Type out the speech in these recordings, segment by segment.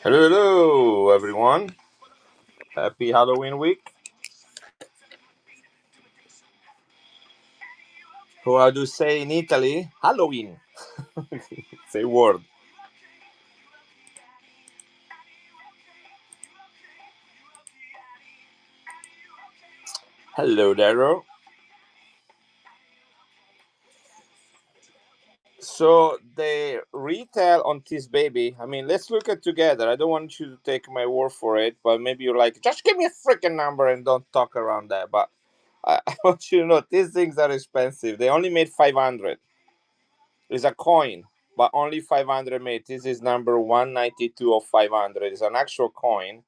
Hello, hello, everyone. Happy Halloween week. How do you say in Italy? Halloween. Say word. Hello, Daro. So the retail on this baby. I mean, let's look at together. I don't want you to take my word for it, but maybe you're like, just give me a freaking number and don't talk around that. But I want you to know these things are expensive. They only made 500. It's a coin, but only 500 made. This is number 192 of 500. It's an actual coin.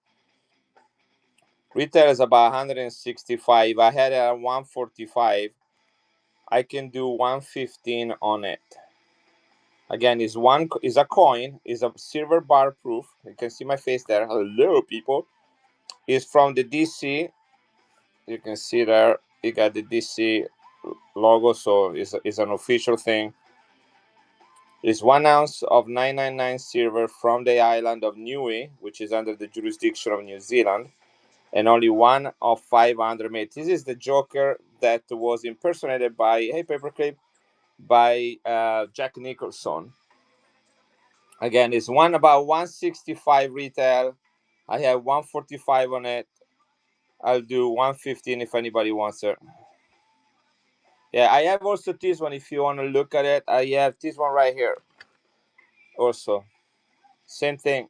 Retail is about 165. I had it at 145. I can do 115 on it. Again, is a coin, is a silver bar proof. You can see my face there. Hello, people. It's from the DC. You can see there. You got the DC logo, so it's an official thing. It's 1 ounce of 999 silver from the island of Niue, which is under the jurisdiction of New Zealand, and only one of 500 made. This is the Joker that was impersonated by, hey, Paperclip, by Jack Nicholson. Again, it's about 165 retail. I have 145 on it. I'll do 115 if anybody wants it. Yeah, I have also this one if you want to look at it. I have this one right here. Also, same thing.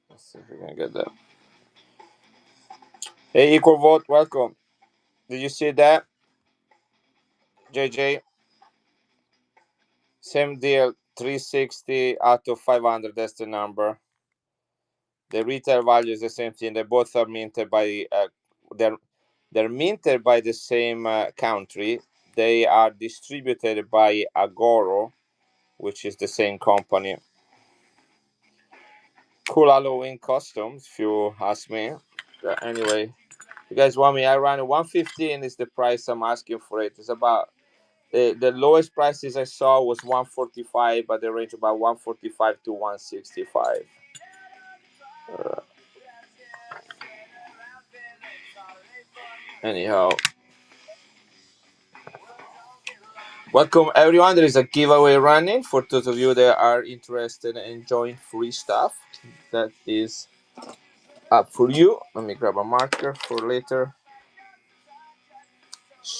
Let's see if we can get that. Hey, Equal Vote, welcome. Did you see that? JJ, same deal, 360 out of 500, that's the number. The retail value is the same thing. They both are minted by, they're, they're minted by the same country. They are distributed by Agoro, which is the same company. Cool Halloween costumes, if you ask me. Anyway, you guys want me? I run 115 is the price I'm asking for it. It's about the lowest prices I saw was 145, but they range about 145 to 165. Anyhow, welcome everyone. There is a giveaway running for those of you that are interested in enjoying free stuff. That is up for you. Let me grab a marker for later.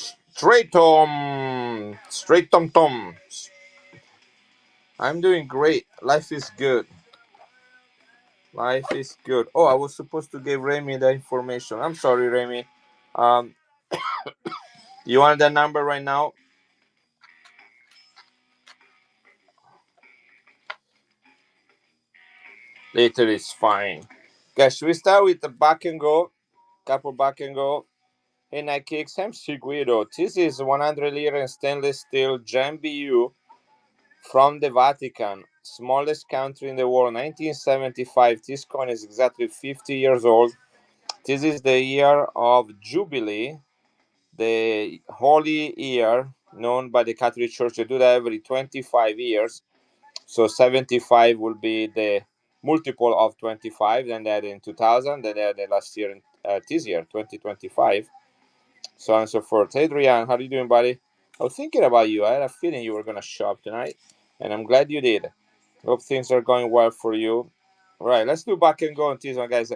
Straight Tom. I'm doing great. Life is good. Life is good. Oh, I was supposed to give Remy the information. I'm sorry, Remy. Um, you want that number right now? Later is fine. Guys, should we start with the back and go? Couple back and go. Hey, Night Kicks, I'm Seguido. This is 100 lira stainless steel Gem BU from the Vatican, smallest country in the world, 1975. This coin is exactly 50 years old. This is the year of Jubilee, the holy year known by the Catholic Church. They do that every 25 years. So 75 will be the multiple of 25. Then they had in 2000. Then they had last year, this year, 2025. So on and so forth. Hey, Adrian, how are you doing, buddy? I was thinking about you. I had a feeling you were going to show up tonight, and I'm glad you did. Hope things are going well for you. All right, let's do back and go on this one, guys.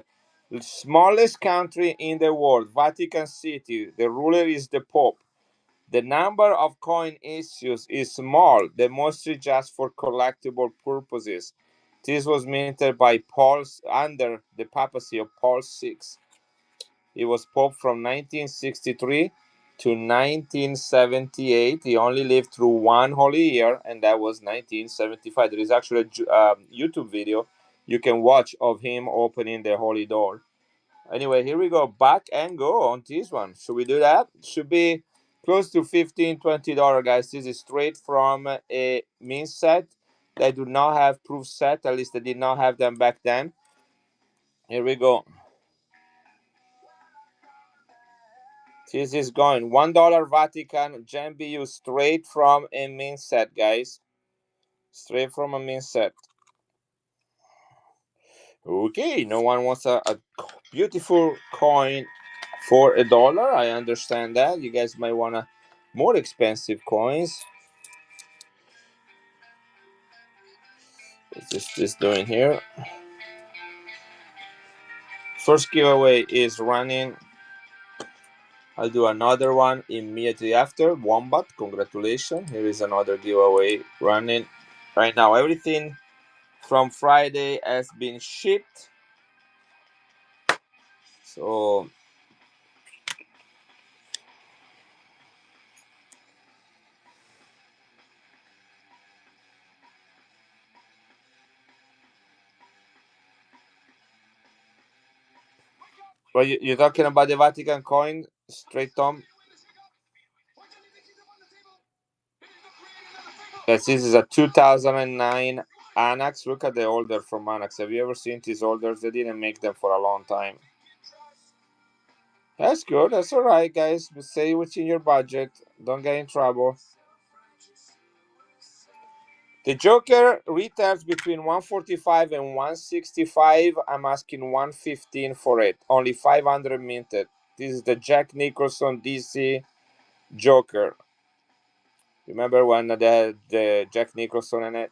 The smallest country in the world, Vatican City. The ruler is the Pope. The number of coin issues is small, they're mostly just for collectible purposes. This was minted by Paul under the papacy of Paul VI. He was Pope from 1963 to 1978. He only lived through one holy year, and that was 1975. There is actually a YouTube video you can watch of him opening the holy door. Anyway, here we go. Back and go on this one. Should we do that? Should be close to $15-20, guys. This is straight from a mint set. They do not have proof set. At least they did not have them back then. Here we go. This is going $1 Vatican Gem BU straight from a mint set, guys. straight from a mint set. Okay, no one wants a beautiful coin for $1. I understand that. You guys might want a more expensive coins. What's this doing here? First giveaway is running. I'll do another one immediately after. Wombat, congratulations. Here is another giveaway running right now. Everything from Friday has been shipped. So well, you're talking about the Vatican coin, straight Tom? Yes, this is a 2009 Anax. Look at the holder from Anax. Have you ever seen these holders? They didn't make them for a long time. That's good. That's all right, guys. But stay within your budget. Don't get in trouble. The Joker retails between 145 and 165. I'm asking 115 for it. Only 500 minted. This is the Jack Nicholson DC Joker. Remember when the Jack Nicholson in it?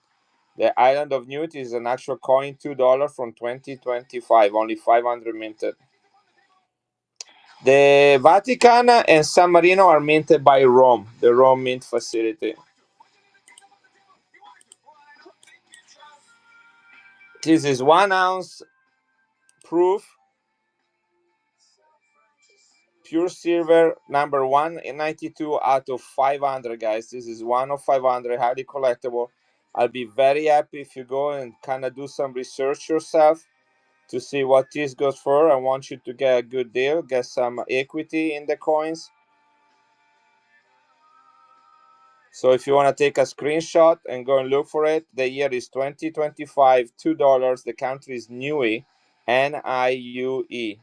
The Island of Newt is an actual coin, $2 from 2025. Only 500 minted. The Vatican and San Marino are minted by Rome, the Rome mint facility. This is 1 ounce proof, pure silver, number 192 out of 500, guys. This is 1 of 500, highly collectible. I'll be very happy if you go and kind of do some research yourself to see what this goes for. I want you to get a good deal, get some equity in the coins. So if you want to take a screenshot and go and look for it, the year is 2025, $2. The country is Niue, Niue,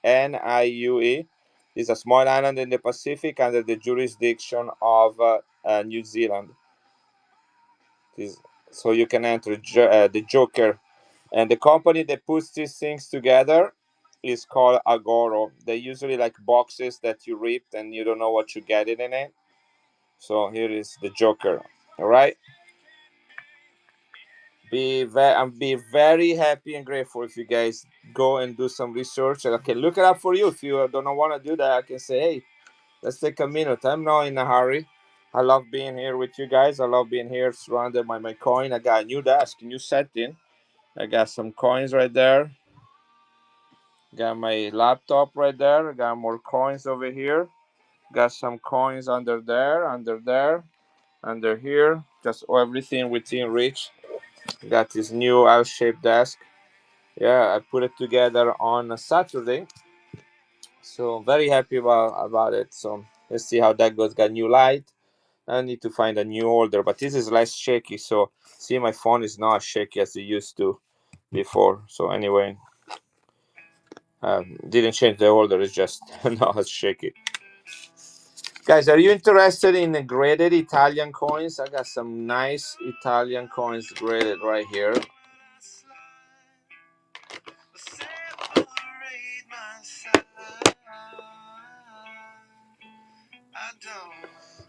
Niue. It's a small island in the Pacific under the jurisdiction of New Zealand. So you can enter the Joker. And the company that puts these things together is called Agoro. They usually like boxes that you ripped and you don't know what you get in it. So here is the Joker. All right. Be very happy and grateful if you guys go and do some research. I can look it up for you. If you don't want to do that, I can say, hey, let's take a minute. I'm not in a hurry. I love being here with you guys. I love being here surrounded by my coin. I got a new desk, new setting. I got some coins right there. Got my laptop right there. Got more coins over here. Got some coins under there, under here. Just everything within reach. Got this new L-shaped desk. Yeah, I put it together on a Saturday. So very happy about it. So let's see how that goes. Got new light. I need to find a new holder, but this is less shaky. So see, my phone is not as shaky as it used to before. So anyway, didn't change the holder. It's just not as shaky. Guys, are you interested in the graded Italian coins? I got some nice Italian coins graded right here.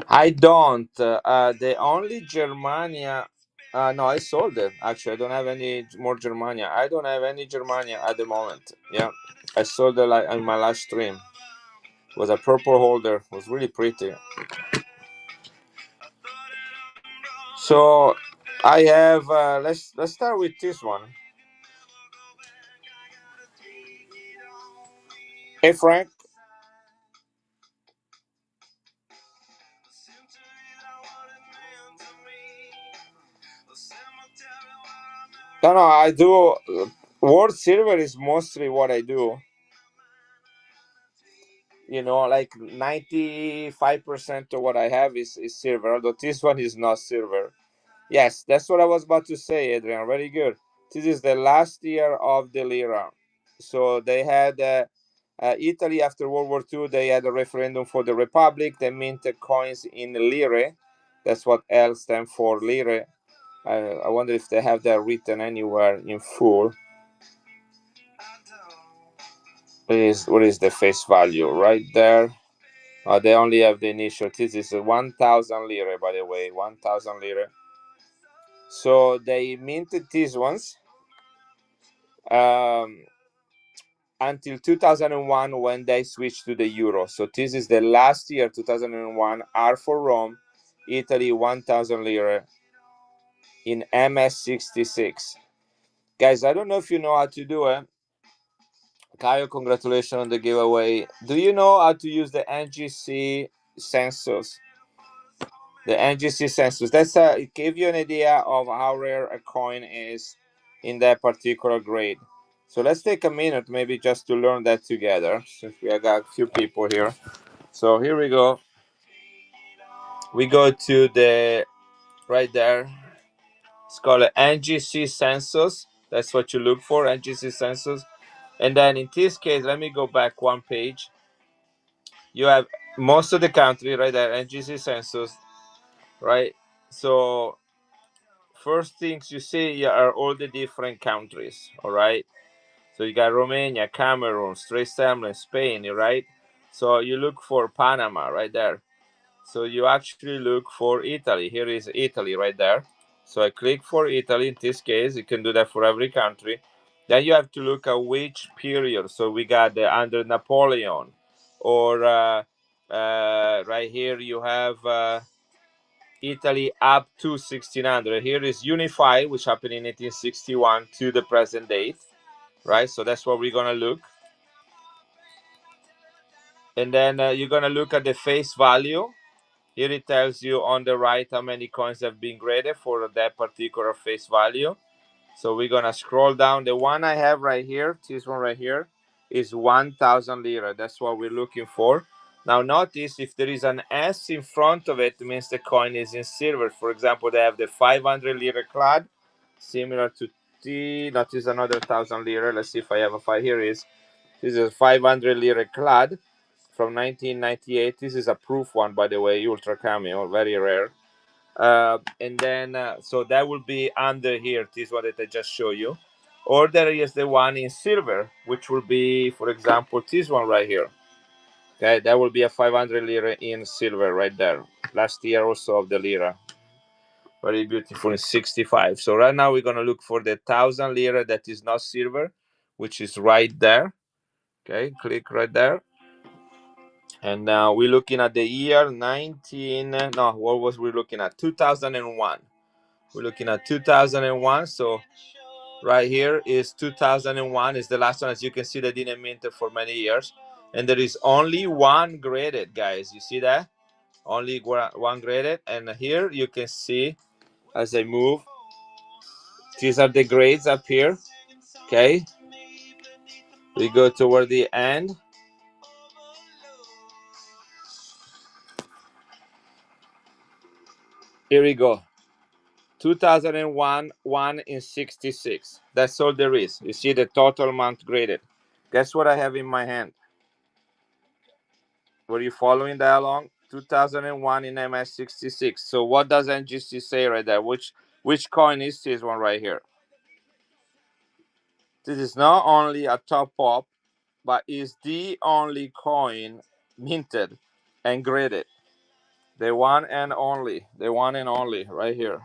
I don't. The only Germania. No, I sold it. Actually, I don't have any more Germania. I don't have any Germania at the moment. Yeah, I sold it like in my last stream. It was a purple holder. It was really pretty. So I have. Let's start with this one. Hey Frank. No, I do. World Silver is mostly what I do. You know, like 95% of what I have is silver, although this one is not silver. Yes, that's what I was about to say, Adrian. Very good. This is the last year of the lira. So they had Italy after World War II, they had a referendum for the Republic. They minted coins in lire. That's what L stands for, lire. I wonder if they have that written anywhere in full. What is the face value? Right there. They only have the initial. This is 1,000 lira, by the way, 1,000 lira. So they minted these ones um, until 2001 when they switched to the euro. So this is the last year, 2001. R for Rome, Italy, 1,000 lira in MS66. Guys, I don't know if you know how to do it. Caio, congratulations on the giveaway. Do you know how to use the NGC sensors? The NGC sensors. It gave you an idea of how rare a coin is in that particular grade. So let's take a minute, maybe just to learn that together, since we have got a few people here. So here we go. We go to the right there. It's called NGC sensors. That's what you look for, NGC sensors. And then in this case, let me go back one page. You have most of the country right there, NGC census, right? So first things you see are all the different countries, all right? So you got Romania, Cameroon, Strait-Samuel, Spain, right? So you look for Panama right there. So you actually look for Italy. Here is Italy right there. So I click for Italy in this case. You can do that for every country. Then you have to look at which period. So we got the under Napoleon, or right here you have Italy up to 1600. Here is Unified, which happened in 1861 to the present date, right? So that's what we're gonna look. And then you're gonna look at the face value. Here it tells you on the right how many coins have been graded for that particular face value. So we're gonna scroll down. The one I have right here, this one right here, is 1,000 lira. That's what we're looking for. Now notice if there is an S in front of it, it means the coin is in silver. For example, they have the 500 lira clad, similar to T. Notice another 1,000 lira. Let's see if I have a five. Here is. This is 500 lira clad from 1998. This is a proof one, by the way, ultra cameo, very rare. And then so that will be under here, this one that I just show you. Or there is the one in silver, which will be, for example, this one right here. Okay, that will be a 500 lira in silver right there. Last year also of the lira, very beautiful in 65. So right now we're gonna look for the 1,000 lira that is not silver, which is right there. Okay, click right there. And now we're looking at the year 19. No, what was we looking at? 2001. We're looking at 2001. So right here is 2001 is the last one. As you can see, they didn't mint it for many years, and there is only one graded, guys. You see that? Only one graded. And here you can see as I move, these are the grades up here. Okay, we go toward the end. Here we go. 2001, 1 in 66. That's all there is. You see the total amount graded. Guess what I have in my hand? Were you following that along? 2001 in MS66. So what does NGC say right there? Which coin is this one right here? This is not only a top up, but is the only coin minted and graded. The one and only. The one and only right here.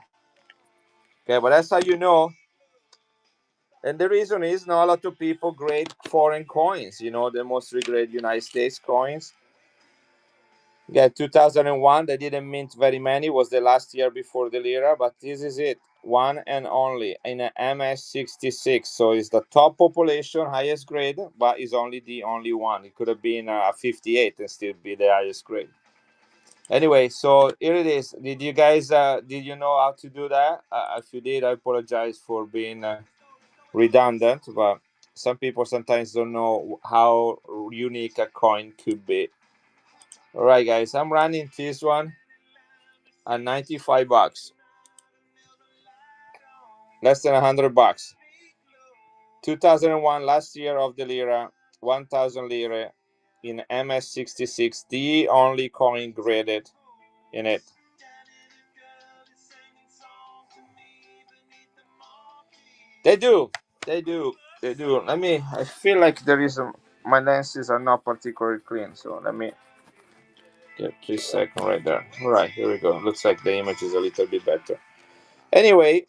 Okay, but that's how you know. And the reason is not a lot of people grade foreign coins. You know, they mostly grade United States coins. Yeah, 2001, they didn't mint very many. Was the last year before the lira, but this is it. One and only in an MS66. So it's the top population, highest grade, but it's only the only one. It could have been a 58 and still be the highest grade. Anyway, so here it is. Did you guys, did you know how to do that? If you did, I apologize for being redundant, but some people sometimes don't know how unique a coin could be. All right, guys, I'm running this one at 95 bucks, less than 100 bucks. 2001, last year of the lira, 1,000 lira in MS66, the only coin graded in it. They do. They do. They do. Let me. I feel like there is my lenses are not particularly clean, so let me get 3 seconds right there. All right, here we go. Looks like the image is a little bit better. Anyway,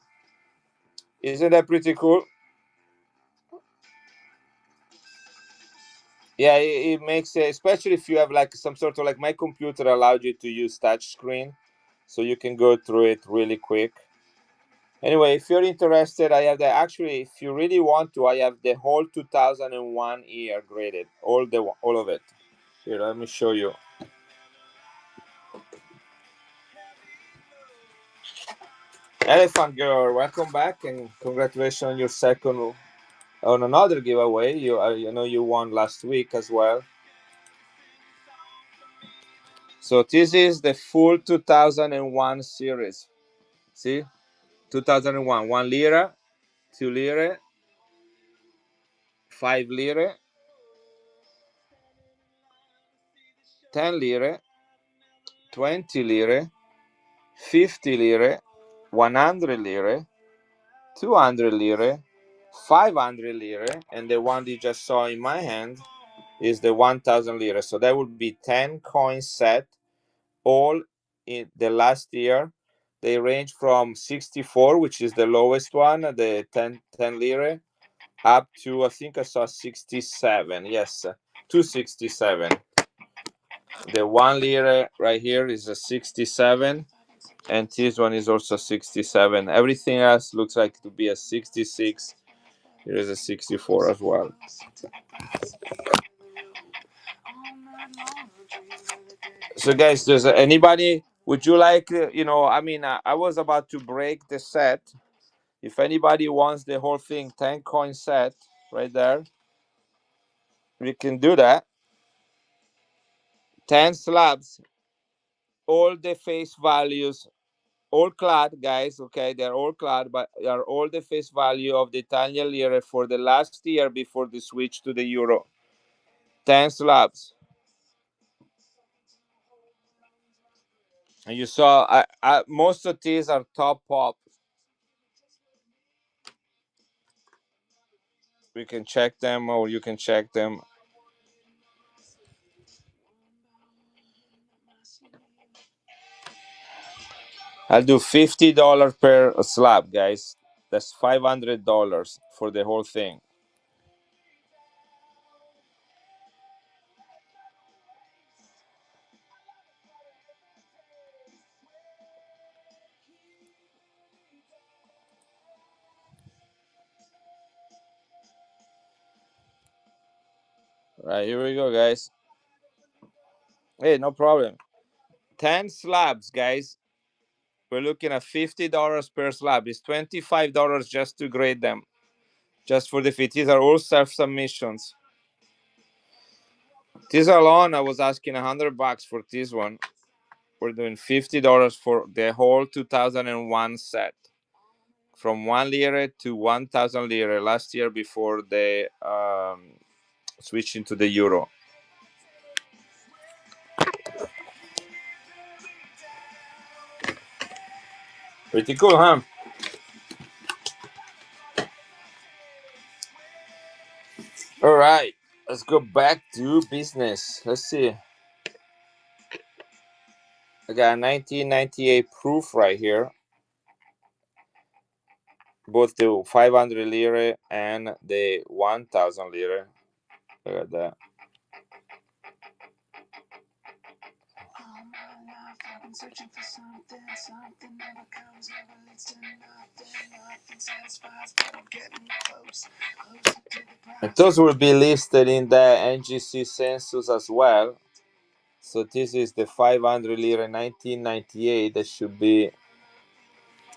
isn't that pretty cool? Yeah, it makes it, especially if you have like some sort of like my computer allowed you to use touch screen, so you can go through it really quick. Anyway, if you're interested, I have the actually. If you really want to, I have the whole 2001 year graded, all of it. Here, let me show you. Elephant Girl, welcome back and congratulations on your second on another giveaway. You know you won last week as well. So this is the full 2001 series. See, 2001, 1 lira, 2 lire, 5 lire, 10 lire, 20 lire, 50 lire, 100 lire, 200 lire, 500 lire, and the one you just saw in my hand is the 1000 lira. So that would be 10 coin set, all in the last year. They range from 64, which is the lowest one, the 10 lira, up to I think I saw 67. Yes, 267. The 1 lira right here is a 67, and this one is also 67. Everything else looks like to be a 66. Here is a 64 as well. So, guys, does anybody? Would you like? I mean, I was about to break the set. If anybody wants the whole thing, 10 coin set, right there, we can do that. 10 slabs, all the face values, all clad, guys. Okay, they're all clad, but are all the face value of the Italian lira for the last year before the switch to the euro. 10 slabs. And you saw, most of these are top up. We can check them, or you can check them. I'll do $50 per slab, guys. That's $500 for the whole thing. Right, here we go, guys. Hey, no problem. 10 slabs, guys. We're looking at $50 per slab. It's $25 just to grade them, just for the fit. These are all self submissions. This alone, I was asking $100 for this one. We're doing $50 for the whole 2001 set, from 1 lira to 1000 lira last year before they switching to the euro. Pretty cool, huh? All right, let's go back to business. Let's see. I got 1998 proof right here. Both the 500 lira and the 1000 lira. Look at that. And those will be listed in the NGC census as well. So this is the 500 lira 1998. That should be.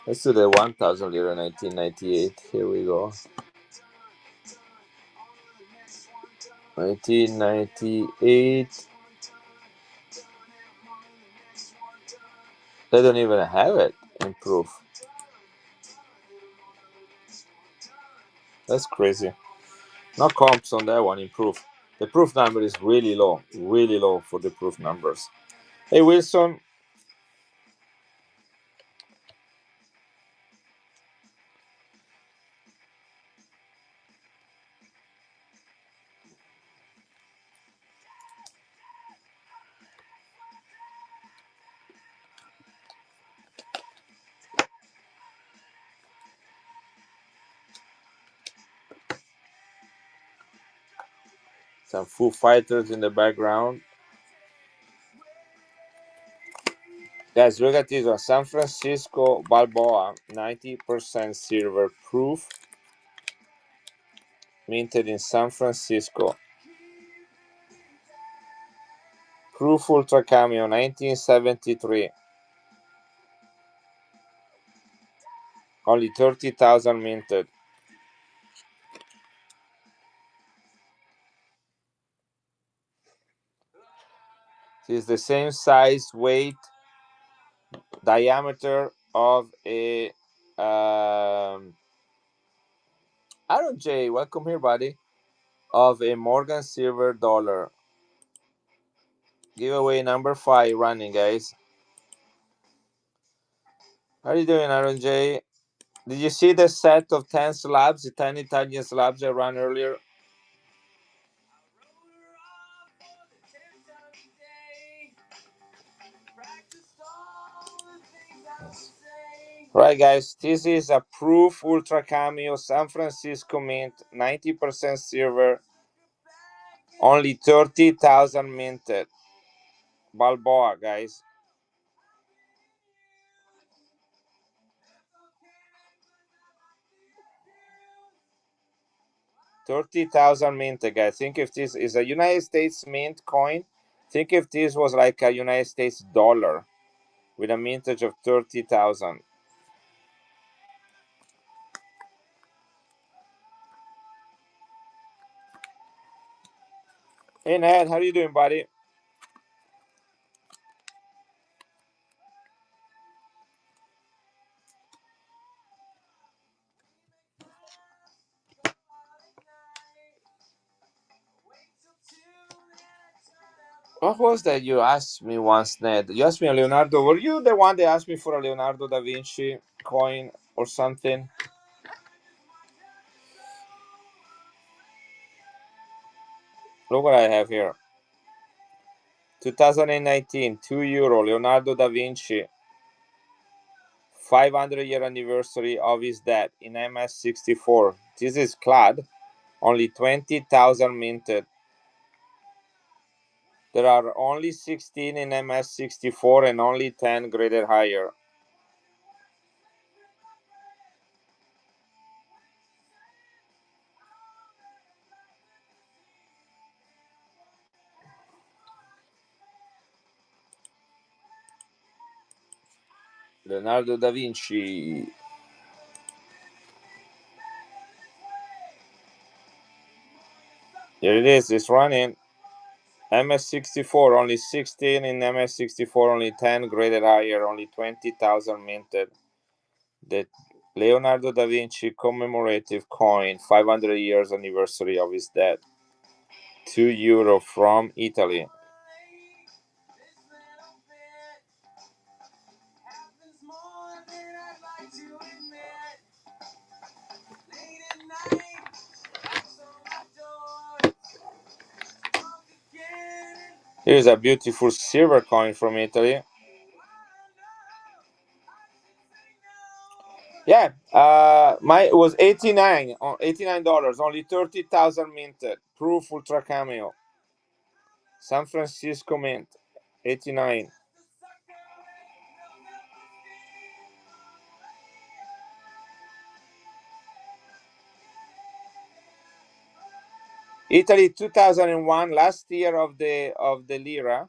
Let's do the 1000 lira 1998. Here we go. 1998. They don't even have it in proof. That's crazy. No comps on that one in proof. The proof number is really low for the proof numbers. Hey, Wilson. Some Foo Fighters in the background. Guys, look at this one. San Francisco Balboa, 90% silver proof. Minted in San Francisco. Proof Ultra Cameo, 1973. Only 30,000 minted. It is the same size, weight, diameter of a Aaron J, welcome here, buddy. Of a Morgan Silver dollar. Giveaway number 5 running, guys. How are you doing, Aaron J? Did you see the set of 10 slabs, the 10 Italian slabs I ran earlier? Right, guys, this is a proof Ultra Cameo San Francisco Mint, 90% silver, only 30,000 minted. Balboa, guys. 30,000 minted, guys. Think if this is a United States mint coin, think if this was like a United States dollar with a mintage of 30,000. Hey, Ned, how are you doing, buddy? What was that you asked me once, Ned? You asked me a Leonardo. Were you the one that asked me for a Leonardo da Vinci coin or something? Look what I have here. 2019, €2, Leonardo da Vinci. 500-year anniversary of his death in MS64. This is clad. Only 20,000 minted. There are only 16 in MS64 and only 10 graded higher. Leonardo da Vinci. Here it is. It's running. MS64, only 16 in MS64, only 10 graded higher, only 20,000 minted. The Leonardo da Vinci commemorative coin, 500 years anniversary of his death. €2 from Italy. Here's a beautiful silver coin from Italy. Yeah, it was $89, only 30,000 minted. Proof Ultra Cameo. San Francisco Mint, 89. Italy 2001, last year of the lira.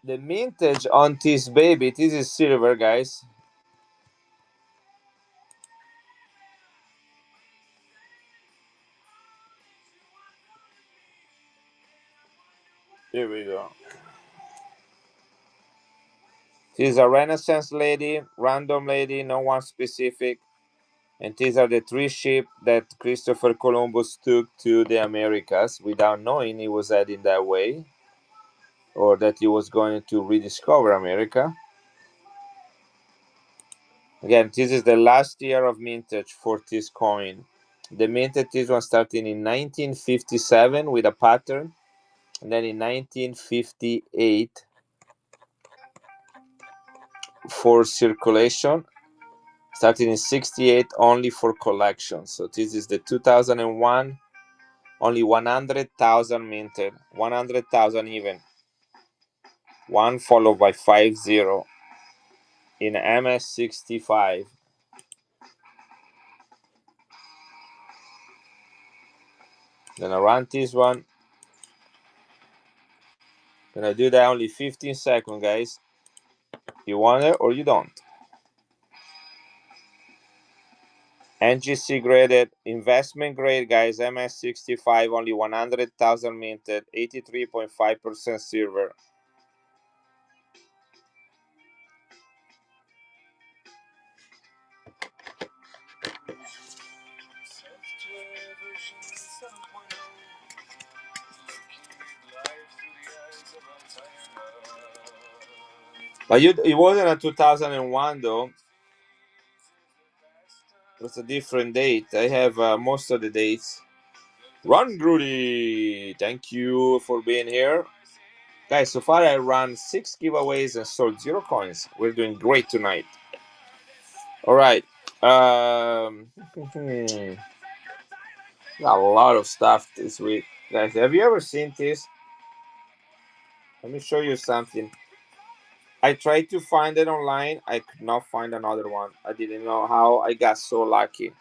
The mintage on this baby, this is silver, guys. Here we go. This is a Renaissance lady, random lady, no one specific. And these are the 3 ships that Christopher Columbus took to the Americas without knowing he was heading that way, or that he was going to rediscover America. Again, this is the last year of mintage for this coin. The minted this one starting in 1957 with a pattern, and then in 1958 for circulation, starting in 68 only for collection. So this is the 2001 Only 100,000 minted. 100,000 even. 1 followed by 50 in MS65. Gonna run this one. Gonna do that only 15 seconds, guys. You want it or you don't. NGC graded, investment grade, guys. MS65, only 100,000 minted, 83.5% silver. But it wasn't a 2001 though. It was a different date. I have most of the dates. Ron Grudy, thank you for being here. Guys, so far I ran 6 giveaways and sold 0 coins. We're doing great tonight. All right. A lot of stuff this week. Guys, have you ever seen this? Let me show you something. I tried to find it online. I could not find another one. I didn't know how I got so lucky.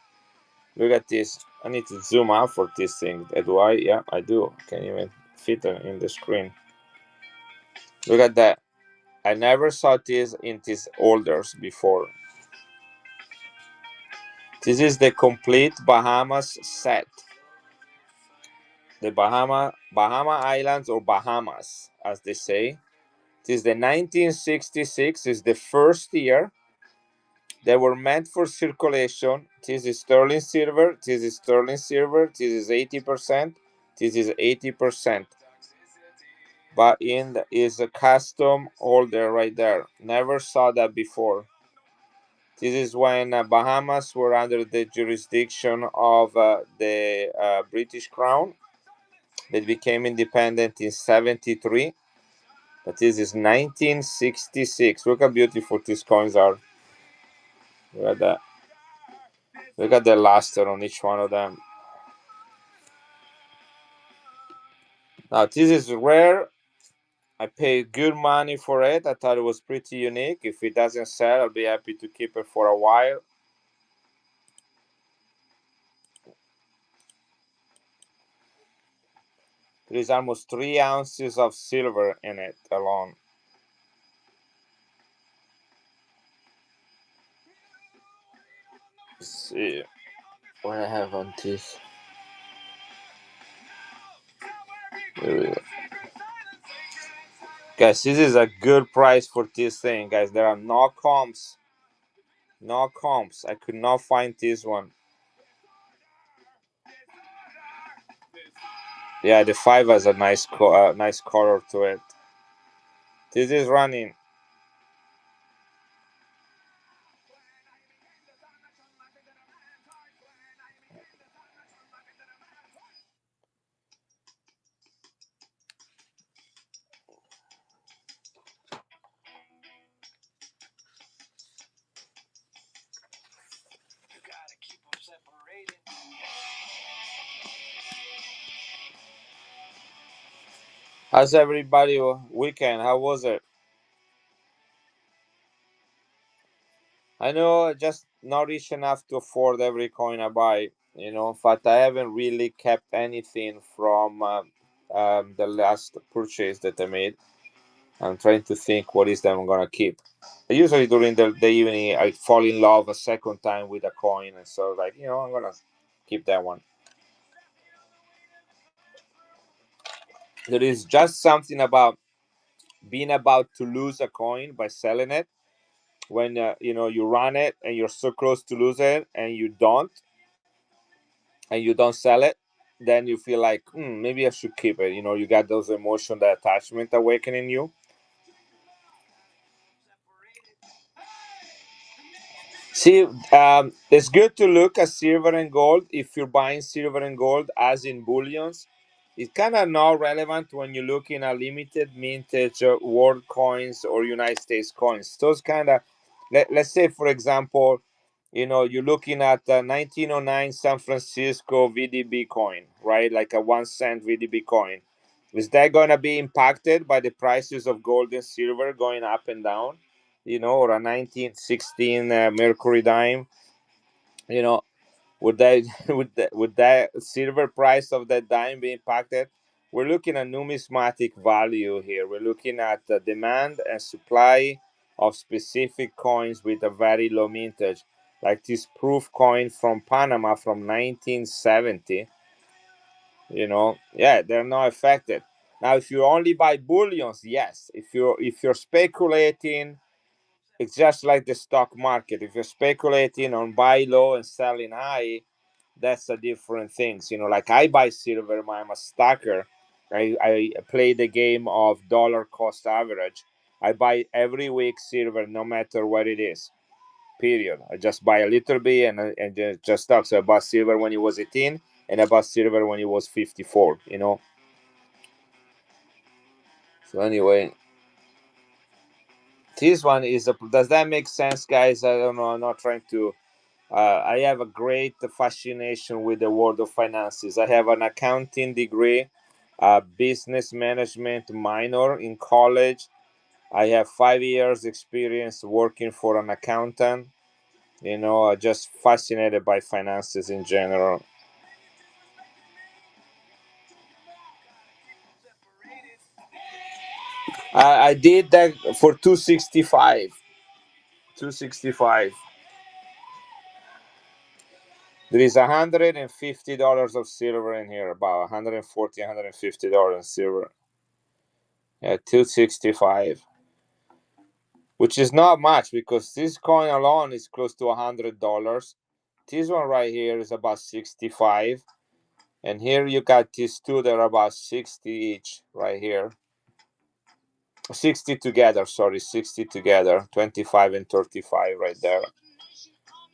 Look at this. I need to zoom out for this thing. Do I? Yeah, I do. Can't even fit it in the screen. Look at that. I never saw this in these holders before. This is the complete Bahamas set. The Bahama Islands, or Bahamas, as they say. This is the 1966. Is the first year they were meant for circulation. This is sterling silver. This is sterling silver. This is 80%. This is 80%. But is a custom holder right there. Never saw that before. This is when Bahamas were under the jurisdiction of the British Crown. They became independent in 73. But this is 1966. Look how beautiful these coins are. Look at that. Look at the luster on each one of them. Now, this is rare. I paid good money for it. I thought it was pretty unique. If it doesn't sell, I'll be happy to keep it for a while. There is almost 3 ounces of silver in it alone. Let's see what I have on this. There we go. Guys, this is a good price for this thing, guys. There are no comps. No comps. I could not find this one. Yeah, the 5 has a nice color to it. This is running. How's everybody weekend? How was it? I know just not rich enough to afford every coin I buy. In fact, I haven't really kept anything from the last purchase that I made. I'm trying to think what is that I'm gonna keep. Usually during the evening, I fall in love a second time with a coin, and so I'm gonna keep that one. There is just something about being about to lose a coin by selling it when you run it and you're so close to lose it and you don't sell it. Then you feel like maybe I should keep it. You got those emotion, that attachment awakening you. See, it's good to look at silver and gold if you're buying silver and gold as in bullions. It's kind of not relevant when you're looking at limited mintage world coins or United States coins. Those kind of, let's say, for example, You're looking at 1909 San Francisco VDB coin, right? Like a 1 cent VDB coin. Is that going to be impacted by the prices of gold and silver going up and down? Or a 1916 Mercury dime? You know, would that would that silver price of that dime be impacted? We're looking at numismatic value here. We're looking at the demand and supply of specific coins with a very low mintage, like this proof coin from Panama from 1970. Yeah, they're not affected. Now, if you only buy bullions, yes. If you're speculating, it's just like the stock market. If you're speculating on buy low and selling high, that's a different things. Like I buy silver, I'm a stacker. I play the game of dollar cost average. I buy every week silver, no matter what it is. Period. I just buy a little bit and just stock. So I bought silver when it was 18, and I bought silver when it was 54. So anyway, this one is a. Does that make sense, guys? I don't know. I'm not trying to. I have a great fascination with the world of finances. I have an accounting degree, a business management minor in college. I have 5 years experience working for an accountant. Just fascinated by finances in general. I did that for 265. 265. There is $150 of silver in here, about 140, $150 in silver. Yeah, 265. Which is not much because this coin alone is close to $100. This one right here is about 65, and here you got these two that are about 60 each right here. 60 together, sorry, 60 together, 25 and 35 right there.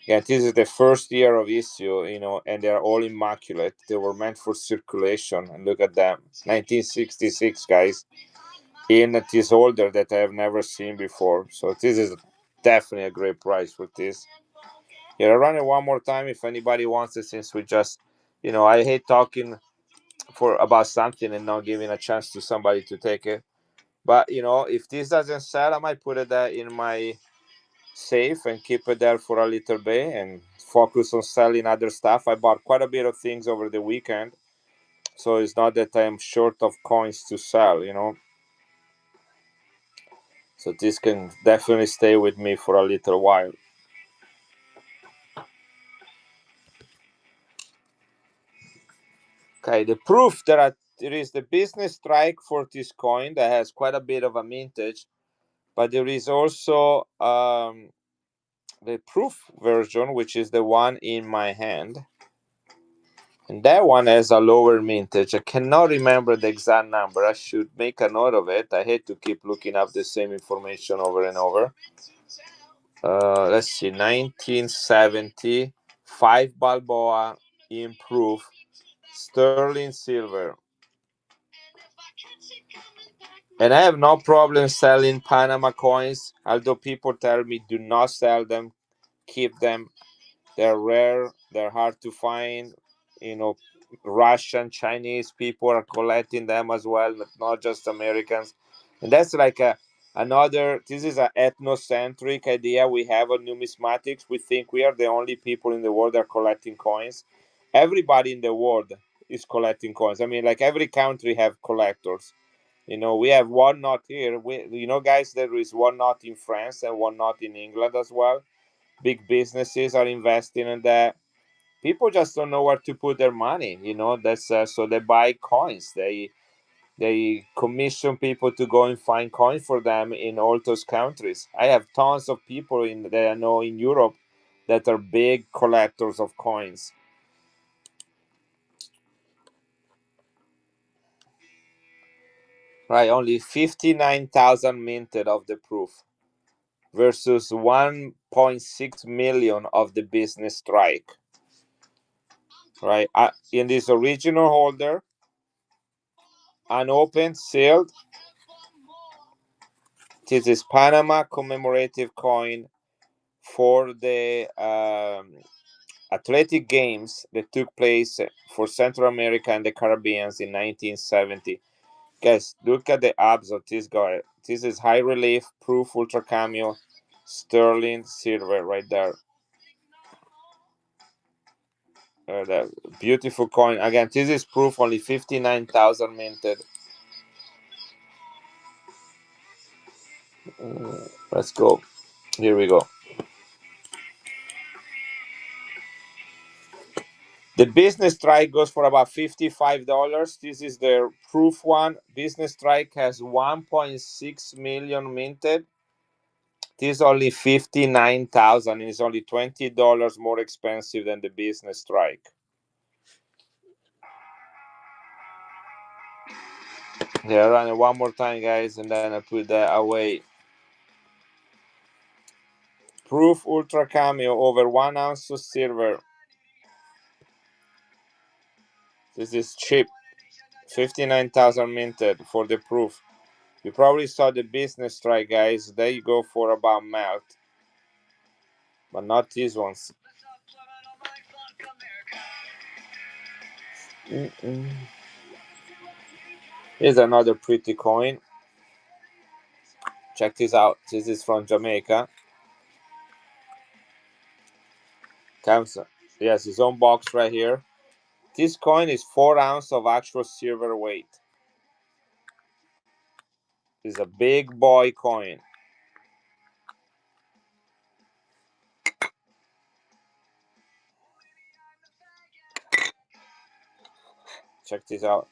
Yeah, this is the first year of issue, and they're all immaculate. They were meant for circulation, and look at them, 1966, guys. In this holder that I have never seen before. So this is definitely a great price for this. Yeah, I'll run it one more time if anybody wants it, since we just, I hate talking for about something and not giving a chance to somebody to take it. But if this doesn't sell, I might put it in my safe and keep it there for a little bit and focus on selling other stuff. I bought quite a bit of things over the weekend, so it's not that I'm short of coins to sell. So this can definitely stay with me for a little while. Okay, the proof there is the business strike for this coin that has quite a bit of a mintage, but there is also the proof version, which is the one in my hand, and that one has a lower mintage. I cannot remember the exact number. I should make a note of it. I hate to keep looking up the same information over and over. Let's see, 1970, 5 Balboa in proof, sterling silver. And I have no problem selling Panama coins, although people tell me do not sell them, keep them. They're rare, they're hard to find. You know, Russian, Chinese people are collecting them as well, not just Americans. And that's like this is an ethnocentric idea we have on numismatics. We think we are the only people in the world that are collecting coins. Everybody in the world is collecting coins. I mean, like every country have collectors. We have one knot here. Guys, there is one knot in France and one knot in England as well. Big businesses are investing in that. People just don't know where to put their money. That's so they buy coins. They commission people to go and find coins for them in all those countries. I have tons of people that I know in Europe that are big collectors of coins. Right, only 59,000 minted of the proof versus 1.6 million of the business strike. Right, in this original holder, unopened, sealed. This is Panama commemorative coin for the athletic games that took place for Central America and the Caribbean in 1970. Guys, look at the abs of this guy. This is high relief, proof ultra cameo, sterling silver right there. That beautiful coin. Again, this is proof, only 59,000 minted. Let's go. Here we go. The business strike goes for about $55. This is the proof one. Business strike has 1.6 million minted. This is only 59,000. It's only $20 more expensive than the business strike. Yeah, run it one more time, guys, and then I put that away. Proof ultra cameo over 1 ounce of silver. This is cheap. 59,000 minted for the proof. You probably saw the business strike, guys. There you go for about melt, but not these ones. Here's another pretty coin. Check this out. This is from Jamaica. Comes, yes, his own box right here. This coin is 4 ounces of actual silver weight. It's a big boy coin. Check this out.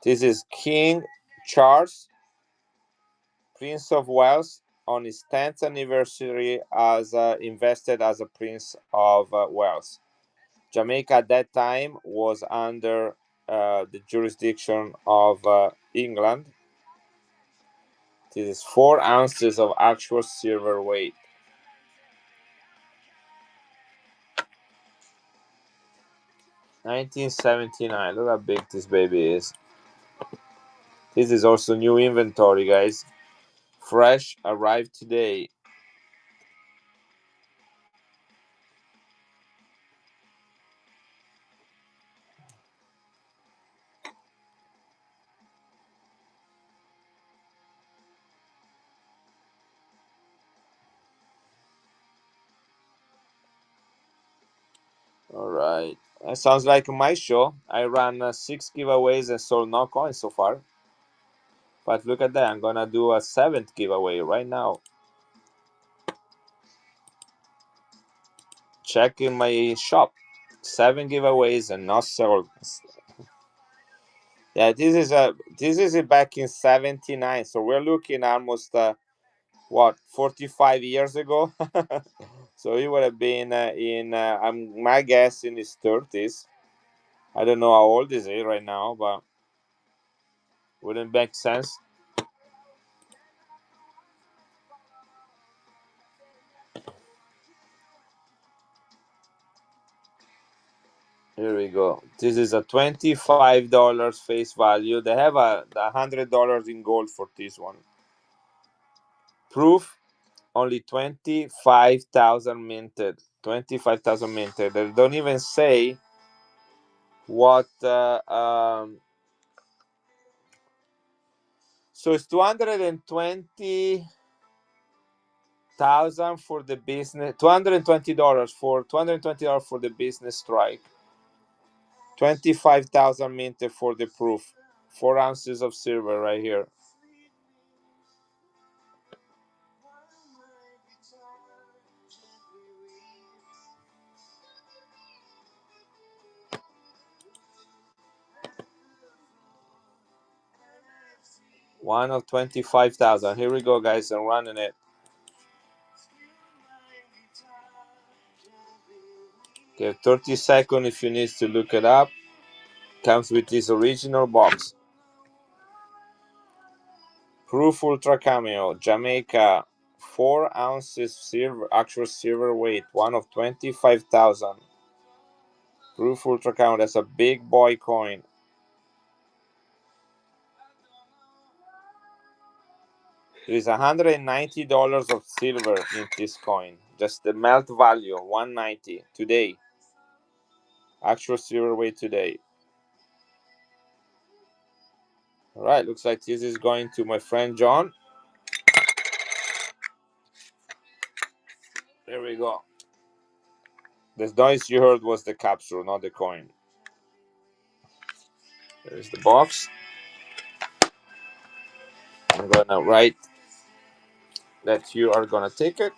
This is King Charles, Prince of Wales, on his 10th anniversary as invested as a Prince of Wales. Jamaica at that time was under the jurisdiction of England. This is 4 ounces of actual silver weight. $19.79. Look how big this baby is. This is also new inventory, guys. Fresh, arrived today. All right. That sounds like my show. I ran 6 giveaways and sold no coins so far. But look at that. I'm going to do a 7th giveaway right now. Check in my shop. 7 giveaways and not sold. Yeah, this is it back in 79. So we're looking almost 45 years ago. So he would have been in my guess in his 30s. I don't know how old is he right now, but wouldn't make sense. Here we go. This is a $25 face value. They have a $100 in gold for this one. Proof, only 25,000 minted. 25,000 minted. They don't even say what. So it's 220,000 for the business. $220 for the business strike. 25,000 minted for the proof. 4 ounces of silver right here. One of 25,000. Here we go, guys. I'm running it. Okay, 30 seconds if you need to look it up. Comes with this original box. Proof Ultra Cameo, Jamaica. 4 ounces silver, actual silver weight. One of 25,000. Proof Ultra Cameo. That's a big boy coin. There is $190 of silver in this coin. Just the melt value 190 today. Actual silver weight today. All right, looks like this is going to my friend John. There we go. The noise you heard was the capsule, not the coin. There's the box. I'm gonna write that you are gonna take it.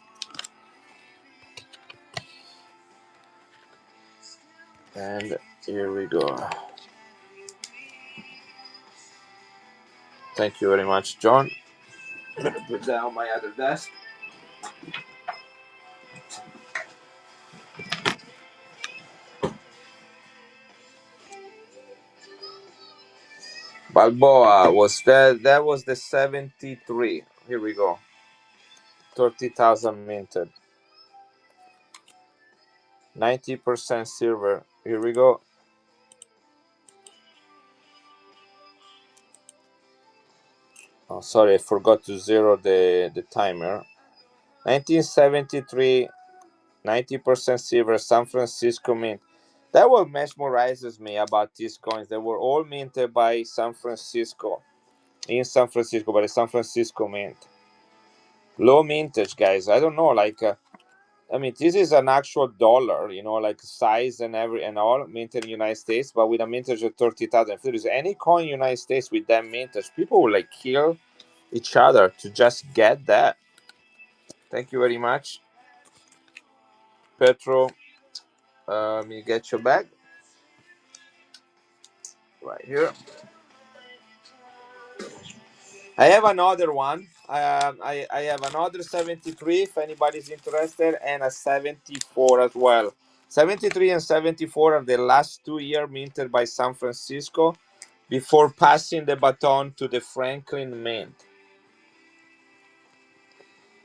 And here we go. Thank you very much, John. I'm gonna put that on my other desk. Balboa was that. That was the 73. Here we go. 30,000 minted. 90% silver. Here we go. Oh, sorry, I forgot to zero the timer. 1973, 90% silver, San Francisco Mint. That what mesmerizes me about these coins. They were all minted by San Francisco. In San Francisco, by the San Francisco Mint. Low mintage, guys. I don't know, like I mean, this is an actual dollar, like size and every and all minted in the United States, but with a mintage of 30,000. If there is any coin in the United States with that mintage, people will like kill each other to just get that. Thank you very much, Petro. Let me get your bag right here. I have another one. I have another 73 if anybody's interested, and a 74 as well. 73 and 74 are the last 2 year minted by San Francisco before passing the baton to the Franklin Mint,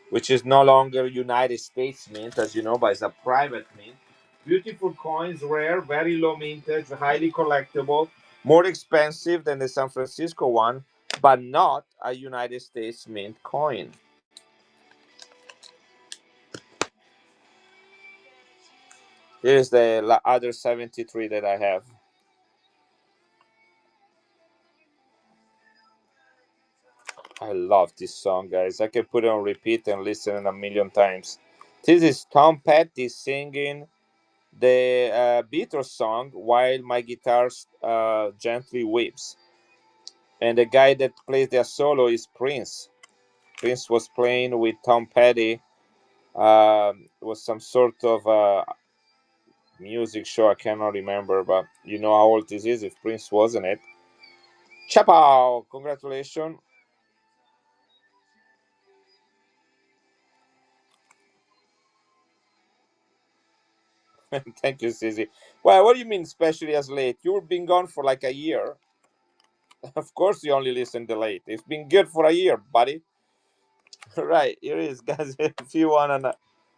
which is no longer United States Mint, as you know, but it's a private mint. Beautiful coins, rare, very low mintage, highly collectible, more expensive than the San Francisco one, but not a United States Mint coin. Here's the other 73 that I have. I love this song, guys. I can put it on repeat and listen a million times. This is Tom Petty singing the Beatles song while my guitar gently weeps. And the guy that plays their solo is Prince. Prince was playing with Tom Petty. It was some sort of music show. I cannot remember, but you know how old this is if Prince wasn't it. Chapow! Congratulations. Thank you, Susie. Well, what do you mean, especially as late? You've been gone for like a year. Of course, you only listen to late. It's been good for a year, buddy. Right, here it is, guys. If you want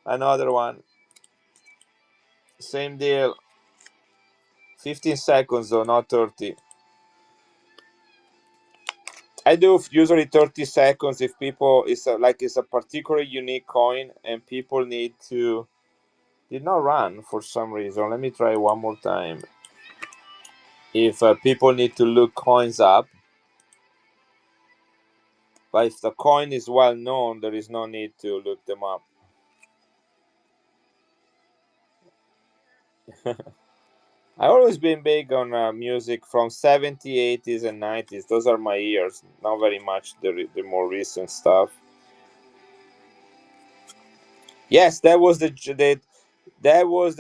another one, same deal. 15 seconds, though, not 30. I do usually 30 seconds if people it's a particularly unique coin and people need to did not run for some reason. Let me try one more time. If people need to look coins up, but if the coin is well known, there is no need to look them up. I always been big on music from 70s, 80s, and 90s. Those are my years. Not very much the more recent stuff. Yes, that was the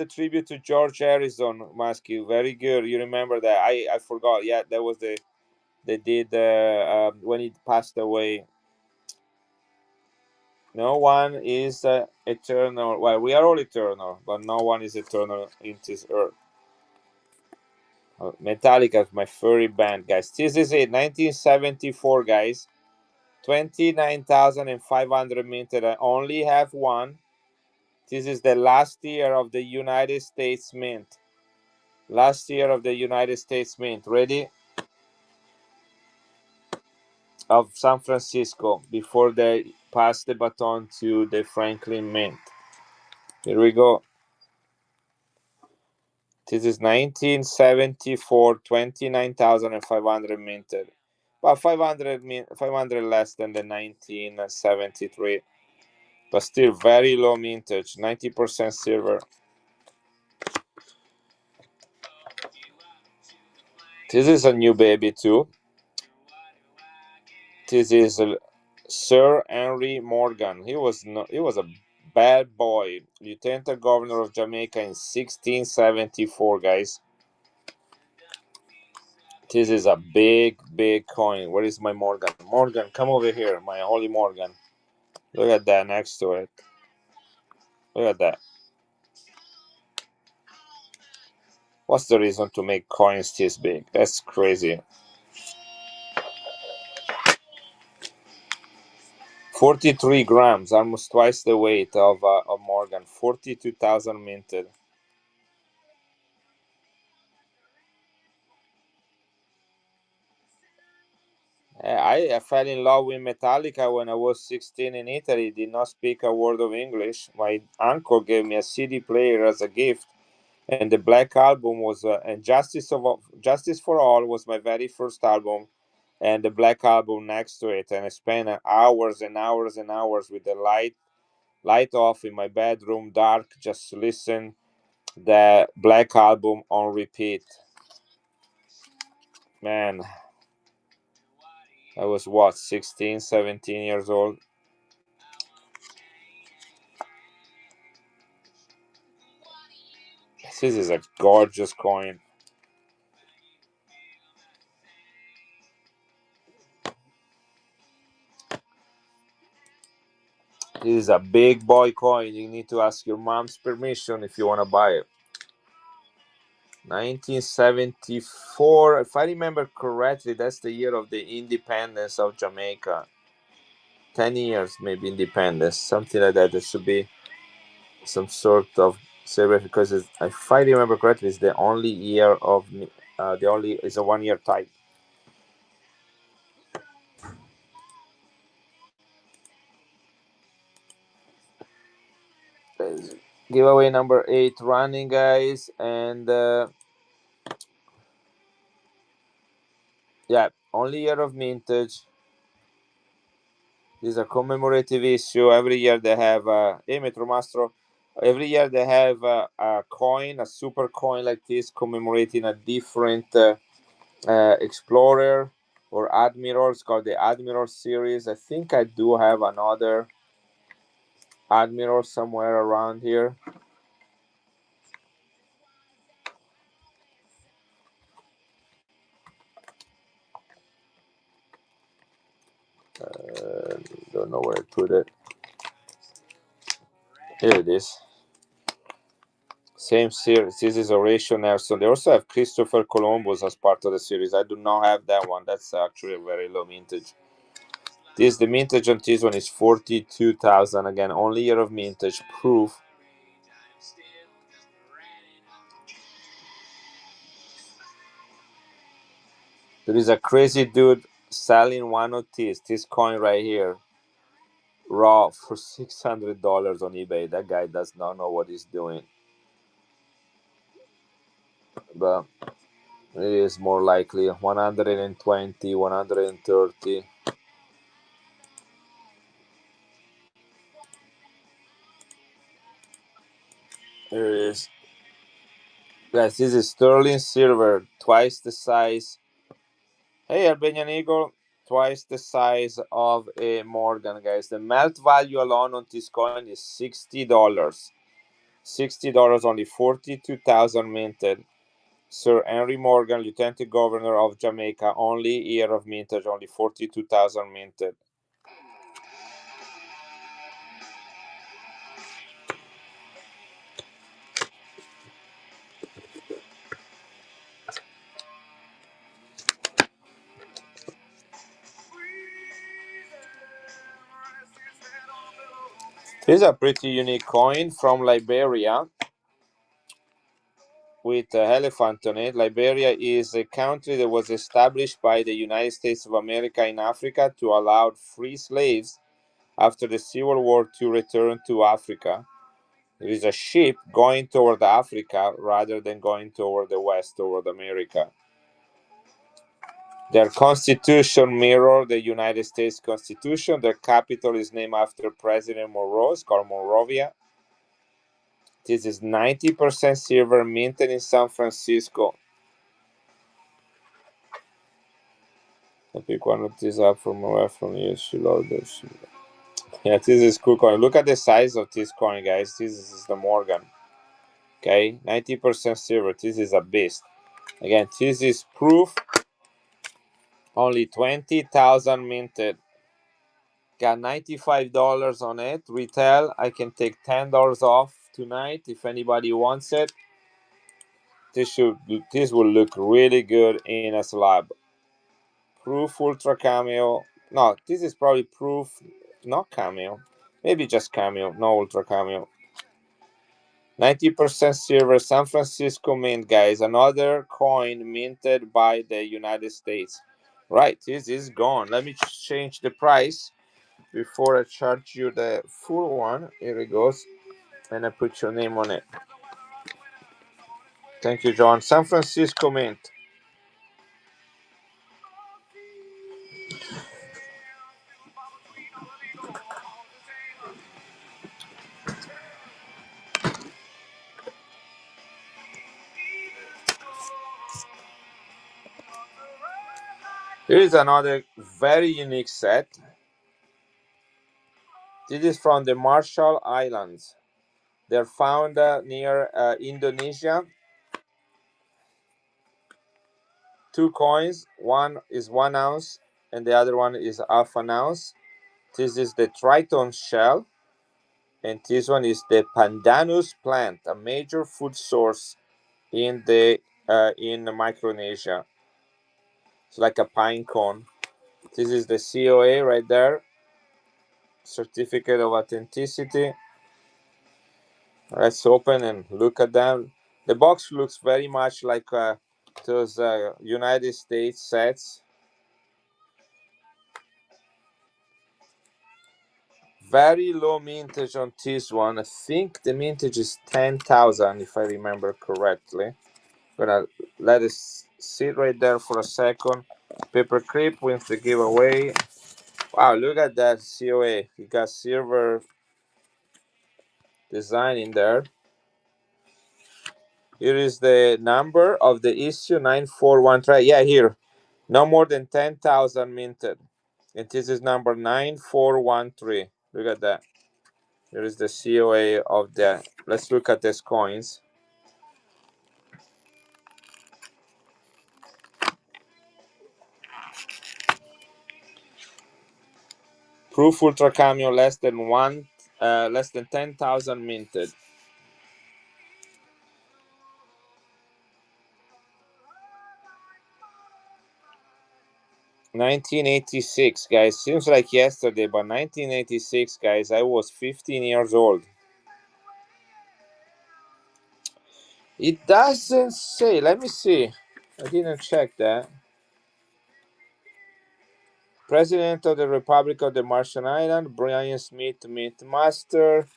tribute to George Harrison, Muskie. Very good. You remember that? I forgot. Yeah, that was they did when he passed away. No one is eternal. Well, we are all eternal, but no one is eternal in this earth. Metallica is my furry band, guys. This is it, 1974, guys. 29,500 minted. I only have one. This is the last year of the United States Mint. Last year of the United States Mint. Ready? Of San Francisco before they pass the baton to the Franklin Mint. Here we go. This is 1974, 29,500 minted. About 500 less than the 1973. But still very low mintage, 90% silver. This is a new baby too. This is Sir Henry Morgan. He was a bad boy, lieutenant governor of Jamaica in 1674, guys. This is a big coin. Where is my Morgan? Morgan, come over here, my holy Morgan. Look at that next to it. Look at that. What's the reason to make coins this big? That's crazy. 43 grams, almost twice the weight of Morgan. 42,000 minted. I fell in love with Metallica when I was 16 in Italy. Did not speak a word of English. My uncle gave me a CD player as a gift, and the Black Album was and Justice for All was my very first album, and the Black Album next to it. And I spent hours and hours and hours with the light off in my bedroom, dark, just listen the Black Album on repeat. Man, I was what, 16, 17 years old. This is a gorgeous coin. This is a big boy coin. You need to ask your mom's permission if you want to buy it. 1974, if I remember correctly, that's the year of the independence of Jamaica. 10 years, maybe independence, something like that. There should be some sort of celebration because, if I remember correctly, it's the only year of it's a 1 year type. Giveaway number 8 running, guys, and yeah, only year of mintage. This is a commemorative issue. Every year they have Metro Mastro. Every year they have a coin, a super coin like this, commemorating a different explorer or admiral. It's called the Admiral series. I think I do have another admiral somewhere around here. Don't know where I put it. Here it is. Same series. This is Horatio Nelson. They also have Christopher Columbus as part of the series. I do not have that one. That's actually a very low mintage. The mintage on this one is 42,000. Again, only year of mintage proof. There is a crazy dude selling one of this coin right here, raw, for $600 on eBay. That guy does not know what he's doing. But it is more likely 120, 130. Here it is. Guys, this is sterling silver, twice the size. Hey, Albanian Eagle, twice the size of a Morgan, guys. The melt value alone on this coin is $60. $60, only 42,000 minted. Sir Henry Morgan, Lieutenant Governor of Jamaica, only year of mintage, only 42,000 minted. This is a pretty unique coin from Liberia with an elephant on it. Liberia is a country that was established by the United States of America in Africa to allow free slaves after the Civil War to return to Africa. There is a ship going toward Africa rather than going toward the west, toward America. Their constitution mirrors the United States Constitution. Their capital is named after President Monroe. It's called Monrovia. This is 90% silver, minted in San Francisco. I pick one of these up from away from you. Yeah, this is cool coin. Look at the size of this coin, guys. This is the Morgan. Okay, 90% silver. This is a beast. Again, this is proof. Only 20,000 minted. Got $95 on it. Retail. I can take $10 off tonight if anybody wants it. This will look really good in a slab. Proof Ultra Cameo. No, this is probably Proof, not Cameo. Maybe just Cameo, no Ultra Cameo. 90% silver, San Francisco Mint, guys. Another coin minted by the United States. Right, this is gone. Let me change the price before I charge you the full one. Here it goes. And I put your name on it. Thank you, John. San Francisco Mint. Here is another very unique set. This is from the Marshall Islands. They're found near Indonesia. Two coins. One is 1 ounce and the other one is half an ounce. This is the Triton shell. And this one is the Pandanus plant, a major food source in Micronesia. It's like a pine cone. This is the COA right there. Certificate of Authenticity. Let's open and look at them. The box looks very much like those United States sets. Very low mintage on this one. I think the mintage is 10,000 if I remember correctly. Gonna let it sit right there for a second. Paper clip wins the giveaway. Wow, look at that COA. You got silver design in there. Here is the number of the issue 9413. Yeah, here. No more than 10,000 minted. And this is number 9413. Look at that. Here is the COA of the. Let's look at these coins. Proof Ultra Cameo less than 10,000 minted. $1986, guys. Seems like yesterday, but 1986, guys. I was 15 years old. It doesn't say. Let me see. I didn't check that. President of the Republic of the Marshall Islands, Brian Smith, Mint Master.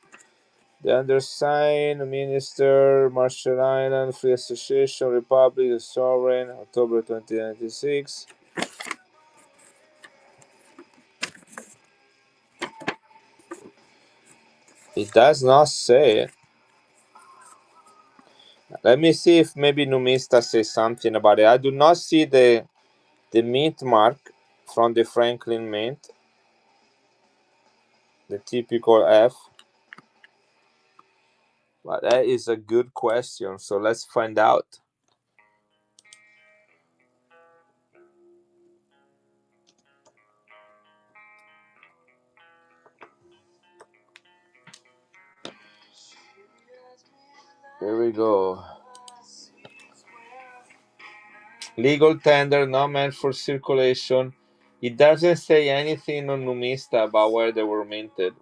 The undersigned Minister, Marshall Islands Free Association, Republic of Sovereign, October 2096. It does not say it. Let me see if maybe Numista says something about it. I do not see the mint mark from the Franklin Mint, the typical F. But that is a good question, so let's find out. Here we go. Legal tender, not meant for circulation. It doesn't say anything on Numista about where they were minted.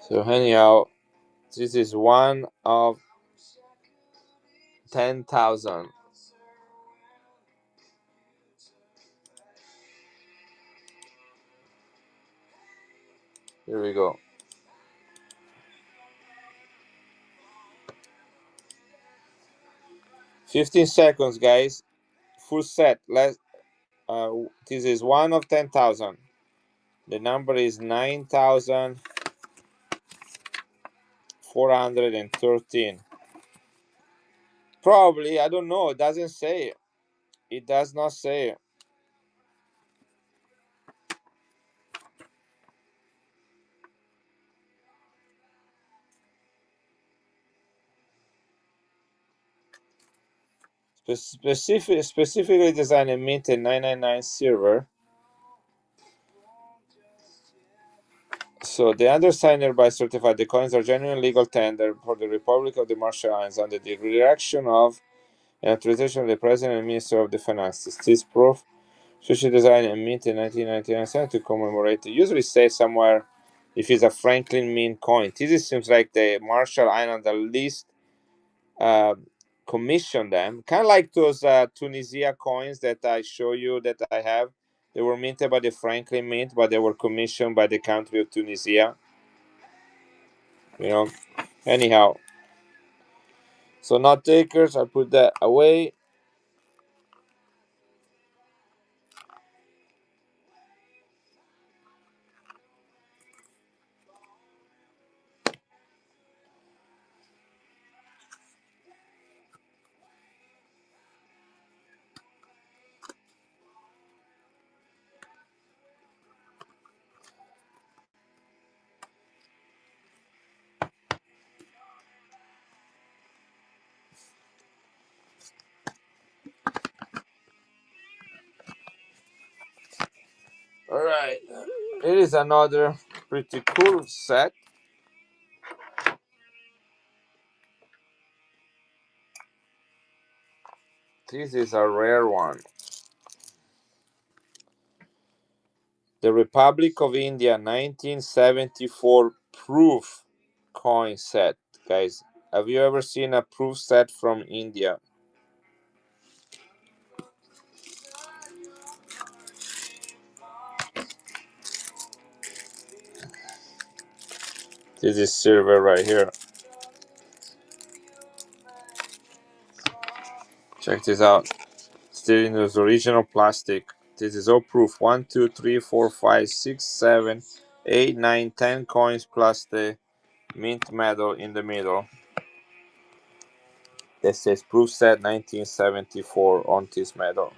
So anyhow, this is one of 10,000. Here we go. 15 seconds, guys. Full set. This is 1 of 10,000. The number is 9,413. Probably, I don't know. It doesn't say. It does not say. Specifically designed and minted 999 silver. So the undersigned hereby certified the coins are genuine legal tender for the Republic of the Marshall Islands under the direction of and authorization of the President and Minister of the Finances. This proof should designed and minted in 1999 to commemorate. It usually says somewhere if it's a Franklin Mint coin. This seems like the Marshall Islands at least commission them, kind of like those Tunisia coins that I show you that I have. They were minted by the Franklin Mint, but they were commissioned by the country of Tunisia. You know, anyhow. So not takers. I put that away. All right. It is another pretty cool set. This is a rare one. The Republic of India 1974 proof coin set. Guys, have you ever seen a proof set from India? This is silver right here. Check this out. Still in this original plastic. This is all proof. 1, 2, 3, 4, 5, 6, 7, 8, 9, 10 coins plus the mint medal in the middle. That says proof set 1974 on this medal.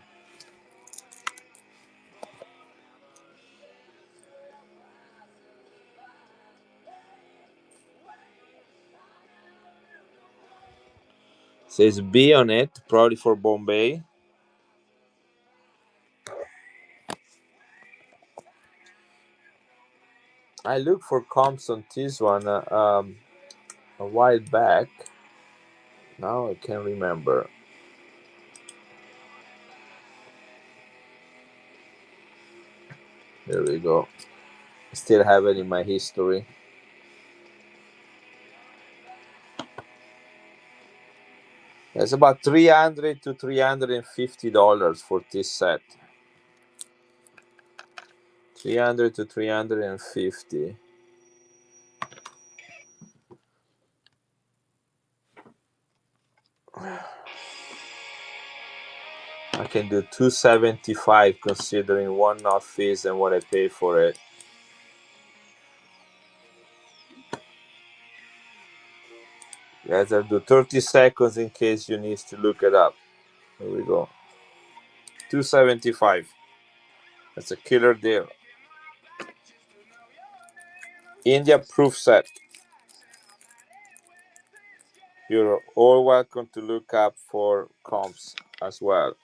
Says B on it, probably for Bombay. I looked for comps on this one a while back. Now I can't remember. There we go. Still have it in my history. It's about $300 to $350 for this set. 300 to 350. I can do 275 considering one-off fees and what I pay for it. Guys, I'll do 30 seconds in case you need to look it up. Here we go. 275. That's a killer deal. India proof set. You're all welcome to look up for comps as well.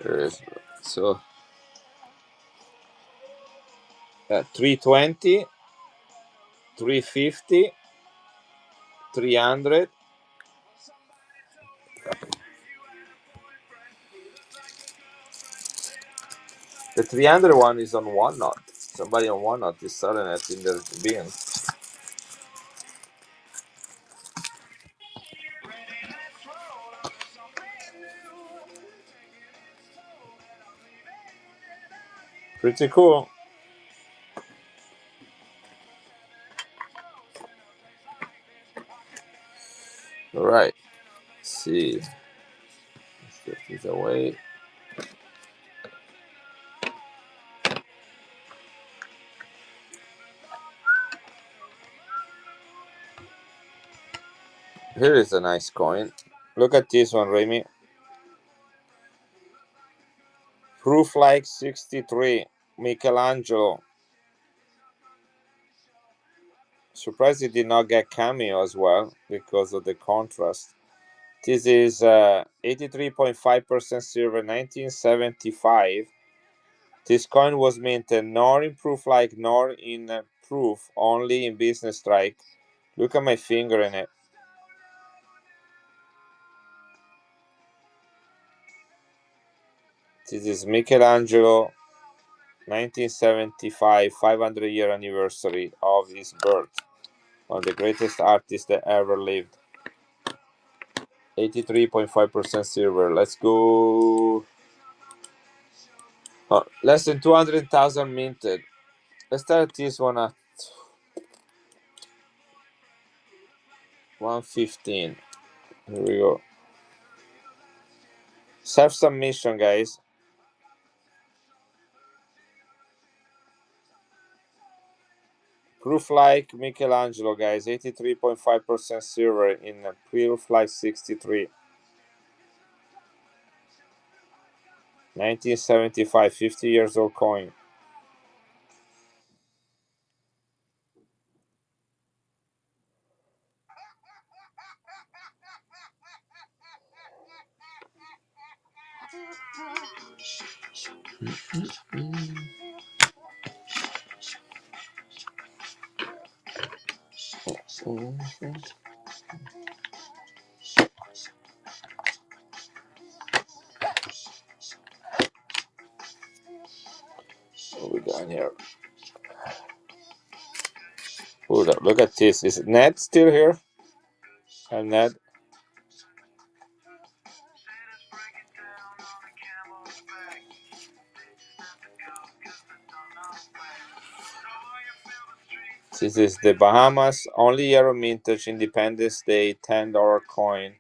There is so 320 350, 300. The 300 one is on Walnut. Somebody on Walnut is selling it in the bin. Pretty cool. All right. Let's see. Let's get this away. Here is a nice coin. Look at this one, Remy. Proof like 63. Michelangelo. Surprised it did not get cameo as well because of the contrast. This is 83.5% silver, 1975. This coin was minted nor in proof like nor in proof, only in business strike. Look at my finger in it. This is Michelangelo, 1975, 500-year anniversary of his birth. One of the greatest artists that ever lived. 83.5% silver. Let's go. Less than 200,000 minted. Let's start this one at 115. Here we go. Self submission, guys. Proof like Michelangelo, guys. 83.5% silver in proof like 63. 1975, 50 years old coin. What we got here? Hold up, look at this. Is Ned still here? I'm Ned. This is the Bahamas only Euro Mintage Independence Day $10 coin.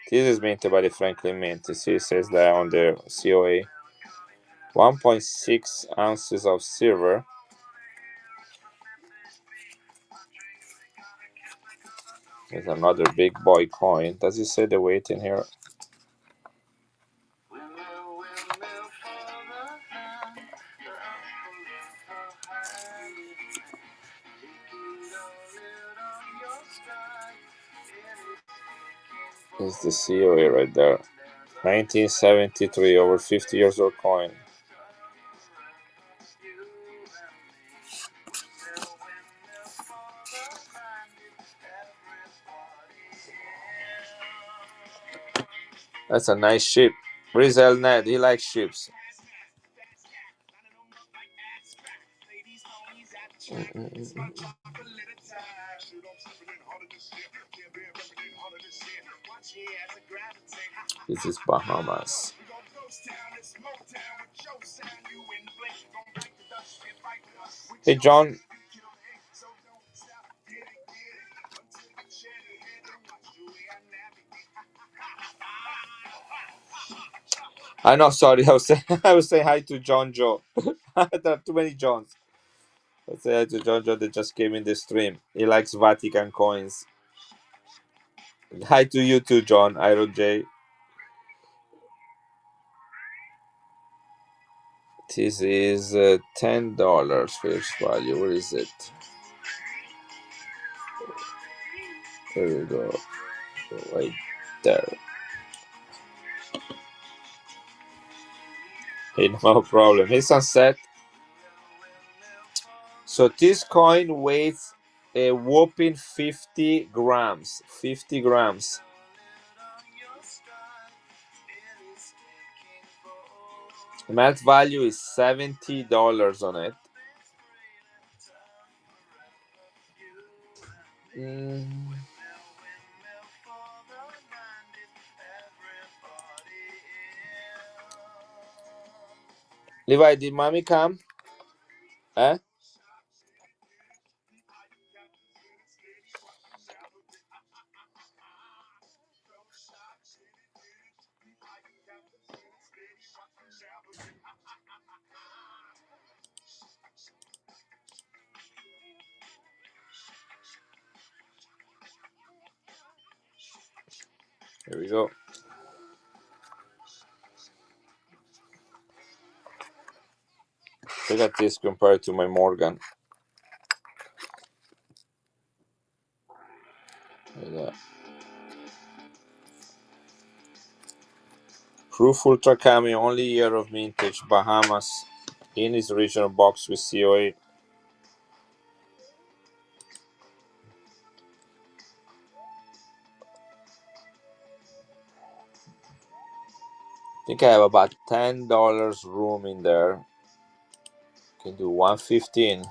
This is minted by the Franklin Mint. You see, it says that on the COA. 1.6 ounces of silver. There's another big boy coin. Does it say the weight in here? It's the COA right there. 1973, over 50 years old coin. That's a nice ship. Where's El Ned? He likes ships. This is Bahamas. Hey, John. I know, sorry. I was saying hi to John Joe. There are too many Johns. Let's say hi to John Joe that just came in the stream. He likes Vatican coins. Hi to you too, John. Iron J. This is $10 face value. Where is it? There we go. Right there. Hey, no problem. Hey, Sunset. So this coin weighs a whopping 50 grams. 50 grams. Melt value is $70 on it. Levi, did mommy come? Eh? Here we go. Look at this compared to my Morgan. Proof Ultra Cami, only year of vintage, Bahamas, in its original box with COA. I think I have about $10 room in there. Can do 115.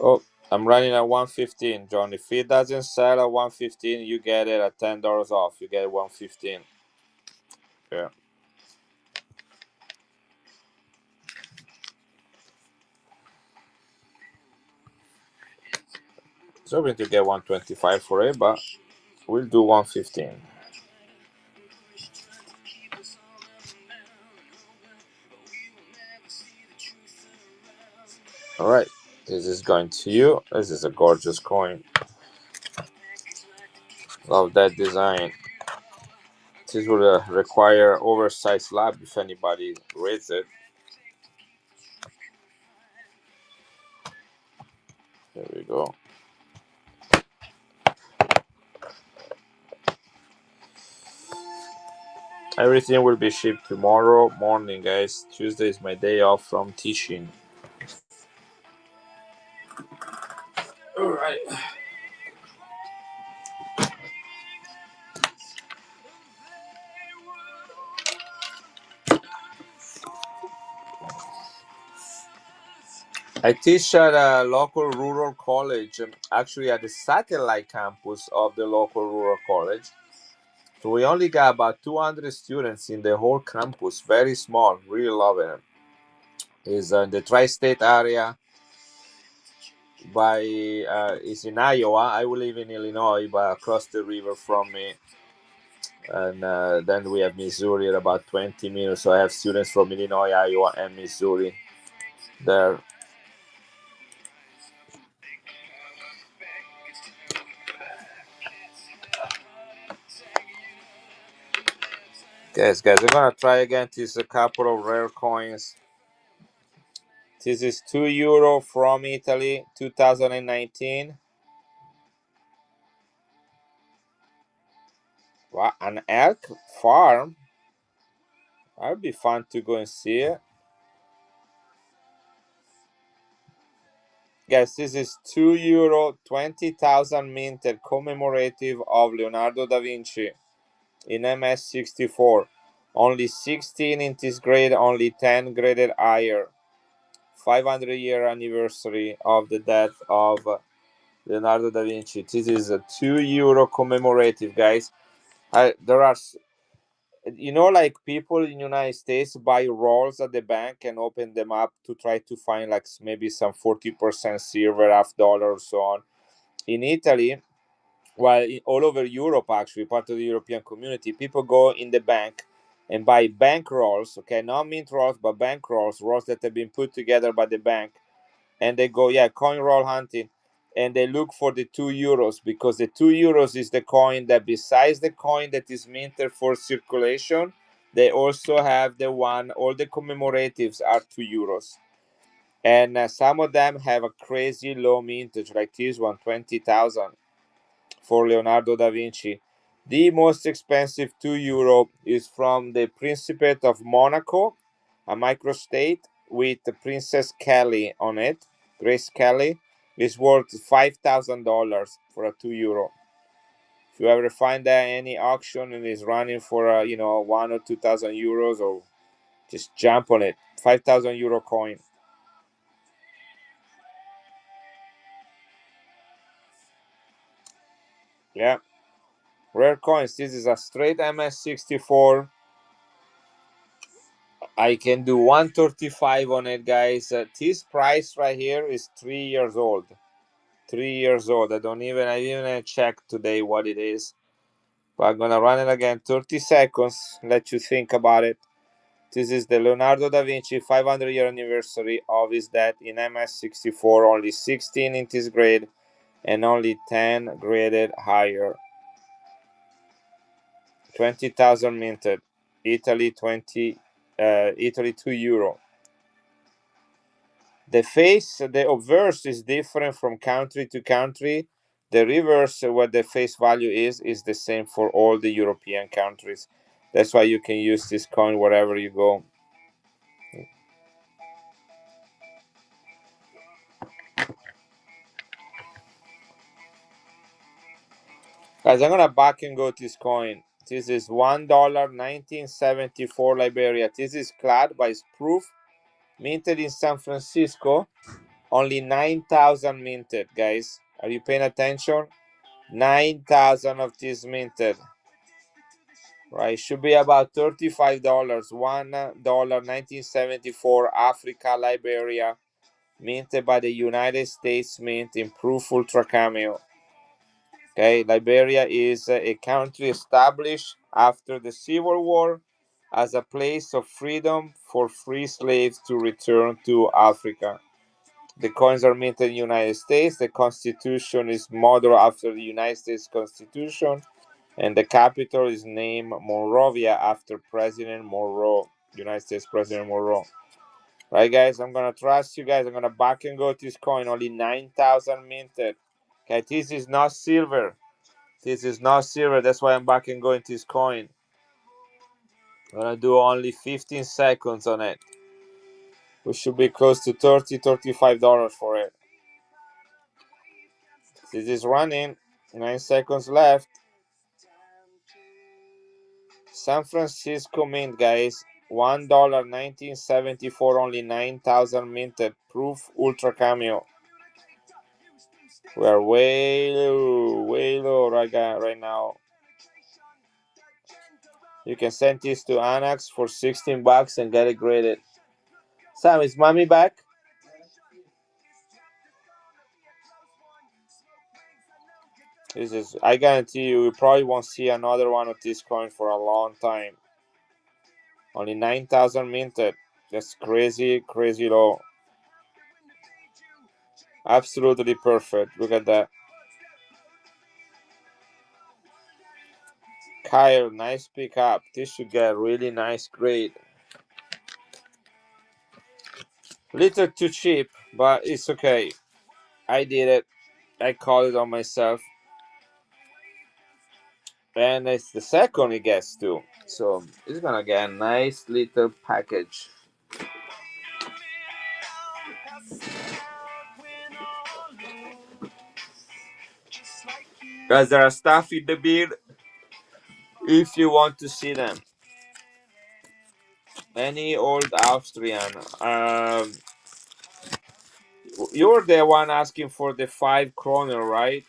Oh, I'm running at 115, John. If it doesn't sell at 115, you get it at $10 off. You get 115. Yeah. So we're going to get 125 for it, but we'll do 115. All right, this is going to you. This is a gorgeous coin. Love that design. This will require oversized slab if anybody reads it. There we go. Everything will be shipped tomorrow morning, guys. Tuesday is my day off from teaching. All right. I teach at a local rural college, actually at the satellite campus of the local rural college. So we only got about 200 students in the whole campus. Very small. Really love it. Is in the tri-state area. Is in Iowa. I will live in Illinois, but across the river from me. And then we have Missouri at about 20 minutes. So I have students from Illinois, Iowa, and Missouri there. Guys, I'm gonna try again. This is a couple of rare coins. This is €2 from Italy, 2019. Wow, an elk farm. That'd be fun to go and see it. Guys, this is €2, 20,000 minted commemorative of Leonardo da Vinci in MS64. Only 16 in this grade, only 10 graded higher. 500-year anniversary of the death of Leonardo da Vinci. This is a €2 commemorative, guys. There are, like people in the United States buy rolls at the bank and open them up to try to find like maybe some 40% silver, half dollar, or so on. In Italy, well, all over Europe, actually, part of the European community, people go in the bank and buy bank rolls, okay, not mint rolls, but bank rolls that have been put together by the bank, and they go, coin roll hunting, and they look for the €2 because the €2 is the coin that, besides the coin that is minted for circulation, they also have the one, all the commemoratives are €2. And some of them have a crazy low mintage, like this one, 20,000 for Leonardo da Vinci. The most expensive €2 is from the Principate of Monaco, a microstate, with Princess Kelly on it, Grace Kelly, is worth $5,000 for a €2. If you ever find that any auction and is running for €1,000 or €2,000, or just jump on it. €5,000 coin. Yeah, rare coins. This is a straight MS64. I can do 135 on it, guys. This price right here is 3 years old. 3 years old. I even check today what it is. But I'm gonna run it again. 30 seconds. Let you think about it. This is the Leonardo da Vinci 500-year anniversary of his death in MS64. Only 16 in this grade and only 10 graded higher. 20,000 minted. Italy 2 euro. The face, the obverse is different from country to country. The reverse, what the face value is the same for all the European countries. That's why you can use this coin wherever you go. Guys, I'm gonna back and go this coin. This is $1, 1974 Liberia. This is clad by Sproof, minted in San Francisco. Only 9,000 minted, guys. Are you paying attention? 9,000 of this minted. Right, should be about $35. $1, 1974 Africa, Liberia, minted by the United States Mint in Proof Ultra Cameo. Okay, Liberia is a country established after the Civil War as a place of freedom for free slaves to return to Africa. The coins are minted in the United States. The Constitution is modeled after the United States Constitution, and the capital is named Monrovia after President Monroe, United States President Monroe. Right, guys, I'm gonna trust you guys. I'm gonna back and go to this coin. Only 9,000 minted. Okay, this is not silver. This is not silver. That's why I'm back and going to this coin. I'm gonna do only 15 seconds on it. We should be close to $35 for it. This is running. 9 seconds left. San Francisco Mint, guys. $1, 1974, only 9,000 minted. Proof Ultra Cameo. We are way low right now. You can send this to Annex for $16 and get it graded. Sam, is mommy back? I guarantee you probably won't see another one of these coins for a long time. Only 9,000 minted. That's crazy low. Absolutely perfect. Look at that. Kyle, nice pickup. This should get a really nice grade. Little too cheap, but it's okay. I did it. I called it on myself. And it's the second it gets too. So it's gonna get a nice little package. Guys, there are stuff in the bin if you want to see them. Any old Austrian. You're the one asking for the 5 kroner, right?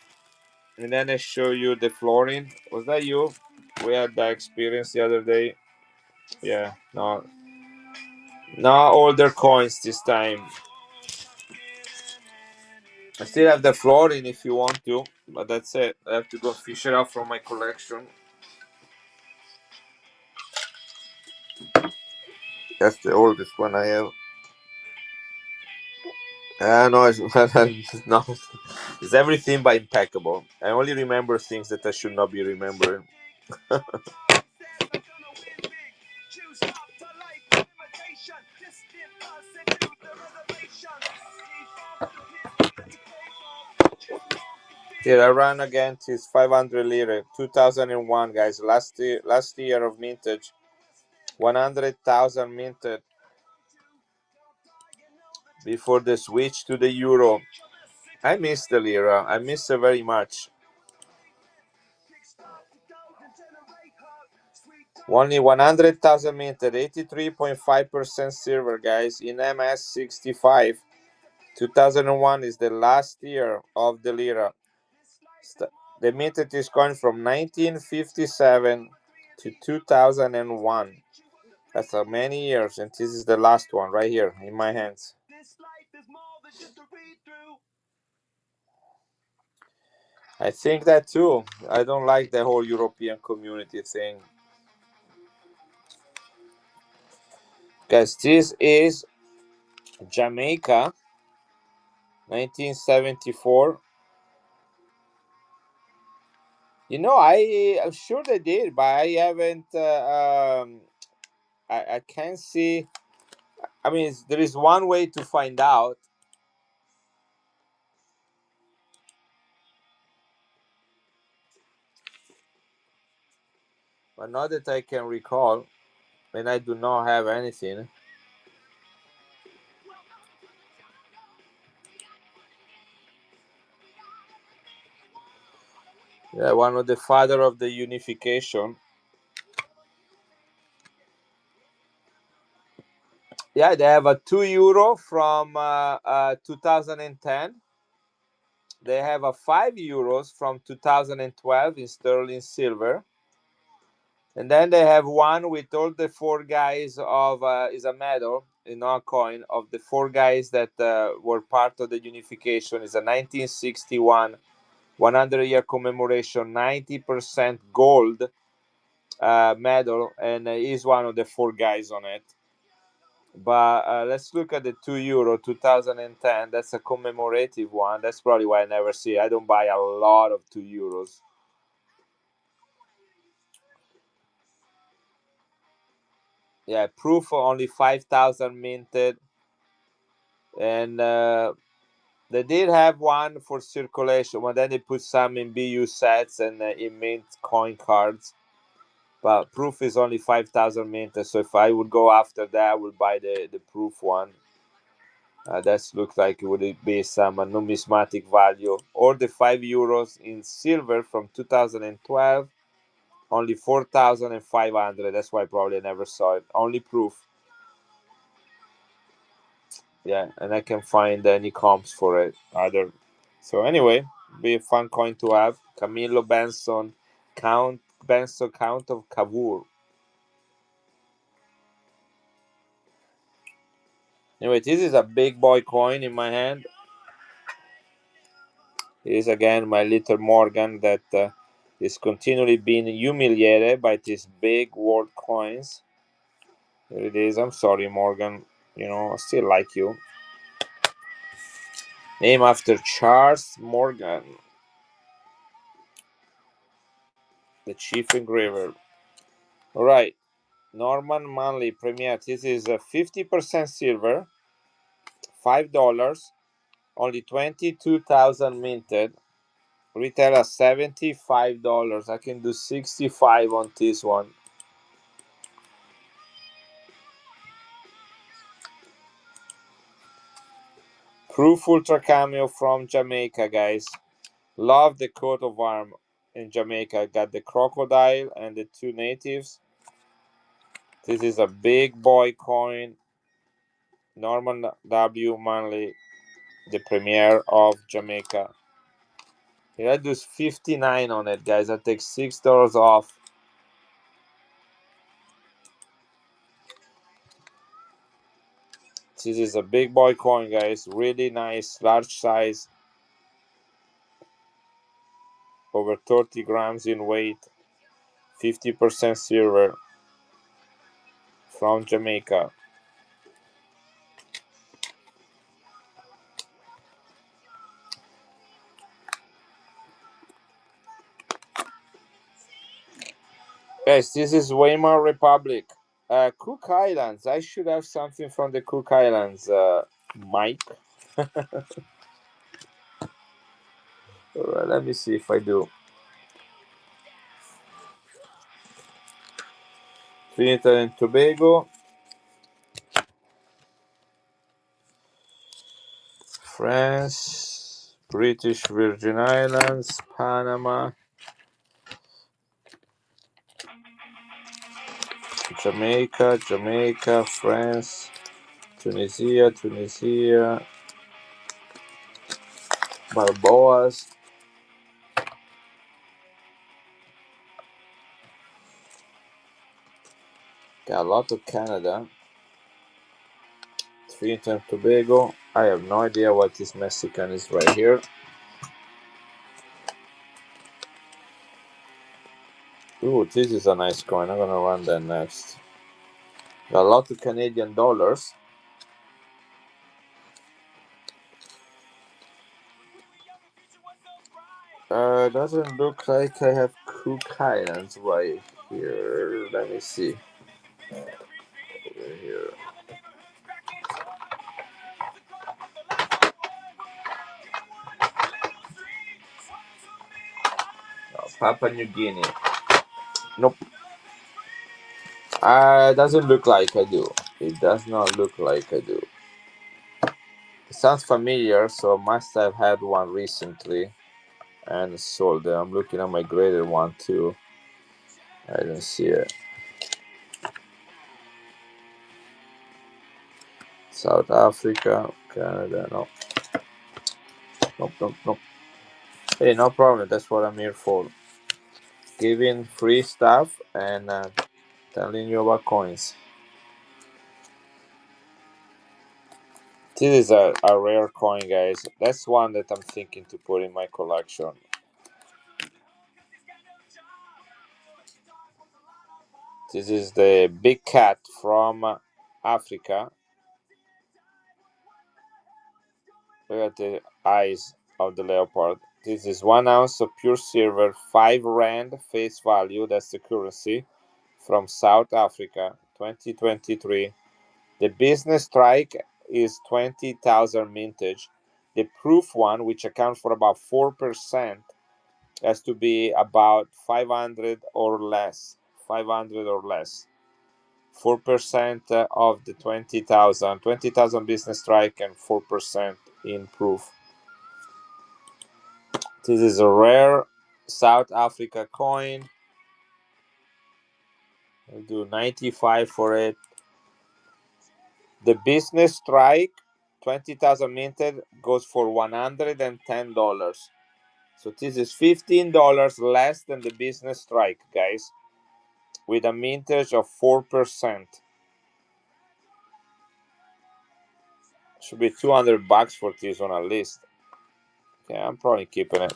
And then I show you the flooring. Was that you? We had that experience the other day. Yeah, no older coins this time. I still have the flooring if you want to, but that's it. I have to go fish it out from my collection. That's the oldest one I have. No, it's no, it's everything but impeccable. I only remember things that I should not be remembering. Here I run again. It's 500 lira, 2001, guys. Last year of mintage, 100,000 minted. before the switch to the euro. I miss the lira. I miss it very much. Only 100,000 minted, 83.5% silver, guys, in MS65. 2001 is the last year of the lira. The minted is going from 1957 to 2001. That's many years, and this is the last one right here in my hands. I think that too. I don't like the whole European community thing. Guys, this is Jamaica, 1974. I'm sure they did, but I haven't. I can't see. I mean, there is one way to find out. But not that I can recall, and I do not have anything. Yeah, one of the father of the unification. Yeah, they have a €2 from 2010. They have a €5 from 2012 in sterling silver. And then they have one with all the four guys of is a medal in our coin of the four guys that were part of the unification. Is a 1961 100-year commemoration, 90% gold medal, and he's one of the four guys on it. But let's look at the €2 2010. That's a commemorative one. That's probably why I never see it. I don't buy a lot of €2. Yeah, proof only 5,000 minted, and they did have one for circulation, but then they put some in BU sets and in mint coin cards. But proof is only 5,000 minted, so if I would go after that, I would buy the proof one. That looks like it would be some numismatic value, or the €5 in silver from 2012, only 4,500. That's why probably I never saw it. Only proof. Yeah, and I can find any comps for it either. So anyway, be a fun coin to have. Camilo Benson, Count of Cavour. Anyway, this is a big boy coin in my hand. It is again my little Morgan that is continually being humiliated by these big world coins. Here it is. I'm sorry, Morgan. I still like you. Name after Charles Morgan, the chief engraver. All right. Norman Manley Premier. This is a 50% silver, $5, only 22,000 minted. Retail at $75. I can do 65 on this one. Proof Ultra Cameo from Jamaica, guys. Love the coat of arm in Jamaica. Got the crocodile and the two natives. This is a big boy coin. Norman W. Manley, the premier of Jamaica. Yeah, I do 59 on it, guys. I take $6 off. This is a big boy coin, guys. Really nice, large size. Over 30 grams in weight. 50% silver. From Jamaica. Guys, this is Weimar Republic. Cook Islands. I should have something from the Cook Islands, Mike. Alright, let me see if I do. Trinidad and Tobago. France, British Virgin Islands, Panama, Jamaica, France, Tunisia, Barbados. Got a lot of Canada. Trinidad and Tobago. I have no idea what this Mexican is right here. Ooh, this is a nice coin. I'm gonna run that next. Got a lot of Canadian dollars. Doesn't look like I have Cook Islands right here. Let me see. Over here. No, Papua New Guinea. Nope. Doesn't look like I do. It does not look like I do. It sounds familiar, so must have had one recently and sold it. I'm looking at my graded one too. I don't see it. South Africa, Canada, no. Nope. Hey, no problem. That's what I'm here for. Giving free stuff and telling you about coins. This is a rare coin, guys. That's one that I'm thinking to put in my collection. This is the big cat from Africa. Look at the eyes of the leopard. This is 1 ounce of pure silver, 5 rand face value. That's the currency from South Africa, 2023. The business strike is 20,000 mintage. The proof one, which accounts for about 4%, has to be about 500 or less. 500 or less. 4% of the 20,000. 20,000 business strike and 4% in proof. This is a rare South Africa coin. I'll do 95 for it. The business strike, 20,000 minted, goes for $110. So this is $15 less than the business strike, guys, with a mintage of 4%. Should be $200 for this on a list. Okay, I'm probably keeping it.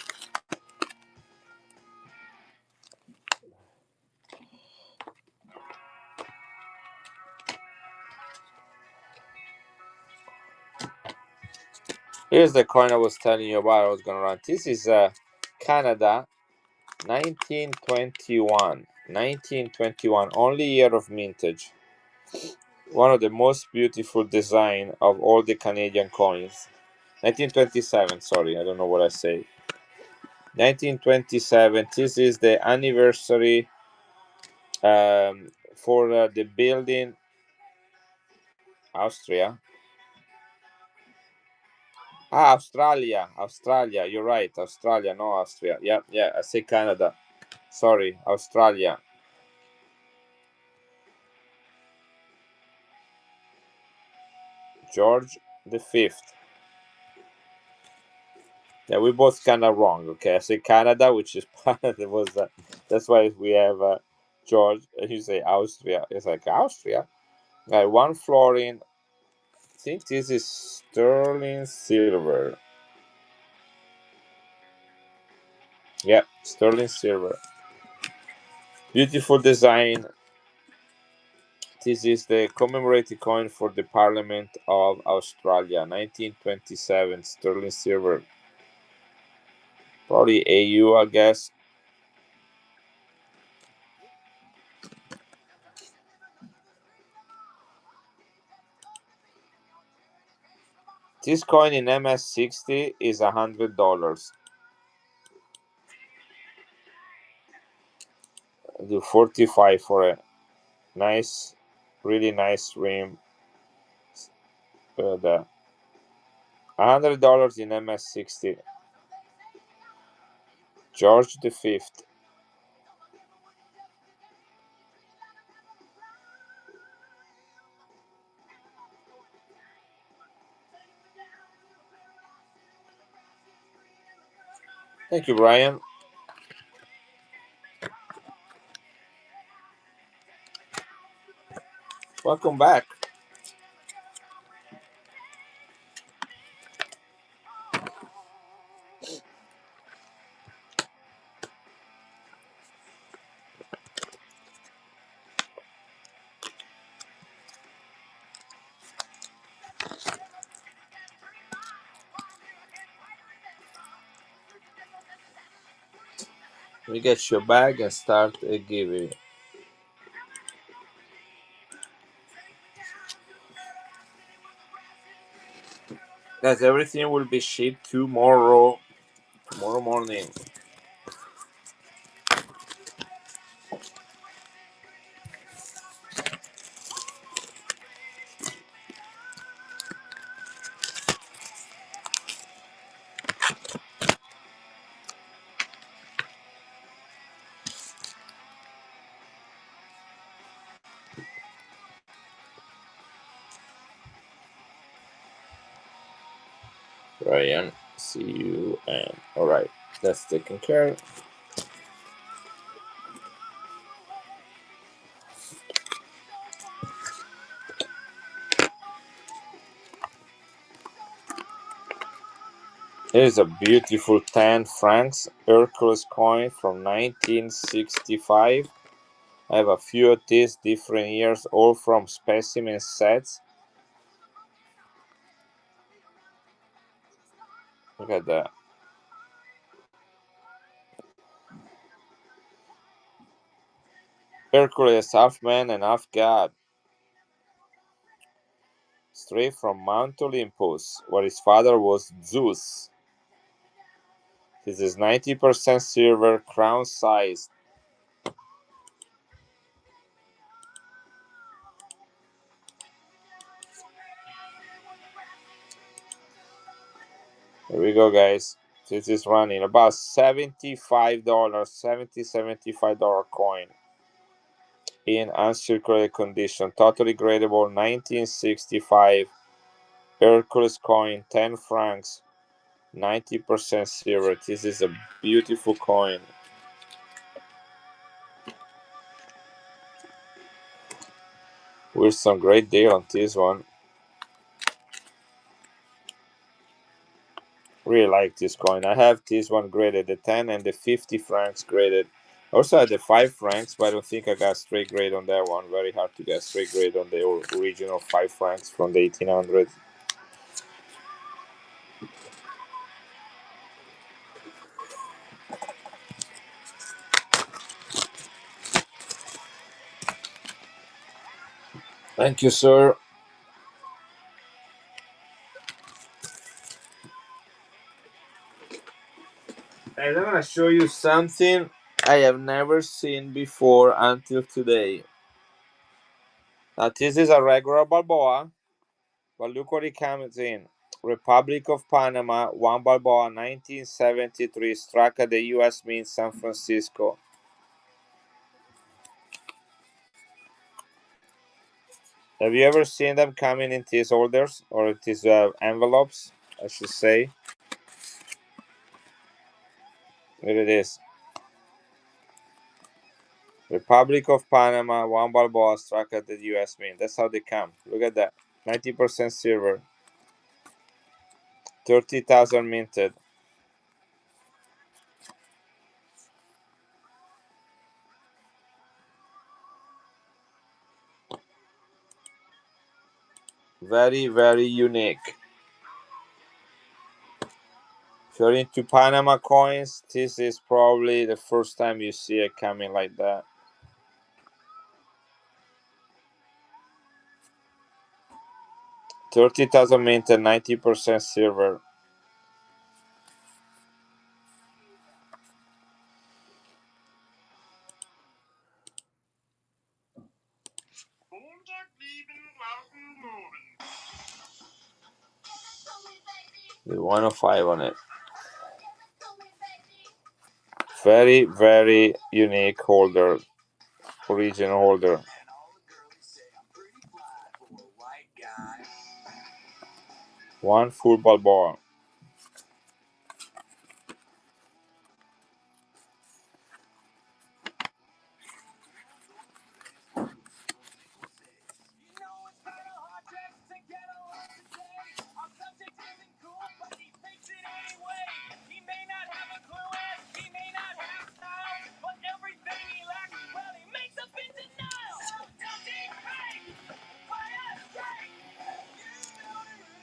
Here's the coin I was telling you about. I was gonna run. This is Canada, 1921. 1921, only year of mintage. One of the most beautiful design of all the Canadian coins. 1927, sorry, I don't know what I say. 1927, this is the anniversary for the building. Austria. Australia, you're right, Australia, no Austria. Yeah, I say Canada. Sorry, Australia. George the Fifth. Yeah, we both kind of wrong. Okay, I say Canada, which is part of it was that's why we have George, and you say Austria. It's like Austria. Right, 1 florin. I think this is sterling silver. Yeah, sterling silver. Beautiful design. This is the commemorative coin for the Parliament of Australia, 1927, sterling silver. Probably AU, I guess. This coin in MS60 is $100. I'll do 45 for it. Nice, really nice rim. Look at that. $100 in MS-60. George V. Thank you, Brian. Welcome back. We get your bag and start a giving. Guys, everything will be shipped tomorrow morning. Ryan, see you, and all right, that's taken care. Here's a beautiful 10 francs Hercules coin from 1965. I have a few of these different years, all from specimen sets. Look at that. Hercules, half man and half god. Straight from Mount Olympus, where his father was Zeus. This is 90% silver, crown sized. Here we go, guys. This is running about $75, $75 coin in uncirculated condition. Totally gradable 1965 Hercules coin, 10 francs, 90% silver. This is a beautiful coin. With some great deal on this one. Really like this coin. I have this one graded, the 10 and the 50 francs graded. Also had the 5 francs, but I don't think I got straight grade on that one. Very hard to get straight grade on the original 5 francs from the 1800s. Thank you, sir. And I'm gonna show you something I have never seen before until today. Now this is a regular Balboa, but look what it comes in. Republic of Panama, 1 Balboa, 1973, struck at the U.S. Mint, San Francisco. Have you ever seen them coming in these holders or these envelopes, I should say? Here it is. Republic of Panama, 1 Balboa struck at the U.S. Mint. That's how they come. Look at that. 90% silver. 30,000 minted. Very, very unique. If you're into Panama coins, this is probably the first time you see it coming like that. $30,000 minted, 90% silver. The 105 on it. Very, very unique holder. Original holder. One football ball.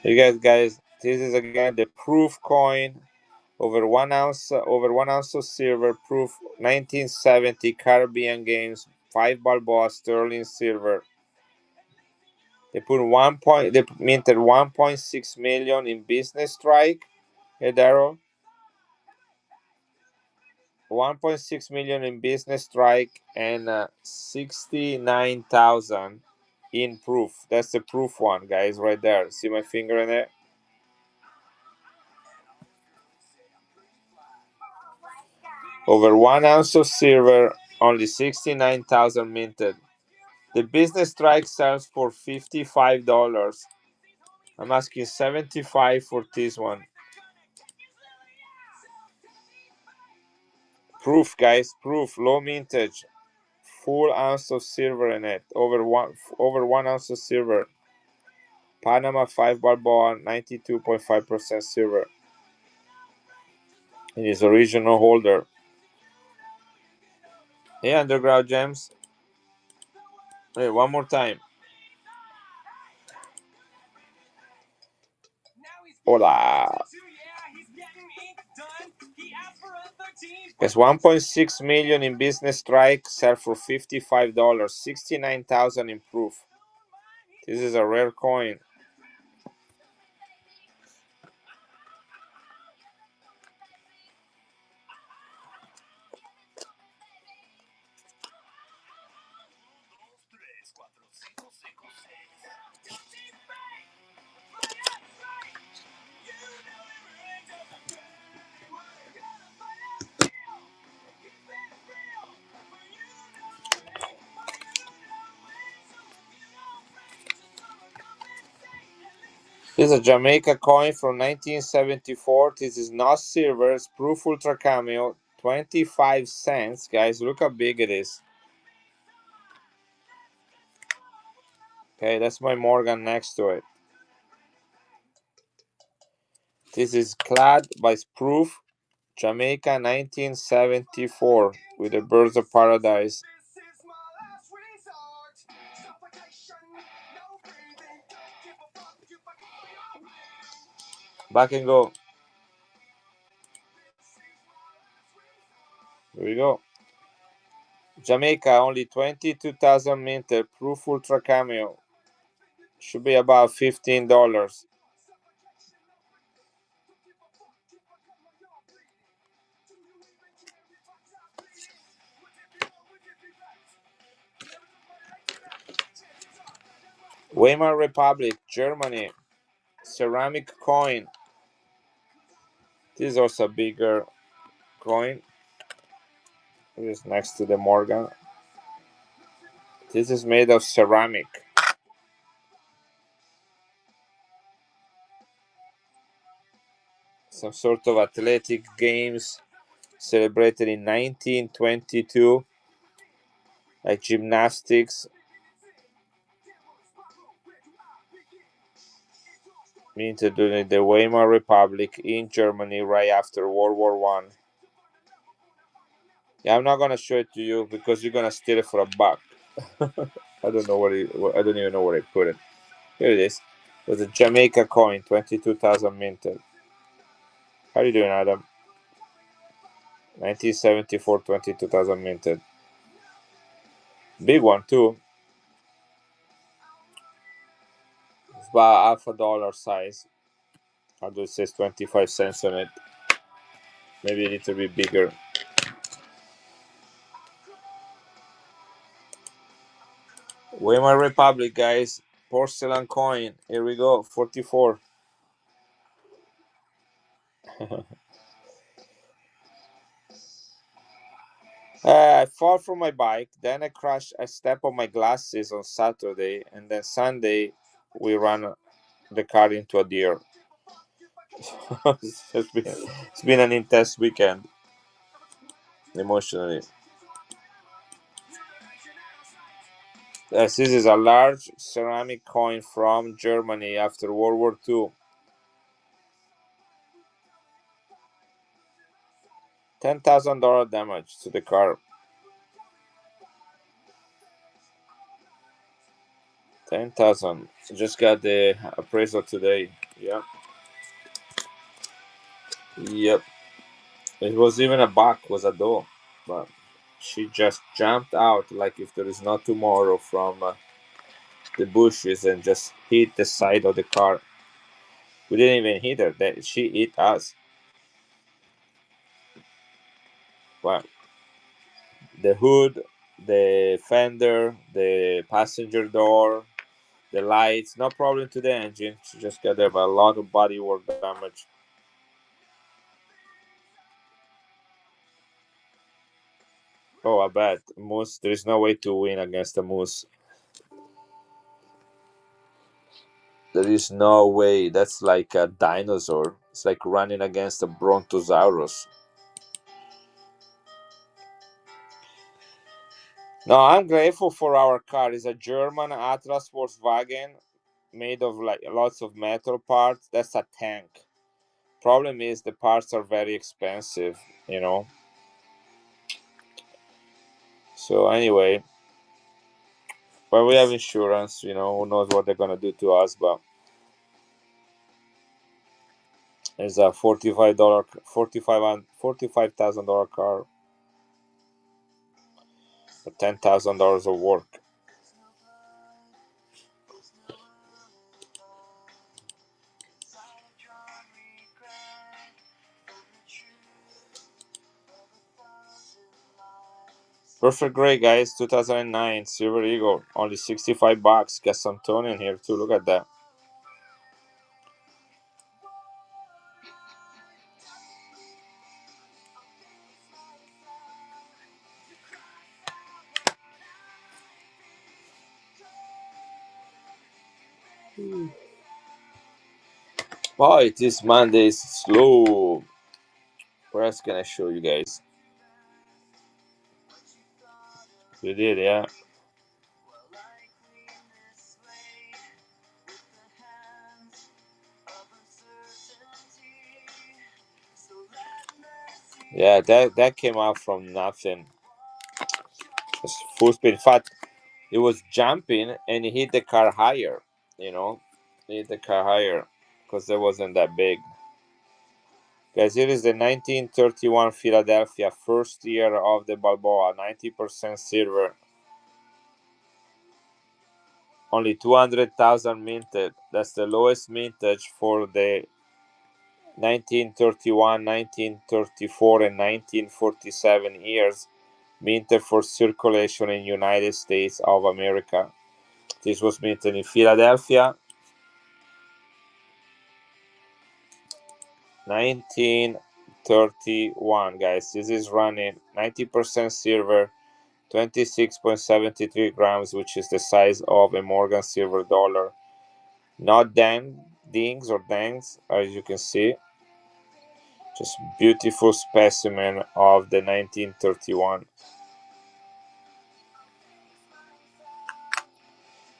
You guys, this is again the proof coin. Over 1 ounce of silver, proof 1970 Caribbean Games, 5 Balboa sterling silver. They minted 1.6 million in business strike. Hey Daryl, 1.6 million in business strike and 69,000 in proof. That's the proof one, guys, right there. See my finger in it? Over 1 ounce of silver, only 69,000 minted. The business strike sells for $55. I'm asking 75 for this one. Proof, guys, proof, low mintage, full ounce of silver in it. Over 1 ounce of silver. Panama 5 Balboa, 92.5% silver. It is original holder. Hey, Underground Gems. Hey, one more time. Hola. There's 1.6 million in business strike, sell for $55, 69,000 in proof. This is a rare coin. This is a Jamaica coin from 1974. This is not silver. It's proof ultra cameo. 25 cents. Guys, look how big it is. Okay, that's my Morgan next to it. This is clad by proof Jamaica 1974 with the Birds of Paradise. Back and go. Here we go. Jamaica, only 22,000 minted, proof ultra cameo. Should be about $15. Weimar Republic, Germany. Ceramic coin. This is also a bigger coin. It is next to the Morgan. This is made of ceramic. Some sort of athletic games celebrated in 1922, like gymnastics. Minted during the Weimar Republic in Germany right after World War One. Yeah, I'm not gonna show it to you because you're gonna steal it for a buck. I don't know I don't even know where I put it. Here it is. It was a Jamaica coin, 22,000 minted. How are you doing, Adam? 1974, 22,000 minted. Big one too. It's about $1 size. Although it says 25 cents on it. Maybe a little bit bigger. Weimar Republic, guys. Porcelain coin. Here we go. 44. I fall from my bike, then I crash. I step on my glasses on Saturday, and then Sunday we run the car into a deer. It's been an intense weekend emotionally. Yes, this is a large ceramic coin from Germany after World War II. $10,000 damage to the car. 10,000. Just got the appraisal today. Yep. Yep. It was even a buck, was a doe, but she just jumped out like if there is no tomorrow from the bushes and just hit the side of the car. We didn't even hit her. She hit us. Well, the hood, the fender, the passenger door, the lights, no problem to the engine. She just got a lot of bodywork damage. Oh, I bet. Moose, there is no way to win against a moose. There is no way. That's like a dinosaur. It's like running against a brontosaurus. No, I'm grateful for our car. It's a German Atlas Volkswagen made of like lots of metal parts. That's a tank. Problem is the parts are very expensive, you know. So anyway, but we have insurance, who knows what they're gonna do to us, but it's a $45 $45,000 car for $10,000 of work. Perfect gray, guys. 2009 Silver Eagle, only $65. Got some tone in here too. Look at that. Boy, this Monday is slow. What else can I show you guys? You did, yeah. Yeah, that came out from nothing. It's full speed. In fact, it was jumping and it hit the car higher. You know, it hit the car higher because it wasn't that big. Guys, here is the 1931 Philadelphia, first year of the Balboa, 90% silver. Only 200,000 minted. That's the lowest mintage for the 1931, 1934, and 1947 years minted for circulation in United States of America. This was minted in Philadelphia, 1931, guys. This is running 90% silver, 26.73 grams, which is the size of a Morgan silver dollar. Not dings or dangs, as you can see. Just beautiful specimen of the 1931.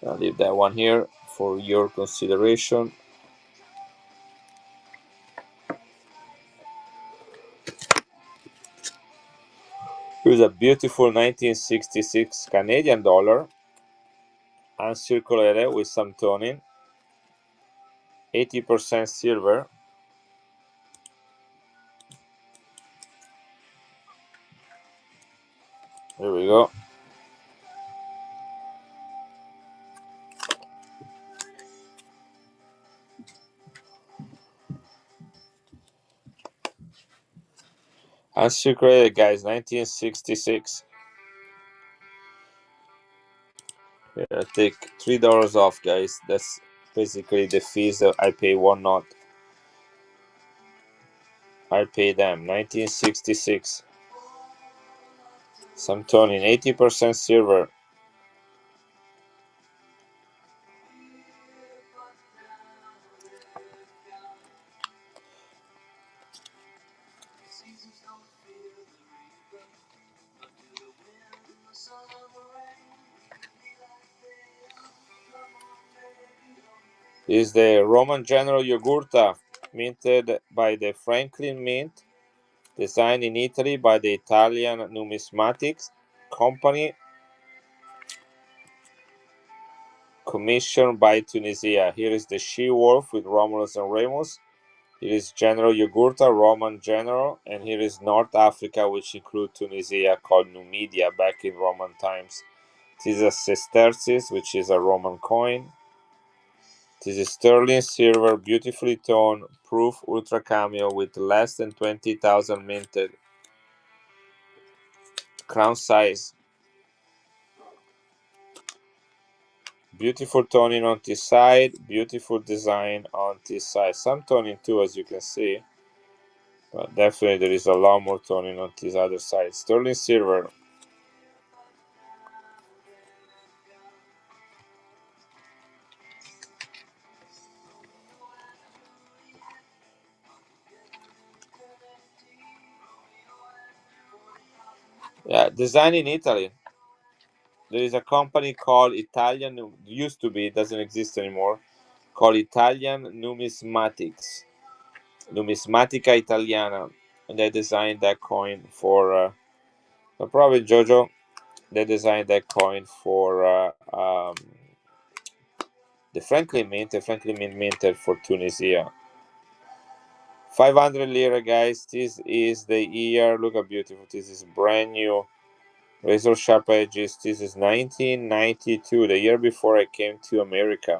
I'll leave that one here for your consideration. Here's a beautiful 1966 Canadian dollar, uncirculated with some toning, 80% silver. Here we go. Uncirculated, guys, 1966. Here, I take $3 off, guys. That's basically the fees that I pay one knot. I'll pay them. 1966. Some toning, 80% silver. Is the Roman General Yogurta, minted by the Franklin Mint, designed in Italy by the Italian Numismatics Company, commissioned by Tunisia. Here is the she-wolf with Romulus and Remus. Here is General Yogurta, Roman general, and here is North Africa, which include Tunisia, called Numidia back in Roman times. This is a sesterces, which is a Roman coin. This is sterling silver, beautifully toned, proof ultra cameo with less than 20,000 minted. Crown size. Beautiful toning on this side, beautiful design on this side. Some toning too, as you can see. But definitely there is a lot more toning on this other side. Sterling silver. Yeah, designed in Italy. There is a company called Italian, used to be, it doesn't exist anymore, called Italian Numismatics. Numismatica Italiana. And they designed that coin for, no, probably Jojo, they designed that coin for the Franklin Mint. The Franklin Mint minted for Tunisia. 500 lira, guys. This is the year. Look how beautiful. This is brand new. Razor sharp edges. This is 1992, the year before I came to America.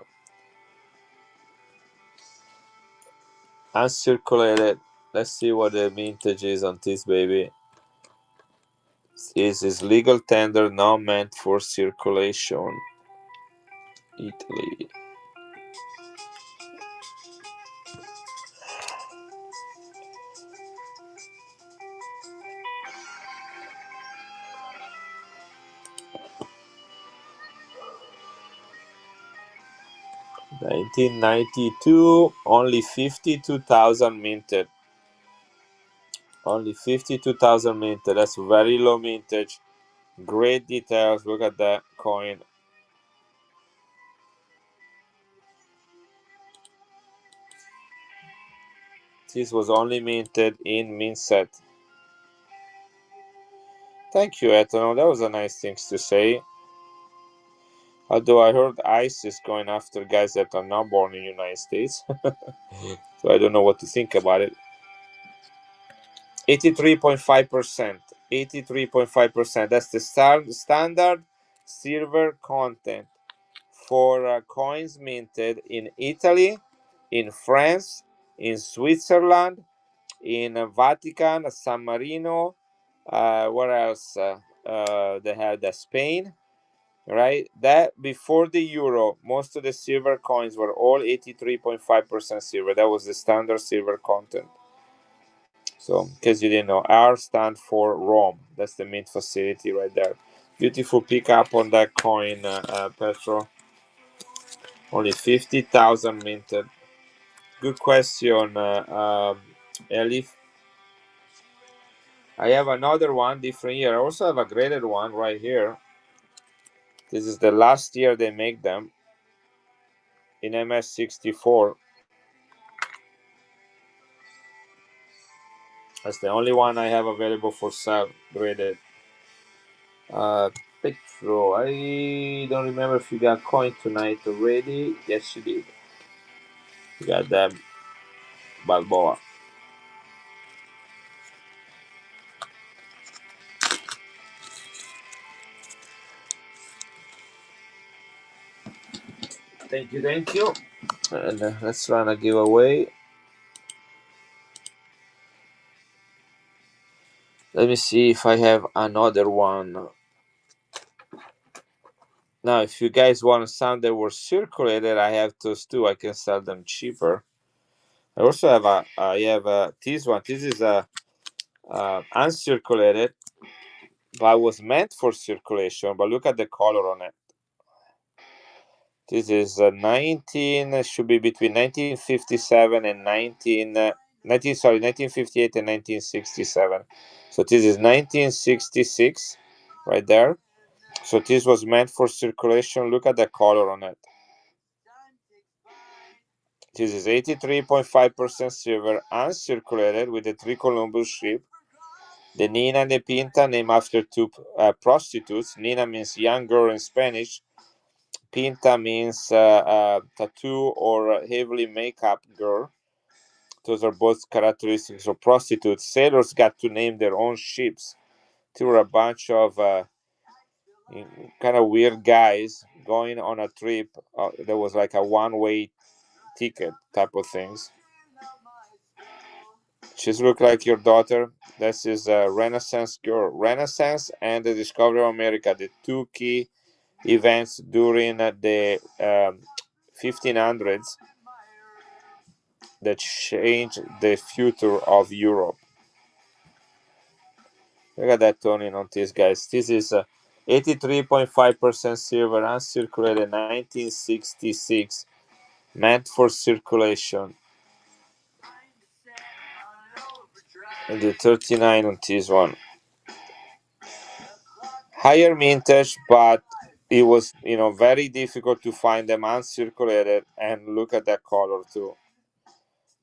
Uncirculated. Let's see what the mintage is on this baby. This is legal tender, not meant for circulation. Italy. $1992, only 52,000 minted. Only 52,000 minted. That's very low mintage. Great details. Look at that coin. This was only minted in mint set. Thank you, Ethanol. That was a nice thing to say. Although I heard ICE is going after guys that are not born in the United States. So I don't know what to think about it. 83.5%. 83.5%. That's the standard silver content for coins minted in Italy, in France, in Switzerland, in Vatican, San Marino. Where else? They had Spain, right? That before the euro, most of the silver coins were all 83.5% silver. That was the standard silver content. So, in case you didn't know, R stand for Rome. That's the mint facility right there. Beautiful pickup on that coin, Petro. Only 50,000 minted. Good question, Elif. I have another one, different year. I also have a graded one right here. This is the last year they make them in MS64. That's the only one I have available for sale, graded. Petro, I don't remember if you got coin tonight already. Yes, you did. You got that Balboa. Thank you, thank you. And let's run a giveaway. Let me see if I have another one. Now, if you guys want some that were circulated, I have those too. I can sell them cheaper. I also have this one. This is a uncirculated, but was meant for circulation. But look at the color on it. This is 19. Should be between 1957 and 1958 and 1967. So this is 1966, right there. So this was meant for circulation. Look at the color on it. This is 83.5% silver, uncirculated, with the three Columbus ship. The Nina and the Pinta, named after two prostitutes. Nina means young girl in Spanish. Pinta means tattoo or heavily makeup girl. Those are both characteristics of prostitutes. Sailors got to name their own ships. There were a bunch of kind of weird guys going on a trip. There was like a one-way ticket type of things. She's look like your daughter. This is a Renaissance girl. Renaissance and the discovery of America, the two key events during the 1500s that changed the future of Europe. Look at that toning on this, guys. This is 83.5% silver, uncirculated, 1966, meant for circulation. And the 39 on this one. Higher mintage, but it was very difficult to find them uncirculated. And look at that color too.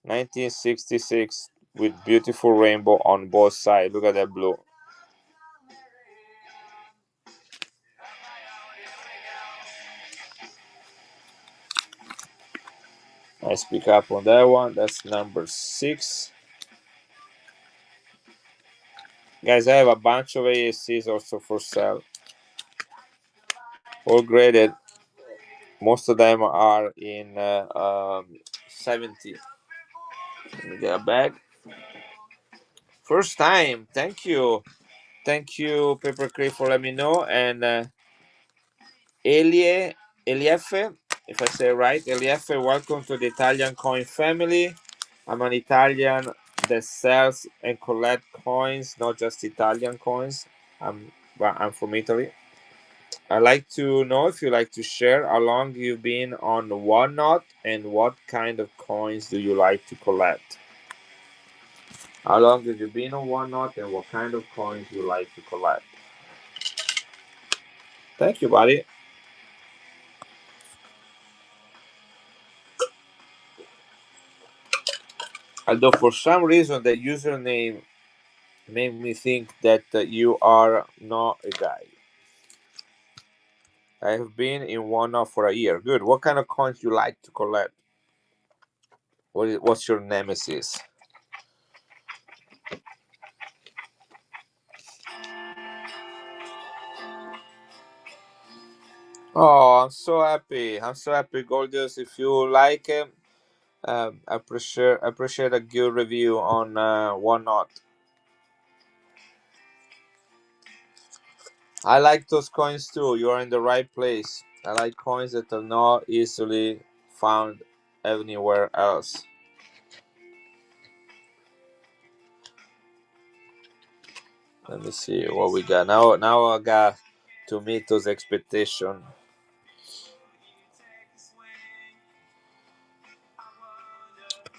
1966 with beautiful rainbow on both sides. Look at that blue. Nice pick up on that one. That's number 6. Guys, I have a bunch of AACs also for sale. All graded. Most of them are in 70. Let me get a bag. First time. Thank you. Thank you, Paper Crate, for letting me know. And Eliefe, if I say it right, Eliefe, welcome to the Italian coin family. I'm an Italian that sells and collect coins, not just Italian coins. I'm from Italy. I'd like to know if you like to share how long you've been on Whatnot and what kind of coins do you like to collect. How long have you been on Whatnot and what kind of coins you like to collect? Thank you, buddy. Although for some reason the username made me think that you are not a guy. I have been in Whatnot for a year. Good. What kind of coins you like to collect? What's your nemesis? Oh, I'm so happy. I'm so happy, Gorgeous. If you like it, I appreciate a good review on Whatnot. I like those coins too. You are in the right place. I like coins that are not easily found anywhere else. Let me see what we got now. Now I got to meet those expectations.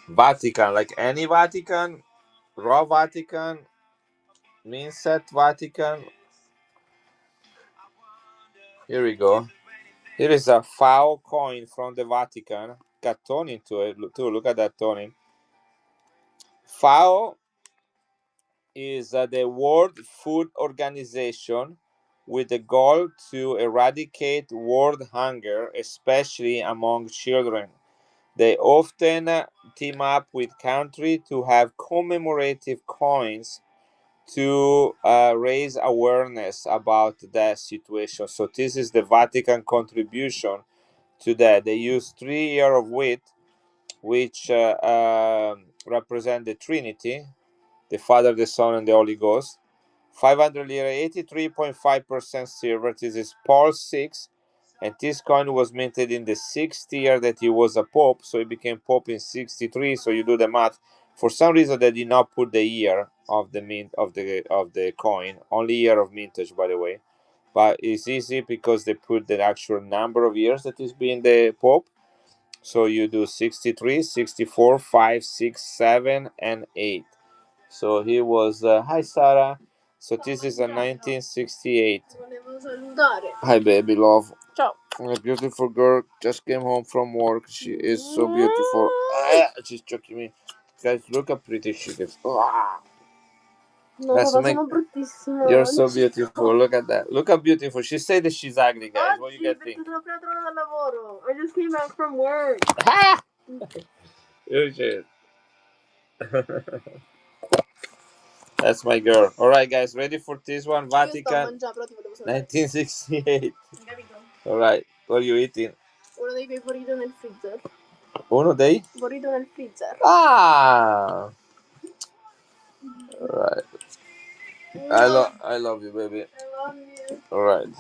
Vatican, like any Vatican, raw Vatican, mean set Vatican. Here we go. Here is a foul coin from the Vatican. Got toning to it too. Look at that toning. FAO is the World Food Organization with the goal to eradicate world hunger, especially among children. They often team up with countries to have commemorative coins to raise awareness about that situation. So this is the Vatican contribution to that. They use 3 years of wheat, which represent the Trinity, the Father, the Son, and the Holy Ghost. 500 lira, 83.5% silver. This is Paul 6, And this coin was minted in the 6th year that he was a pope, so he became pope in 63. So you do the math. For some reason, they did not put the year of the mint of the coin, only year of mintage, by the way. But it's easy because they put the actual number of years that he's been the pope. So you do 63, 64, 5, 6, 7, and 8. So he was, hi Sarah. So this is a 1968. Hi baby love. Ciao. A beautiful girl just came home from work. She is so beautiful. She's choking me. Guys, look how pretty she is. No, sono bruttissime. You're so beautiful. Look at that. Look how beautiful. She said that she's ugly, guys. What do you guys think? Sono appena tornata dal lavoro. I just came back from work. Oh shit. That's my girl. Alright guys, ready for this one? Vatican 1968. Alright, what are you eating? Uno dei miei burrito nel freezer. Uno dei? Burrito nel freezer. Ah! Alright. I love you, baby. I love you. Alright.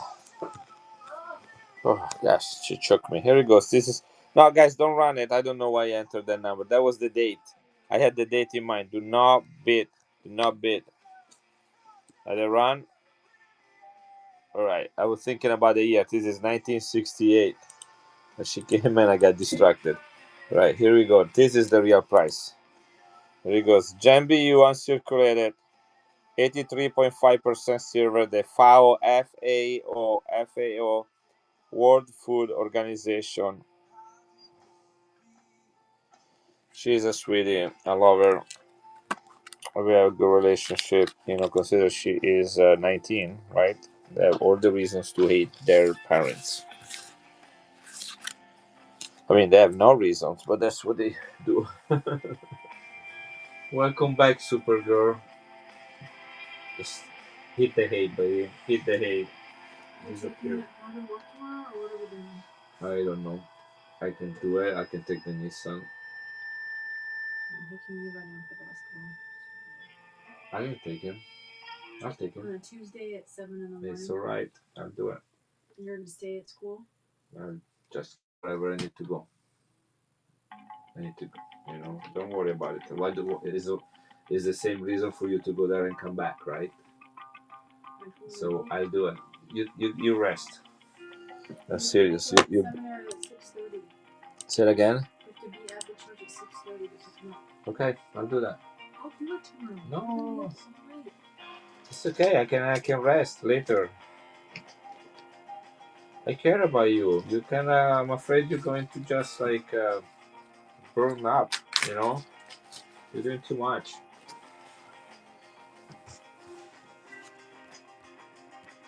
Oh gosh, she choked me. Here it goes. This is no guys, don't run it. I don't know why I entered that number. That was the date. I had the date in mind. Do not bid. Do not bid. Let it run. Alright. I was thinking about the year. This is 1968. But she came and I got distracted. Right, here we go. This is the real price. Here it goes. Jambi uncirculated. 83.5% silver. The FAO World Food Organization. She's a sweetie. I love her. We have a good relationship. Consider she is 19, right? They have all the reasons to hate their parents. I mean, they have no reasons, but that's what they do. Welcome back, Supergirl. Just hit the hate, baby. Hit the hate. I don't know. I can do it. I can take the Nissan. I can take him. I'll take him. On a Tuesday at 7 in the morning. It's alright. I'll do it. You're going to stay at school? Just wherever I need to go. I need to, don't worry about it. Why is the same reason for you to go there and come back, right? So I'll do it. You rest. That's serious. You say it again. You have to be at the church at 6:30 to pick him up. Okay, I'll do that. I'll do it tomorrow. No, it's okay. I can rest later. I care about you. You can. I'm afraid you're going to just burn up. You're doing too much.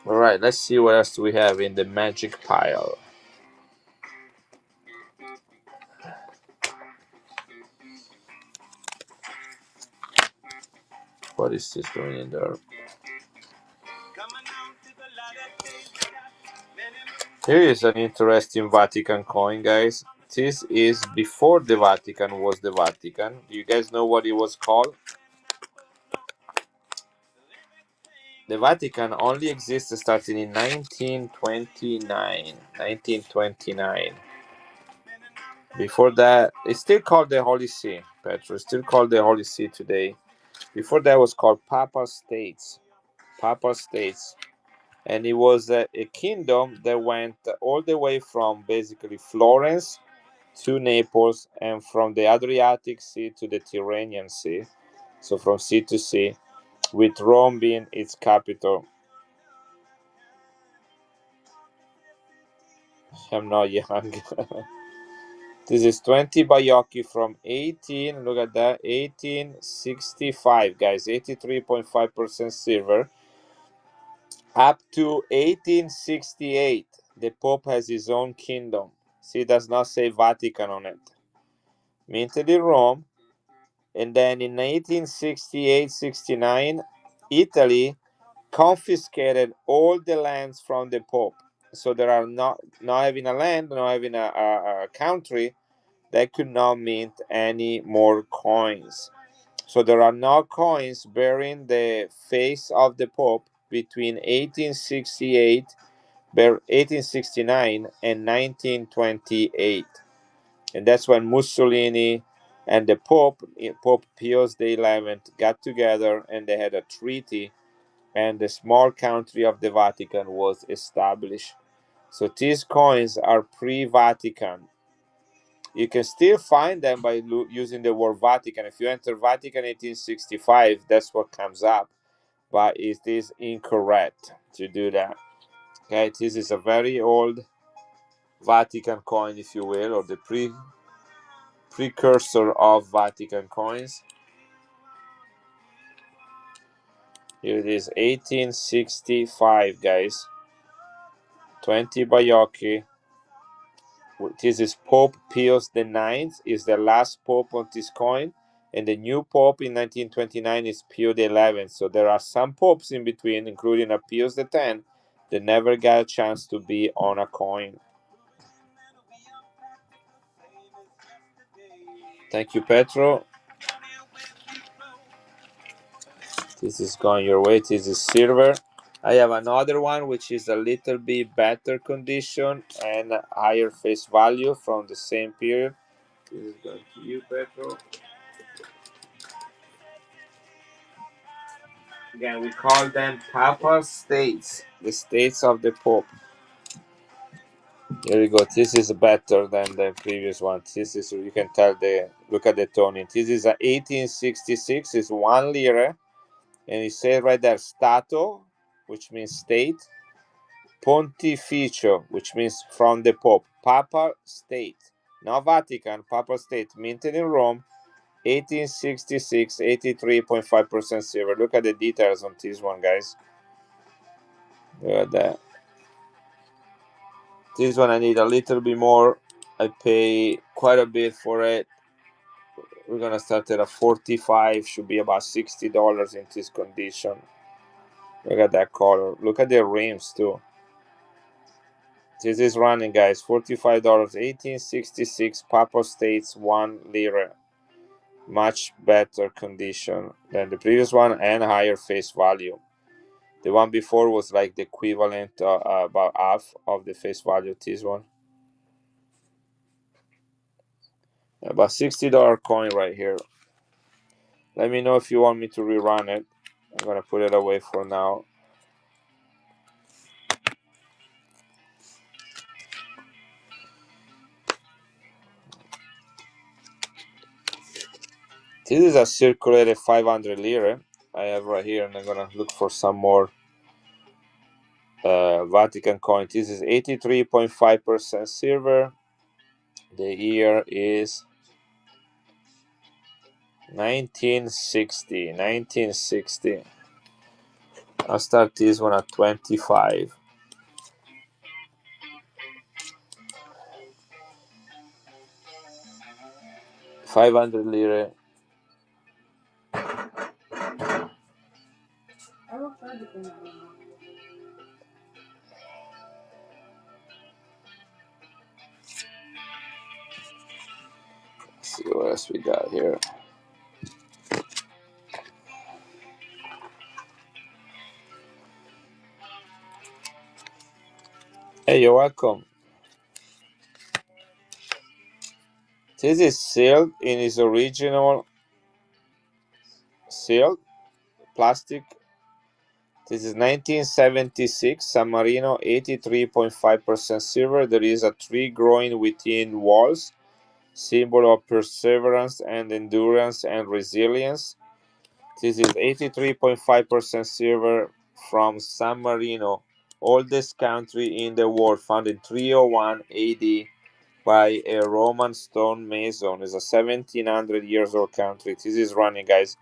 All right. Let's see what else we have in the magic pile. What is this doing in there? Here is an interesting Vatican coin, guys. This is before the Vatican was the Vatican. Do you guys know what it was called? The Vatican only existed starting in 1929. 1929. Before that, it's still called the Holy See, Petro. It's still called the Holy See today. Before that, it was called Papal States. Papal States. And it was a kingdom that went all the way from basically Florence to Naples and from the Adriatic Sea to the Tyrrhenian Sea. So from sea to sea, with Rome being its capital. I'm not young. This is 20 Baiocchi from 18, look at that, 1865, guys, 83.5% silver. Up to 1868, the Pope has his own kingdom. See, it does not say Vatican on it. Minted in Rome. And then in 1868-69, Italy confiscated all the lands from the Pope. So there are not having a land, not having a country, they could not mint any more coins. So there are no coins bearing the face of the Pope between 1868 1869 and 1928. And that's when Mussolini and the Pope Pius XI, got together and they had a treaty, and the small country of the Vatican was established. So these coins are pre-Vatican. You can still find them by using the word Vatican. If you enter Vatican 1865, that's what comes up. But it is incorrect to do that. Okay, this is a very old Vatican coin, if you will, or the precursor of Vatican coins. Here it is, 1865, guys. 20 Baiocchi. This is Pope Pius IX, is the last pope on this coin, and the new pope in 1929 is Pius XI. So there are some popes in between, including a Pius X, that never got a chance to be on a coin. Thank you, Petro. This is going your way. This is silver. I have another one which is a little bit better condition and higher face value from the same period. This is going to you, Petro. Again, we call them Papal States, the states of the Pope. Here we go. This is better than the previous one. This is, you can tell, look at the toning. This is a 1866. It's 1 lira, and it says right there Stato, which means state. Pontificio, which means from the Pope. Papal State, not Vatican. Papal State, minted in Rome, 1866, 83.5% silver. Look at the details on this one, guys. Look at that. This one I need a little bit more. I pay quite a bit for it. We're gonna start at a 45. Should be about $60 in this condition. Look at that color. Look at the rims too. This is running, guys. $45. 1866 Papal States 1 lira. Much better condition than the previous one and higher face value. The one before was like the equivalent, about half of the face value of this one. About $60 coin right here. Let me know if you want me to rerun it. I'm gonna put it away for now. This is a circulated 500 lira I have right here, and I'm gonna look for some more Vatican coin. This is 83.5% silver. The year is 1960. I'll start this one at 25. $500 lira. Let's see what else we got here. Hey, you're welcome. This is sealed in its original sealed plastic. This is 1976 San Marino, 83.5% silver. There is a tree growing within walls, symbol of perseverance and endurance and resilience. This is 83.5% silver from San Marino, oldest country in the world, found in 301 AD by a Roman stone mason. It's a 1700 years old country. This is running, guys.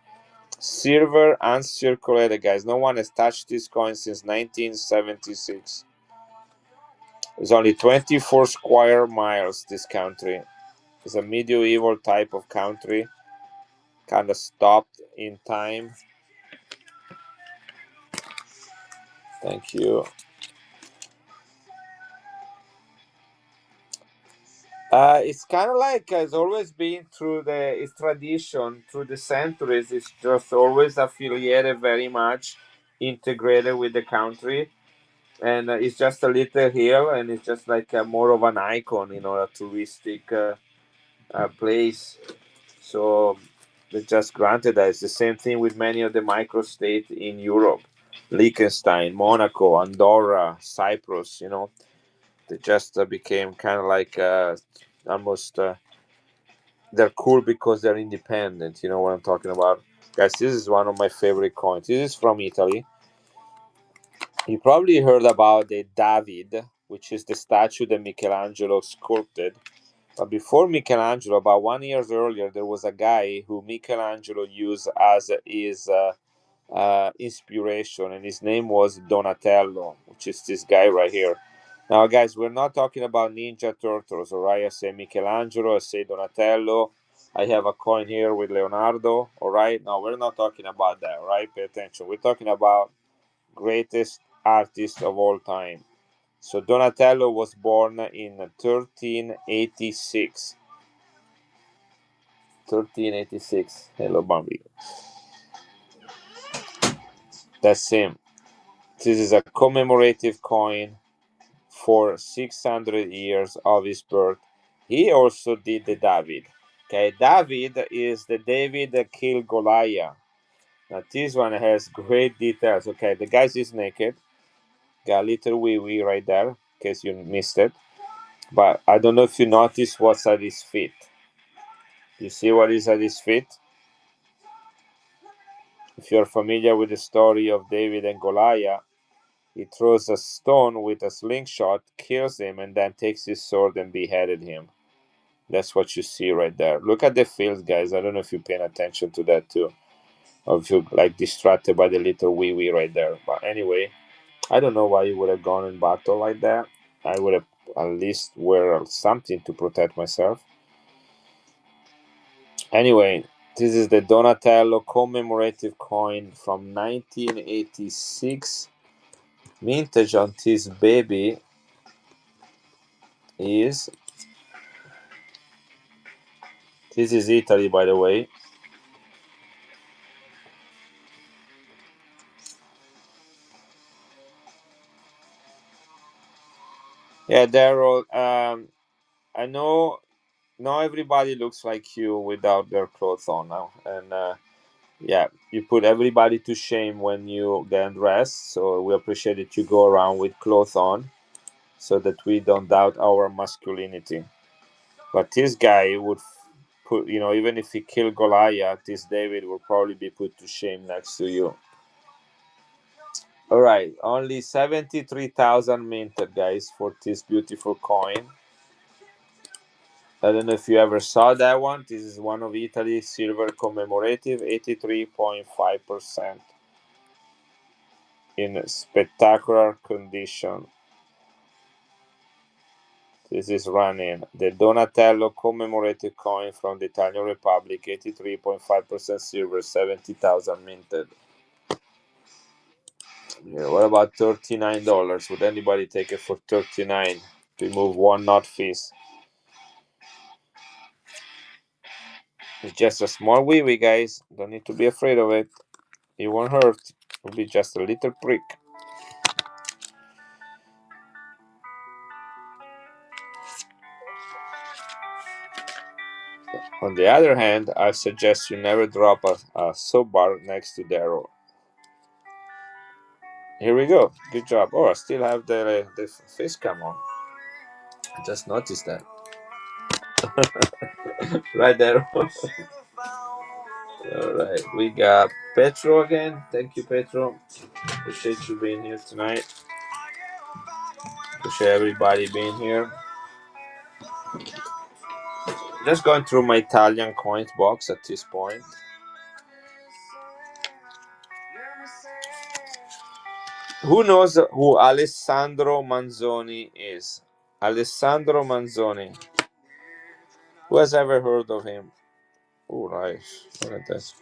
Silver uncirculated, guys. No one has touched this coin since 1976. It's only 24 square miles, this country. It's a medieval type of country, kind of stopped in time. Thank you. It's kind of like it's always been through its tradition through the centuries. It's just always affiliated very much, integrated with the country. and it's just a little hill, and it's just like more of an icon, a touristic place. So they just granted that. It's the same thing with many of the microstates in Europe, Liechtenstein, Monaco, Andorra, Cyprus. They just became kind of like almost. They're cool because they're independent. You know what I'm talking about, guys? This is one of my favorite coins. This is from Italy. You probably heard about the David, which is the statue that Michelangelo sculpted. But before Michelangelo, about 1 year earlier, there was a guy who Michelangelo used as his inspiration, and his name was Donatello, which is this guy right here. Now, guys, we're not talking about Ninja Turtles, all right? I say Michelangelo, I say Donatello. I have a coin here with Leonardo, all right? No, we're not talking about that, all right? Pay attention. We're talking about greatest artist of all time. So Donatello was born in 1386. 1386. Hello, Bambi. That's him. This is a commemorative coin for 600 years of his birth. He also did the David. Okay, David is the David that killed Goliath. Now this one has great details. Okay, the guy is naked. Got a little wee wee right there, in case you missed it. But I don't know if you notice what's at his feet. You see what is at his feet? If you're familiar with the story of David and Goliath, he throws a stone with a slingshot, kills him, and then takes his sword and beheaded him. That's what you see right there. Look at the fields, guys. I don't know if you're paying attention to that too, or if you're like distracted by the little wee wee right there. But anyway, I don't know why you would have gone in battle like that. I would have at least wear something to protect myself. Anyway, this is the Donatello commemorative coin from 1986. Vintage on this baby is. This is Italy, by the way. Yeah, Daryl. I know not everybody looks like you without their clothes on now, and yeah, you put everybody to shame when you get dressed. So we appreciate that you go around with clothes on, so that we don't doubt our masculinity. But this guy would put, even if he killed Goliath, this David will probably be put to shame next to you. All right, only 73,000 minted, guys, for this beautiful coin. I don't know if you ever saw that one. This is one of Italy's silver commemorative, 83.5% in spectacular condition. This is running the Donatello commemorative coin from the Italian Republic, 83.5% silver, 70,000 minted. Yeah, what about $39? Would anybody take it for 39? Remove one knot fees. It's just a small wee wee, guys. Don't need to be afraid of it. It won't hurt. It'll be just a little prick. On the other hand, I suggest you never drop a soap bar next to the arrow. Here we go. Good job. Oh, I still have the face cam on. I just noticed that. Right there. All right. We got Petro again. Thank you, Petro. Appreciate you being here tonight. Appreciate everybody being here. Just going through my Italian coins box at this point. Who knows who Alessandro Manzoni is? Alessandro Manzoni. Who has ever heard of him? Oh, nice. Look at this.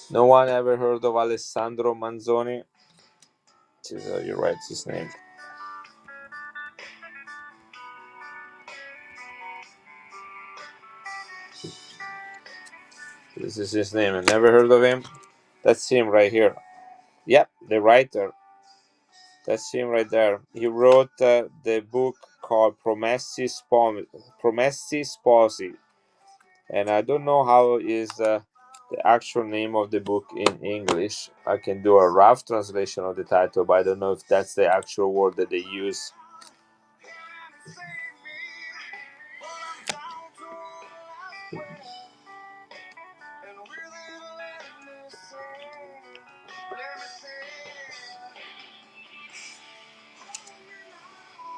No one ever heard of Alessandro Manzoni? You're right, it's his name. This is his name. I never heard of him. That's him right here. Yep, the writer. That's him right there. He wrote the book called Promessi Sposi, and I don't know how is the actual name of the book in English. I can do a rough translation of the title, but I don't know if that's the actual word that they use.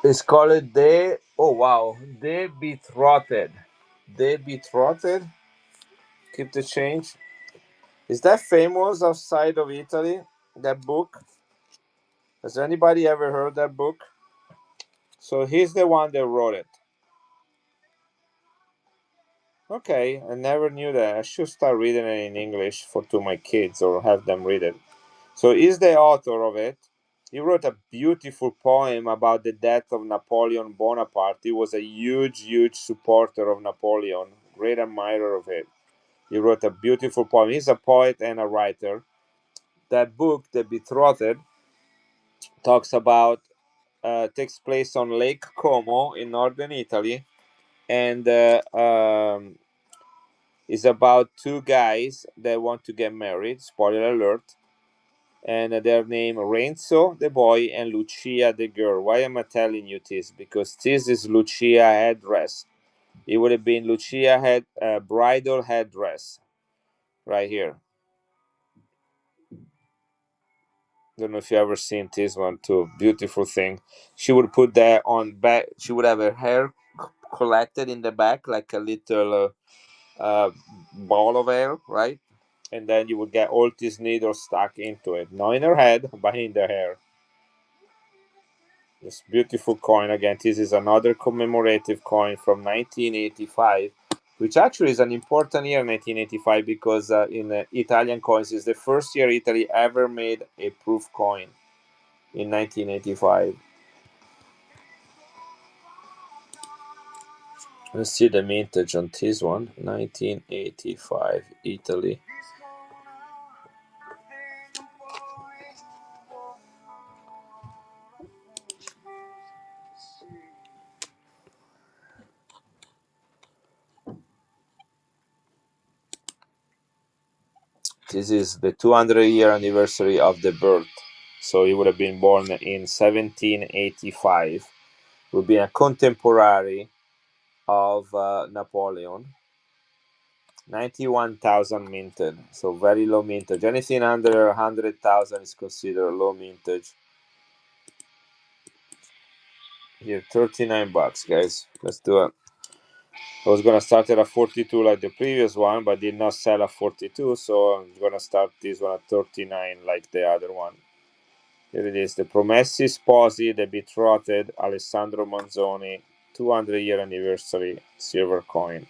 It's called the oh wow, the betrothed. The betrothed. Keep the change. Is that famous outside of Italy? That book? Has anybody ever heard that book? So he's the one that wrote it. Okay, I never knew that. I should start reading it in English for to my kids or have them read it. So he's the author of it. He wrote a beautiful poem about the death of Napoleon Bonaparte. He was a huge, huge supporter of Napoleon, great admirer of it. He wrote a beautiful poem. He's a poet and a writer. That book, The Betrothed, talks about takes place on Lake Como in northern Italy, and is about two guys that want to get married. Spoiler alert! And their name Renzo the boy and Lucia the girl. Why am I telling you this? Because this is Lucia headdress. It would have been Lucia head bridal headdress right here. Don't know if you ever seen this one too. Beautiful thing. She would put that on back. She would have her hair collected in the back like a little ball of hair, right? And then you would get all these needles stuck into it, not in her head, but in the hair. This beautiful coin again. This is another commemorative coin from 1985, which actually is an important year, 1985, because in Italian coins is the first year Italy ever made a proof coin in 1985. Let's see the mintage on this one. 1985, Italy. This is the 200-year anniversary of the birth. So he would have been born in 1785. Would be a contemporary of Napoleon. 91,000 minted, so very low mintage. Anything under 100,000 is considered low mintage. Here, 39 bucks, guys. Let's do it. I was gonna start it at 42 like the previous one, but did not sell at 42, so I'm gonna start this one at 39 like the other one. Here it is, the Promessi Sposi, the Betrothed, Alessandro Manzoni, 200-year anniversary silver coin.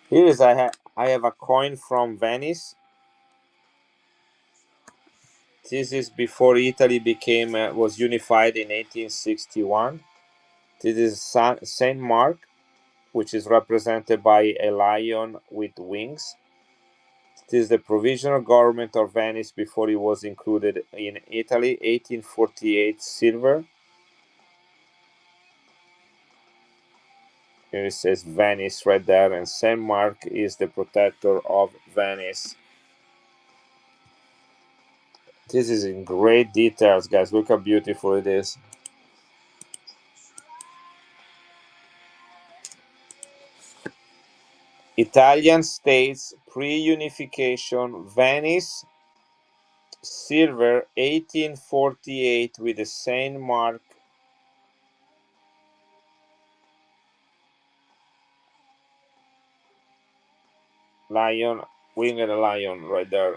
Here is I have a coin from Venice. This is before Italy became was unified in 1861. This is Saint Mark, which is represented by a lion with wings. This is the provisional government of Venice before it was included in Italy, 1848 silver. Here it says Venice right there, and Saint Mark is the protector of Venice. This is in great details, guys. Look how beautiful it is. Italian states pre-unification, Venice, silver, 1848 with the Saint Mark lion, winged lion right there.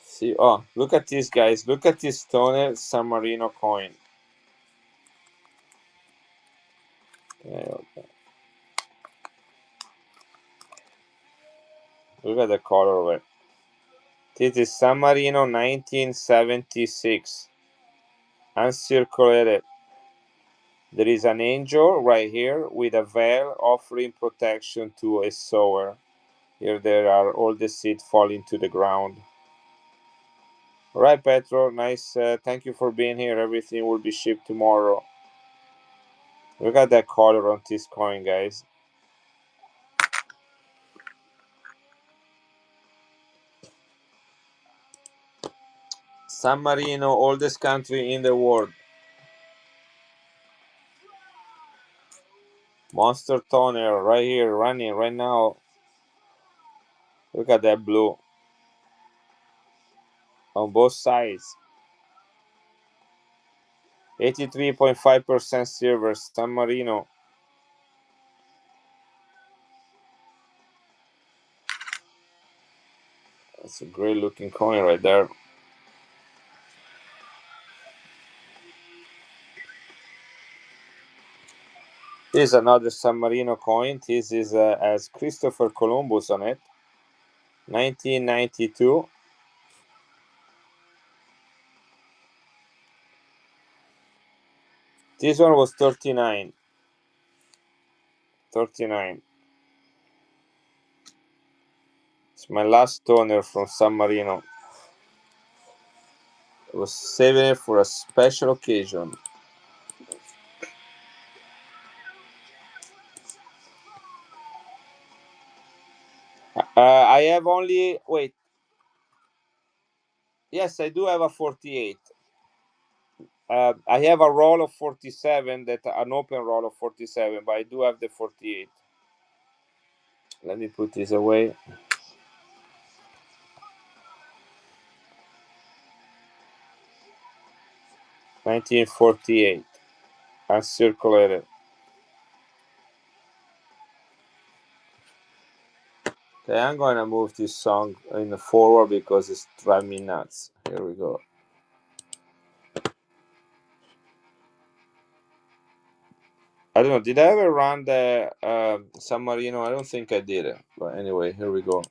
See, oh, look at this, guys. Look at this Stoner San Marino coin. Okay. Look at the color of it. This is San Marino 1976. Uncirculated. There is an angel right here with a veil offering protection to a sower. Here there are all the seed falling to the ground. All right, Petro, nice. Thank you for being here. Everything will be shipped tomorrow. Look at that color on this coin, guys. San Marino, oldest country in the world. Monster toner right here, running right now. Look at that blue on both sides. 83.5% silver, San Marino. That's a great looking coin right there. This is another San Marino coin. This is has Christopher Columbus on it. 1992. This one was 39. 39. It's my last toner from San Marino. I was saving it for a special occasion. I have only wait. Yes, I do have a 48. I have a roll of 47, that an open roll of 47, but I do have the 48. Let me put this away. $1948. Uncirculated. Okay, I'm gonna move this song in the forward because it's driving me nuts. Here we go. I don't know. Did I ever run the San Marino? I don't think I did it. But anyway, here we go.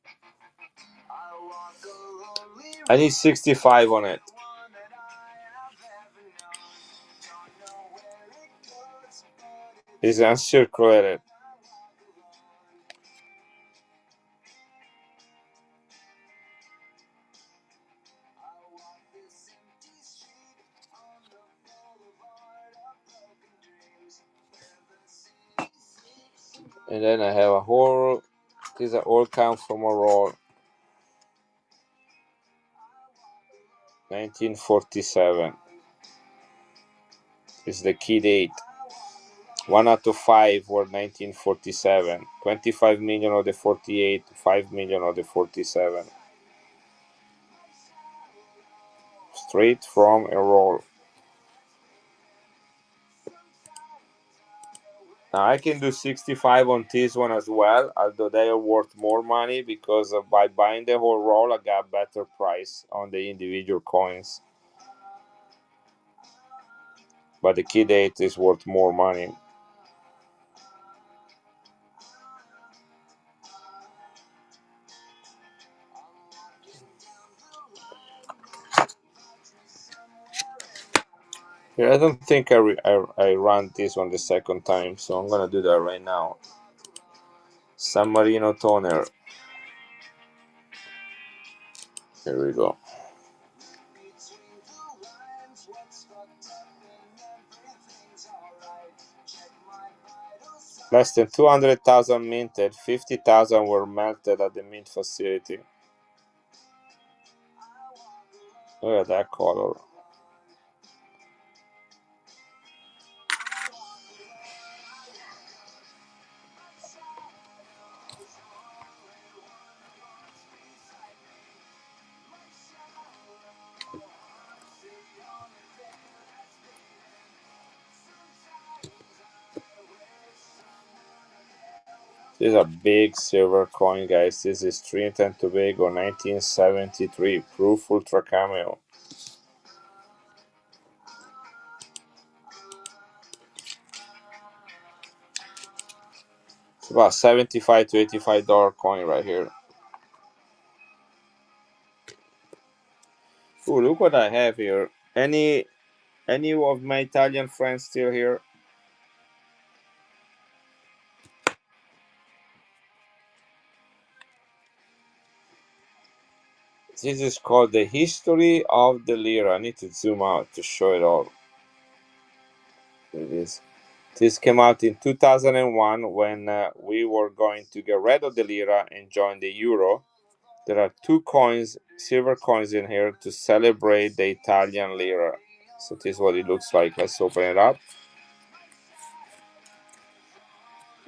I need 65 on it. It's uncirculated. And then I have a whole. These are all come from a roll. 1947 is the key date. 1 out of 5 were 1947. 25 million of the 48, 5 million of the 47. Straight from a roll. Now I can do 65 on this one as well, although they are worth more money because by buying the whole roll, I got better price on the individual coins. But the key date is worth more money. Yeah, I don't think I ran this one the second time, so I'm gonna do that right now. San Marino toner. Here we go. Less than 200,000 minted, 50,000 were melted at the mint facility. Look at that color. This is a big silver coin, guys. This is Trinidad and Tobago, 1973, proof ultra cameo. It's about $75 to $85 coin right here. Ooh, look what I have here. Any of my Italian friends still here? This is called the history of the lira. I need to zoom out to show it all. It is. This came out in 2001 when we were going to get rid of the lira and join the euro. There are two coins, silver coins in here to celebrate the Italian lira. So this is what it looks like. Let's open it up.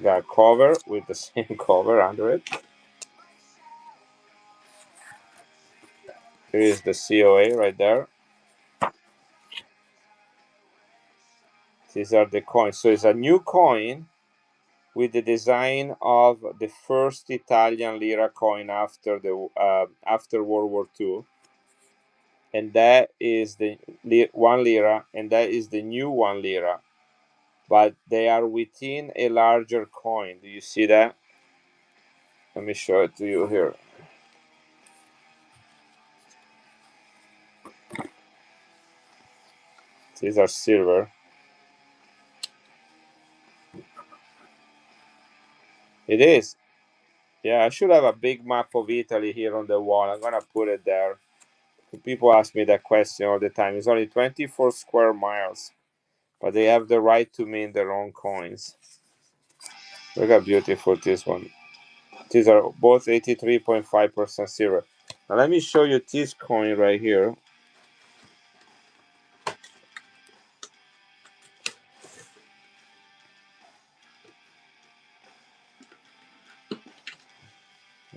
Got a cover with the same cover under it. Here is the COA right there. These are the coins. So it's a new coin with the design of the first Italian lira coin after after World War II, and that is the 1 lira, and that is the new 1 lira. But they are within a larger coin. Do you see that? Let me show it to you here. These are silver. It is. Yeah, I should have a big map of Italy here on the wall. I'm gonna put it there. People ask me that question all the time. It's only 24 square miles, but they have the right to mint their own coins. Look how beautiful this one. These are both 83.5% silver. Now let me show you this coin right here.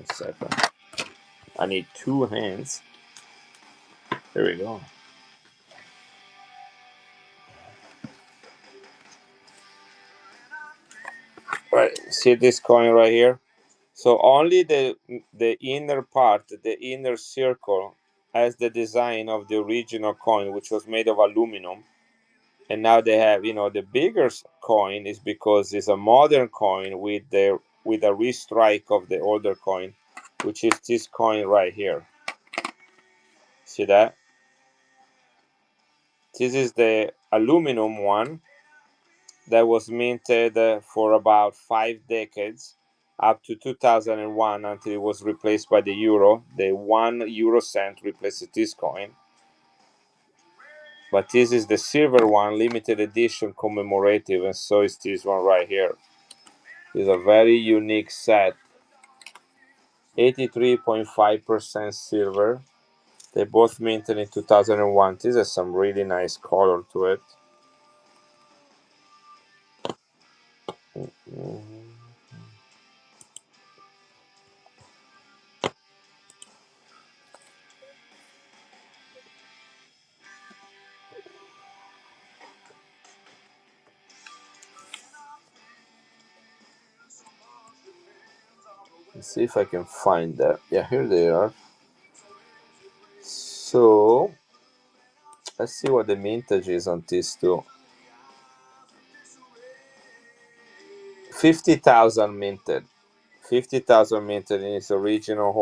A second. I need two hands. There we go. Right, see this coin right here? So only the inner part, the inner circle, has the design of the original coin, which was made of aluminum. And now they have, the bigger coin is because it's a modern coin with a restrike of the older coin, which is this coin right here. See that? This is the aluminum one that was minted for about 5 decades, up to 2001, until it was replaced by the euro. The 1 euro cent replaced this coin. But this is the silver one, limited edition commemorative, and so is this one right here. It's a very unique set. 83.5% silver. They both minted in 2001. This has some really nice color to it. Let's see if I can find that. Yeah, here they are. So let's see what the mintage is on these two. 50,000 minted. 50,000 minted in its original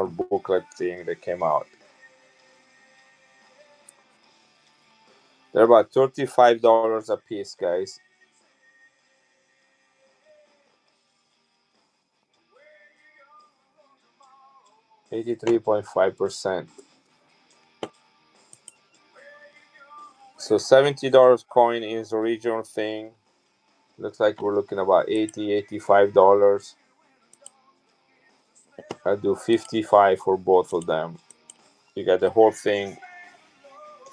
booklet thing that came out. They're about $35 a piece, guys. %83.5%. So $70 coin is the original thing. Looks like we're looking about $85. I'll do 55 for both of them. You got the whole thing,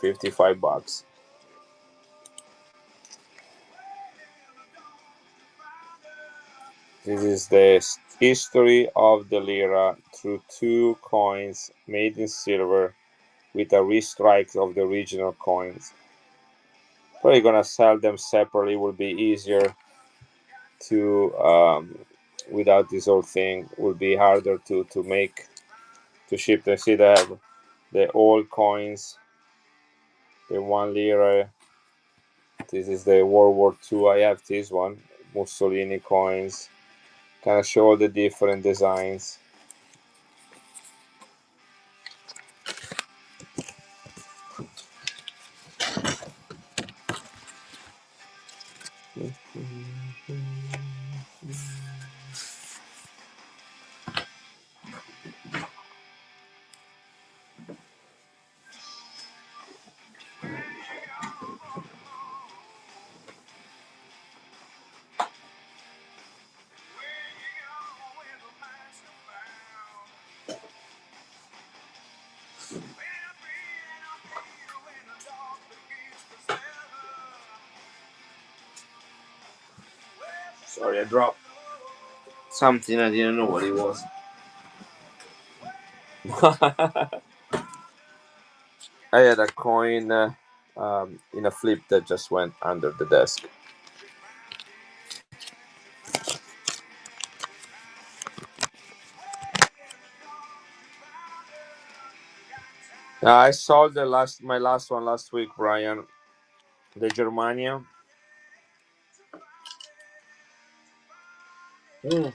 55 bucks. This is the history of the lira through two coins made in silver with a restrike of the original coins. Probably gonna sell them separately, will be easier to without this whole thing, will be harder to make, to ship them. See, they have the old coins, the 1 lira. This is the World War II. I have this one, Mussolini coins. Kind of show all the different designs. Sorry, I dropped something. I didn't know what it was. I had a coin in a flip that just went under the desk. I sold my last one last week, Brian. The Germania. Mm.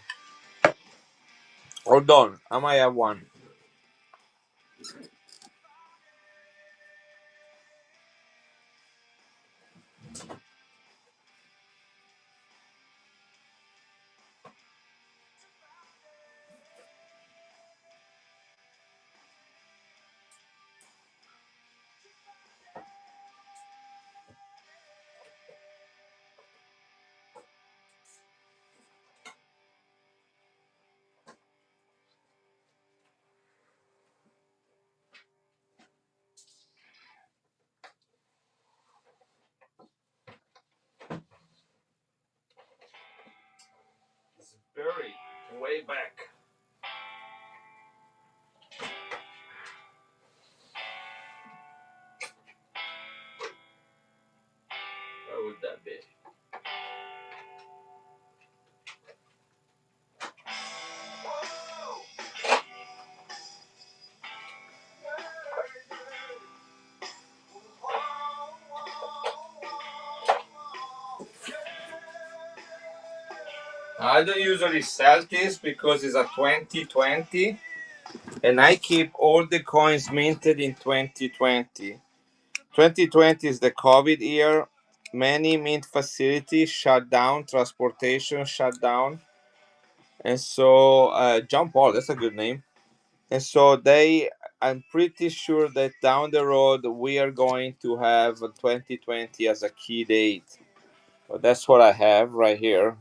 Hold on, I might have one. It's buried way back. Where would that be? I don't usually sell this because it's a 2020 and I keep all the coins minted in 2020. 2020 is the COVID year. Many mint facilities shut down, transportation shut down. And so, John Paul, that's a good name. And so, I'm pretty sure that down the road we are going to have 2020 as a key date. So that's what I have right here.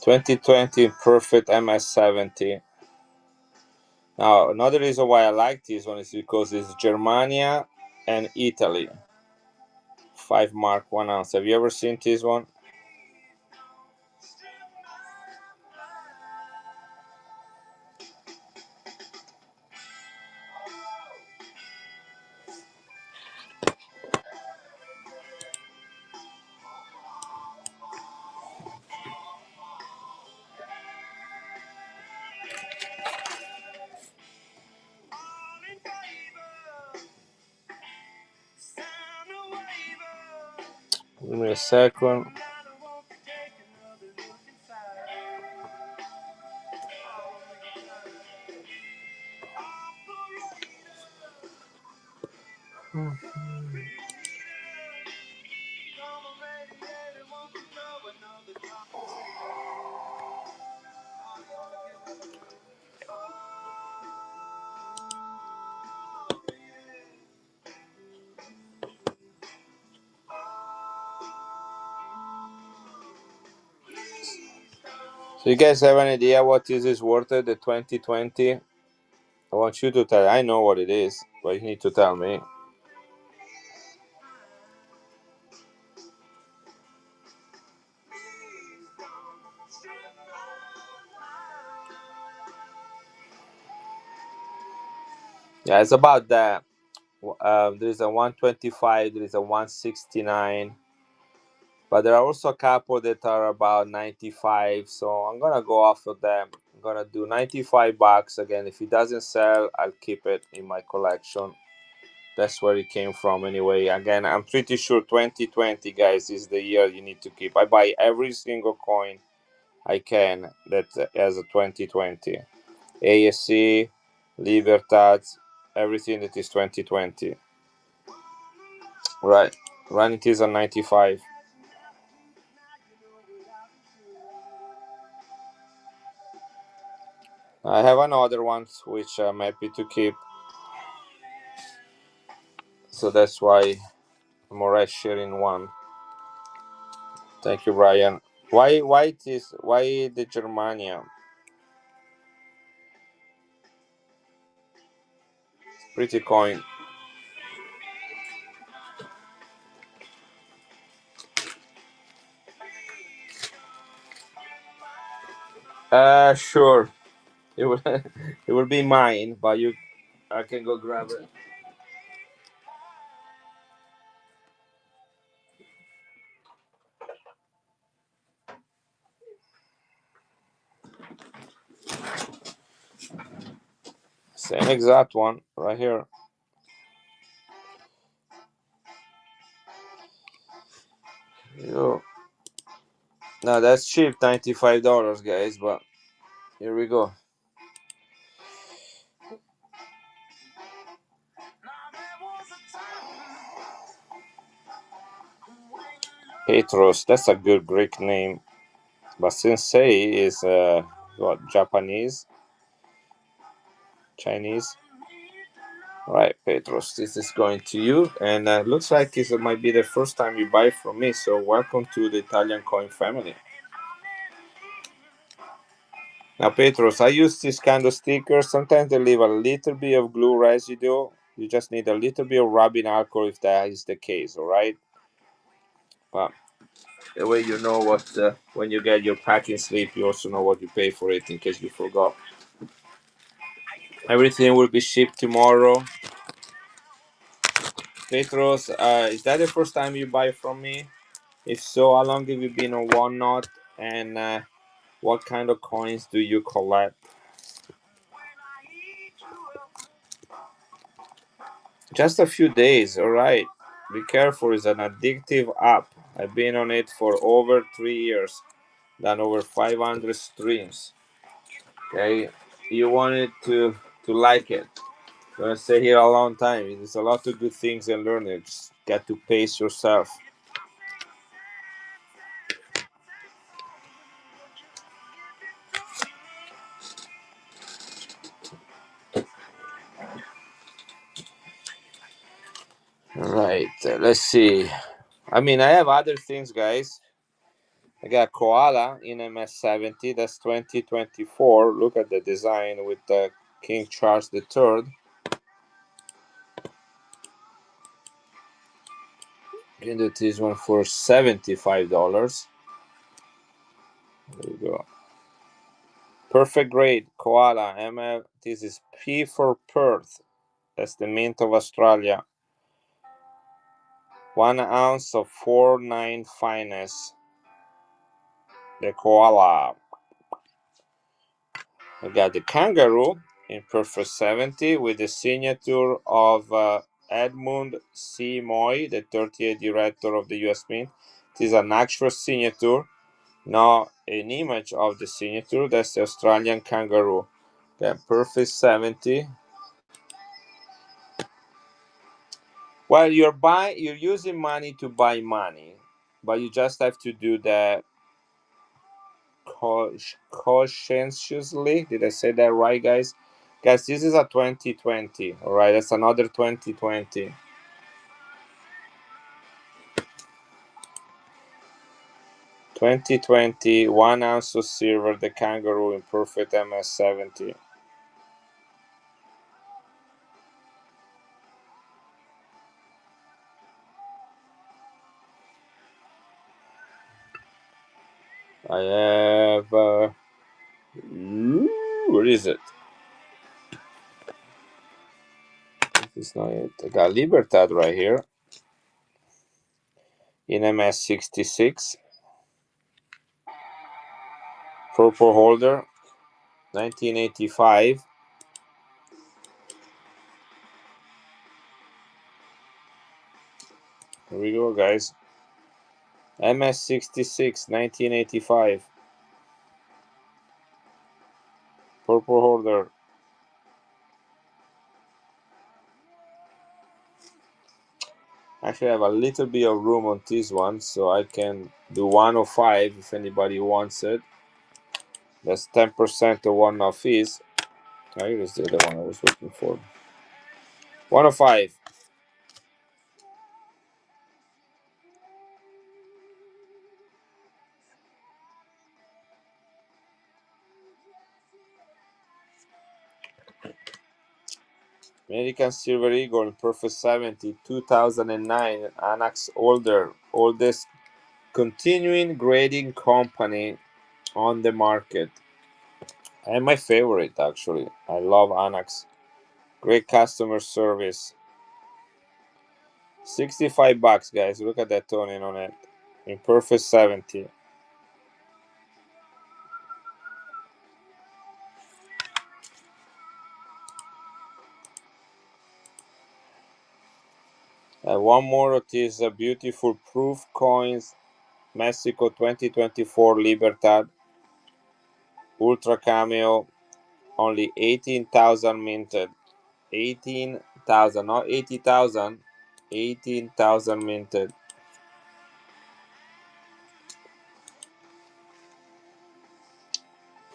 2020 perfect MS70. Now, another reason why I like this one is because it's Germania and Italy. 5 mark 1 ounce. Have you ever seen this one? Give me a second. So you guys have an idea what this is worth? The 2020. I want you to tell. I know what it is, but you need to tell me. Yeah, it's about that. There is a 125. There is a 169. But there are also a couple that are about 95. So I'm gonna go off of them. I'm gonna do $95 again. If it doesn't sell, I'll keep it in my collection. That's where it came from anyway. Again, I'm pretty sure 2020, guys, is the year you need to keep. I buy every single coin I can that has a 2020. ASC, Libertad, everything that is 2020. Right. Run it is on 95. I have another one which I'm happy to keep. So that's why I'm already sharing one. Thank you, Brian. Why the Germania? Pretty coin. Sure. It will it will be mine, but I can go grab it. Same exact one right here. Yo. Now that's cheap, $95, guys. But here we go. Petros. That's a good Greek name. But Sensei is what, Japanese, Chinese. Right, Petros. This is going to you, and looks like it might be the first time you buy from me. So welcome to the Italian coin family. Now, Petros, I use this kind of stickers. Sometimes they leave a little bit of glue residue. You just need a little bit of rubbing alcohol if that is the case, all right? But the way you know what, when you get your packing slip, you also know what you pay for it in case you forgot. Everything will be shipped tomorrow. Petros, is that the first time you buy from me? If so, how long have you been on Walnut? And what kind of coins do you collect? Just a few days, alright. Be careful, it's an addictive app. I've been on it for over 3 years, done over 500 streams. Okay, you want it to like it. You're gonna stay here a long time. There's a lot of good things and learn it. Just get to pace yourself. Alright, let's see. I mean, I have other things, guys. I got Koala in MS70. That's 2024. Look at the design with the King Charles III. You can do this one for $75. There you go. Perfect grade Koala MF. This is P for Perth. That's the mint of Australia. 1 ounce of 4.9 finest. The Koala. We got the Kangaroo in Perfect 70 with the signature of Edmund C. Moy, the 38th director of the US Mint. It is an actual signature, not an image of the signature. That's the Australian Kangaroo. Okay, Perfect 70. Well, you're using money to buy money, but you just have to do that cautiously. Did I say that right, guys? Guys, this is a 2020. All right, that's another 2020. 2020, 1 ounce of silver, the Kangaroo in Perfect MS70. I have. Where is it? This is not it. I got Libertad right here in MS66. Purple holder, 1985. Here we go, guys. MS66, 1985. Purple holder. Actually, I have a little bit of room on this one, so I can do 105 if anybody wants it. That's 10% of one of fees. Oh, here is the other one I was looking for. 105. American Silver Eagle, Perfect 70, 2009, Anax oldest continuing grading company on the market. And my favorite, actually. I love Anax. Great customer service. 65 bucks, guys. Look at that toning on it. In Perfect 70. One more of these beautiful proof coins. Mexico 2024 Libertad. Ultra Cameo. Only 18,000 minted. 18,000, not 80,000. 18,000 minted.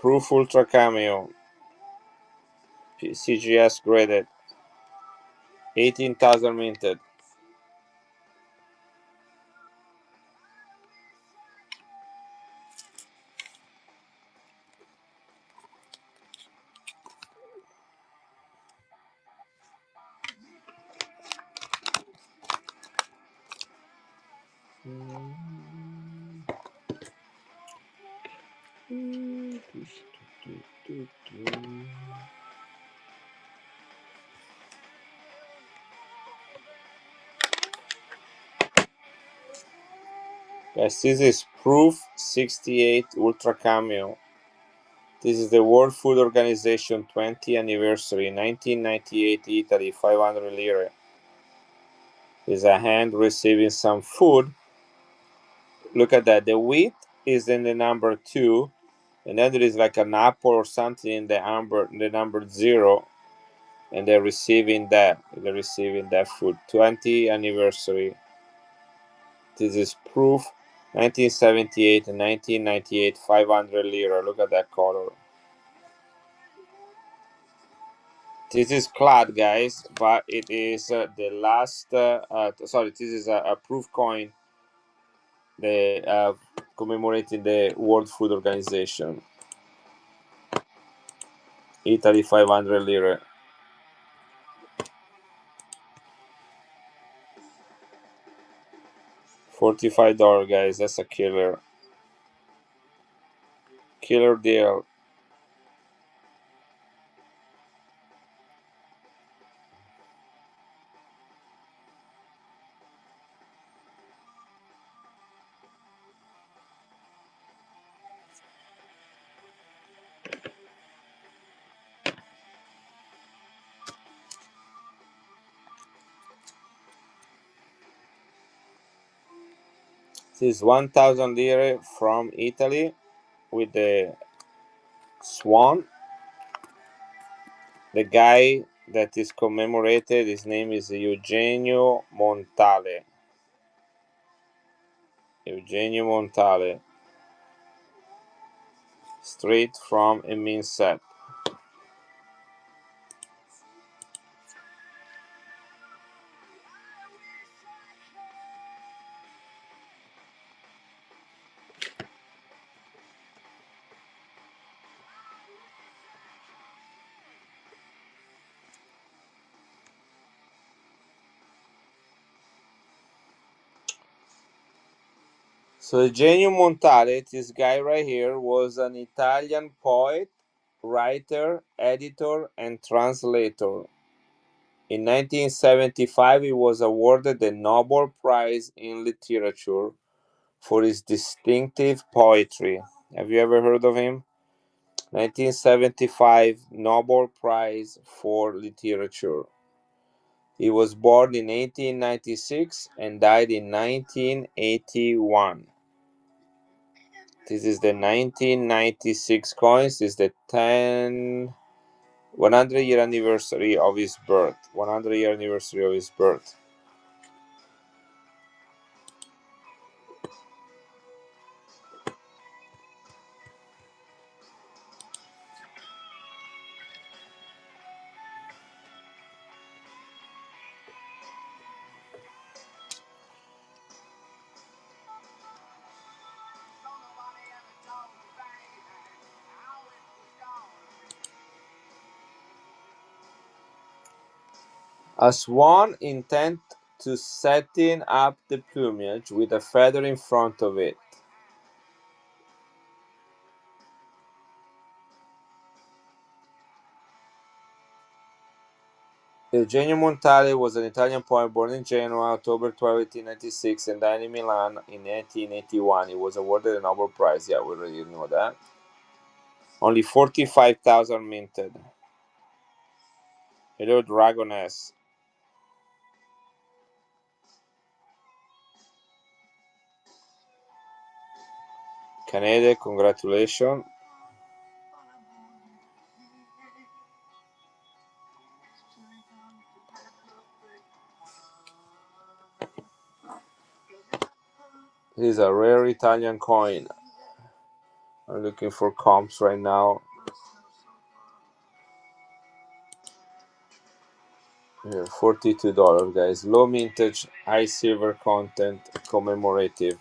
Proof Ultra Cameo. CGS graded. 18,000 minted. Guys, this is Proof 68 Ultra Cameo. This is the World Food Organization 20th anniversary, 1998 Italy, 500 lire. Is a hand receiving some food. Look at that. The wheat is in the number 2, and then there is like an apple or something in the number 0, and they're receiving that. They're receiving that food. 20th anniversary. This is Proof 1978 and 1998 500 lira. Look at that color. This is clad, guys, but it is the last. Sorry, this is a proof coin. The commemorating the World Food Organization. Italy 500 lira. $45, guys. That's a killer. Killer deal. This is 1,000 lire from Italy with the swan. The guy that is commemorated, his name is Eugenio Montale. Eugenio Montale. Straight from a mean set. So Eugenio Montale, this guy right here, was an Italian poet, writer, editor, and translator. In 1975, he was awarded the Nobel Prize in Literature for his distinctive poetry. Have you ever heard of him? 1975 Nobel Prize for Literature. He was born in 1896 and died in 1981. This is the 1996 coins. This is the 100-year anniversary of his birth. 100-year anniversary of his birth. A swan intent to setting up the plumage with a feather in front of it. Eugenio Montale was an Italian poet born in Genoa, October 12, 1896, and died in Milan in 1881. He was awarded a Nobel Prize. Yeah, we already know that. Only 45,000 minted. Hello, Dragoness. Canada, congratulations. This is a rare Italian coin. I'm looking for comps right now. Here, $42, guys. Low mintage, high silver content, commemorative.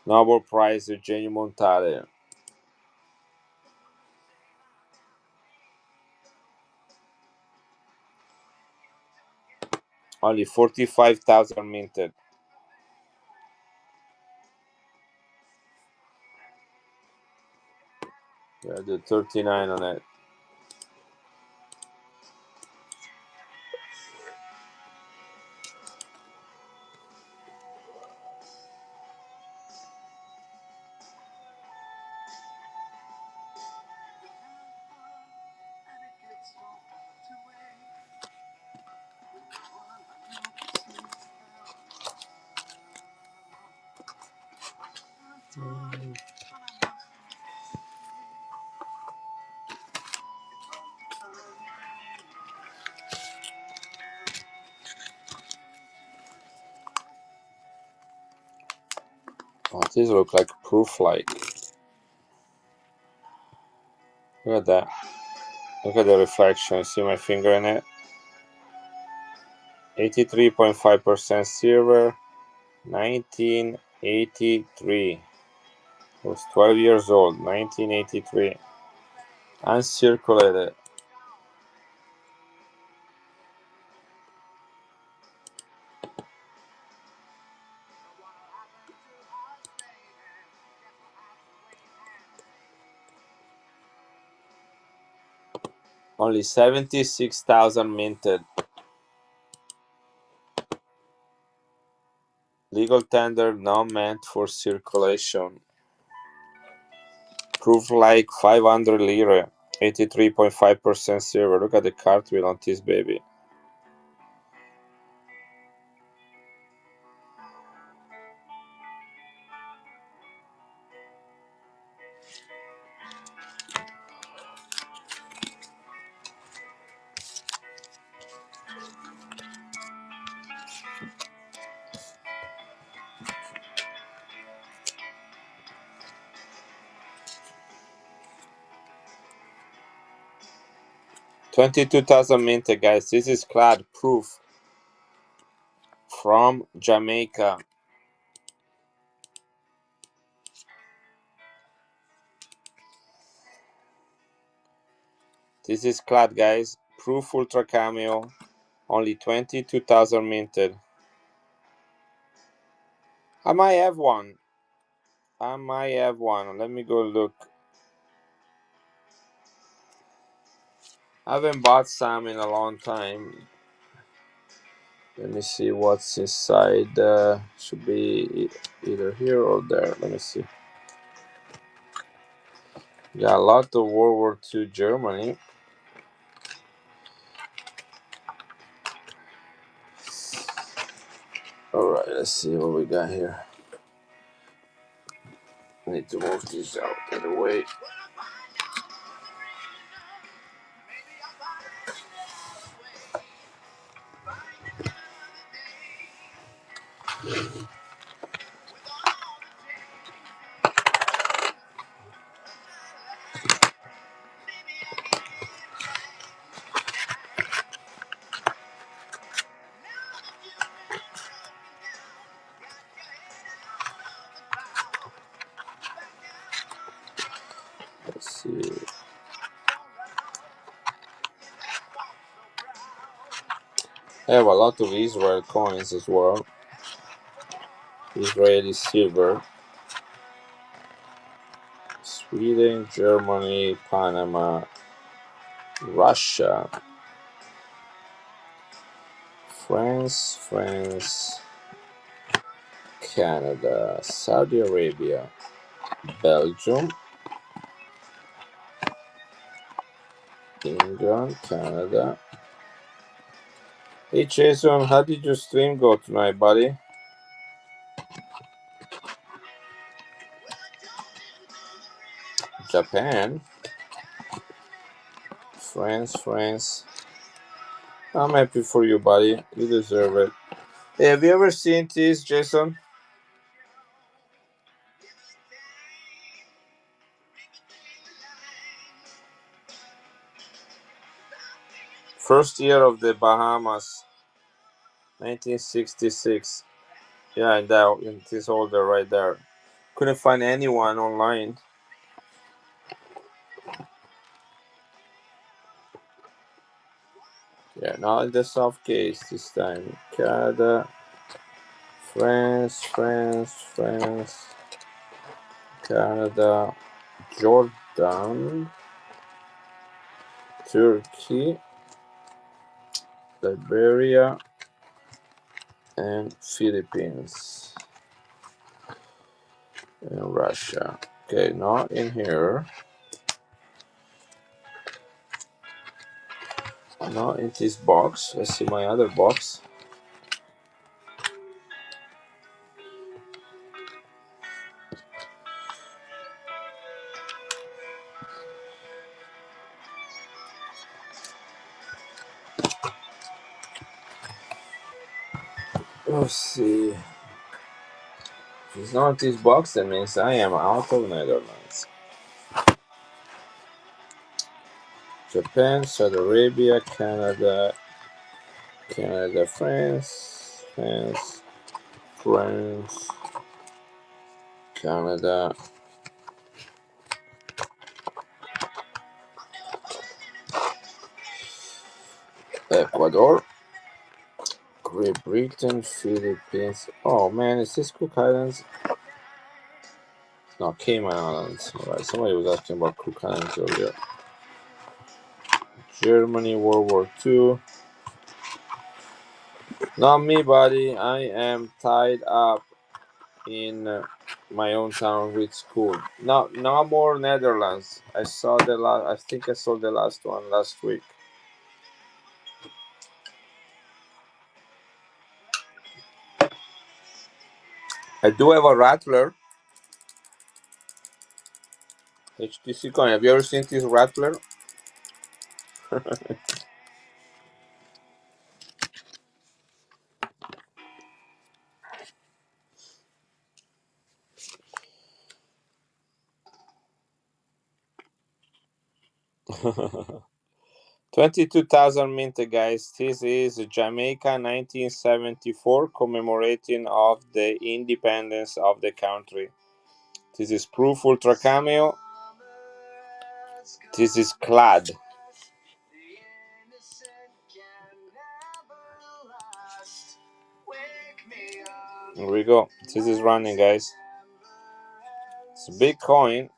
Nobel Prize, Eugenio Montale. Only 45,000 minted. Yeah, the 39 on it. Oh, these look like proof light. Look at that. Look at the reflection. See my finger in it? 83.5% silver. 1983. I was 12 years old. 1983. Uncirculated. Only 76,000 minted. Legal tender not meant for circulation. Proof like 500 lire. 83.5% silver. Look at the cartwheel on this baby. $22,000 minted, guys. This is clad proof from Jamaica. This is clad, guys. Proof ultra cameo. Only 22,000 minted. I might have one. Let me go look. I haven't bought some in a long time. Let me see what's inside. Should be either here or there. Let me see. Got a lot of World War II Germany. Alright, let's see what we got here. I need to move these out of the way. Let's see. have a lot of Israel coins as well. Israeli silver. Sweden, Germany, Panama, Russia, France, Canada, Saudi Arabia, Belgium, England, Canada. Hey Jason, how did your stream go tonight, buddy? Japan, France. I'm happy for you, buddy. You deserve it. Hey, have you ever seen this, Jason? First year of the Bahamas, 1966. Yeah, in this order right there. Couldn't find anyone online. Yeah, not in the soft case this time. Canada, France, Canada, Jordan, Turkey, Liberia, and Philippines, and Russia. Okay, not in here. Not in this box. Let's see my other box. Let's see. If it's not this box, that means I am out of Netherlands. Japan, Saudi Arabia, Canada, France, Canada, Ecuador, Great Britain, Philippines. Oh man, is this Cook Islands? No, Cayman Islands. Alright, somebody was asking about Cook Islands earlier. Germany, World War II. Not me, buddy. I am tied up in my own town with school. No more Netherlands. I think I saw the last one last week. I do have a Rattler. HTC coin. Have you ever seen this Rattler? 22,000 mint, guys. This is Jamaica 1974 commemorating of the independence of the country. This is Proof Ultra Cameo. This is Clad. Here we go. This is running, guys. It's a big coin.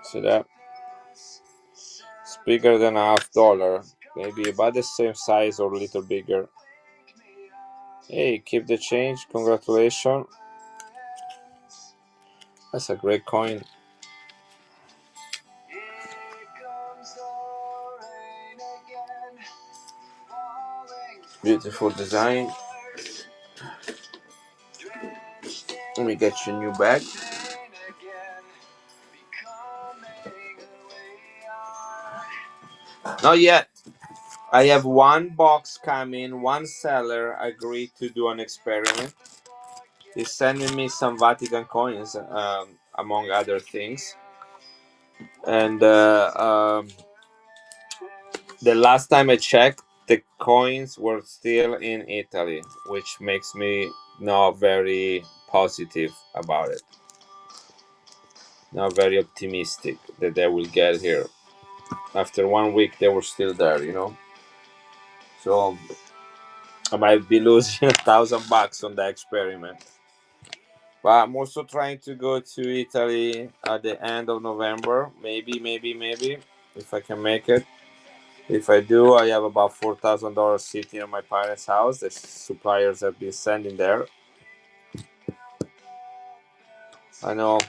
See that? It's bigger than $50. Maybe about the same size or a little bigger. Hey, keep the change. Congratulations. That's a great coin. Beautiful design. Let me get you a new bag. Not yet. I have one box coming. One seller agreed to do an experiment. He's sending me some Vatican coins, among other things. And the last time I checked, the coins were still in Italy, which makes me not very positive about it. Not very optimistic that they will get here. After 1 week, they were still there, So I might be losing $1,000 on the experiment. But I'm also trying to go to Italy at the end of November. Maybe, if I can make it. If I do, I have about $4,000 sitting in my parents' house. The suppliers have been sending there. I know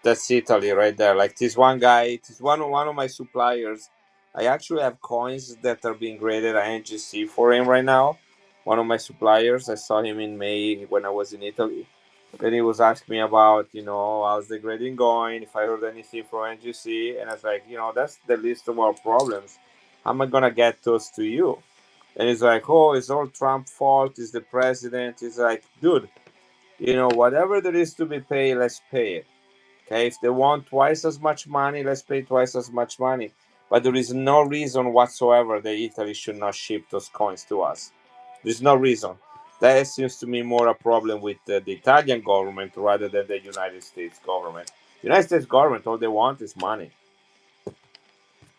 that's Italy right there. Like this one guy, this one of my suppliers. I actually have coins that are being graded at NGC for him right now. One of my suppliers. I saw him in May when I was in Italy. Then he was asking me about, how's the grading going, if I heard anything from NGC, and I was like, that's the least of our problems. How am I gonna get those to you? And he's like, oh, it's all Trump fault. It's the president. He's like, dude, whatever there is to be paid, let's pay it. Okay, if they want twice as much money, let's pay twice as much money. But there is no reason whatsoever that Italy should not ship those coins to us. There's no reason. That seems to me more a problem with the Italian government rather than the United States government. The United States government, all they want is money.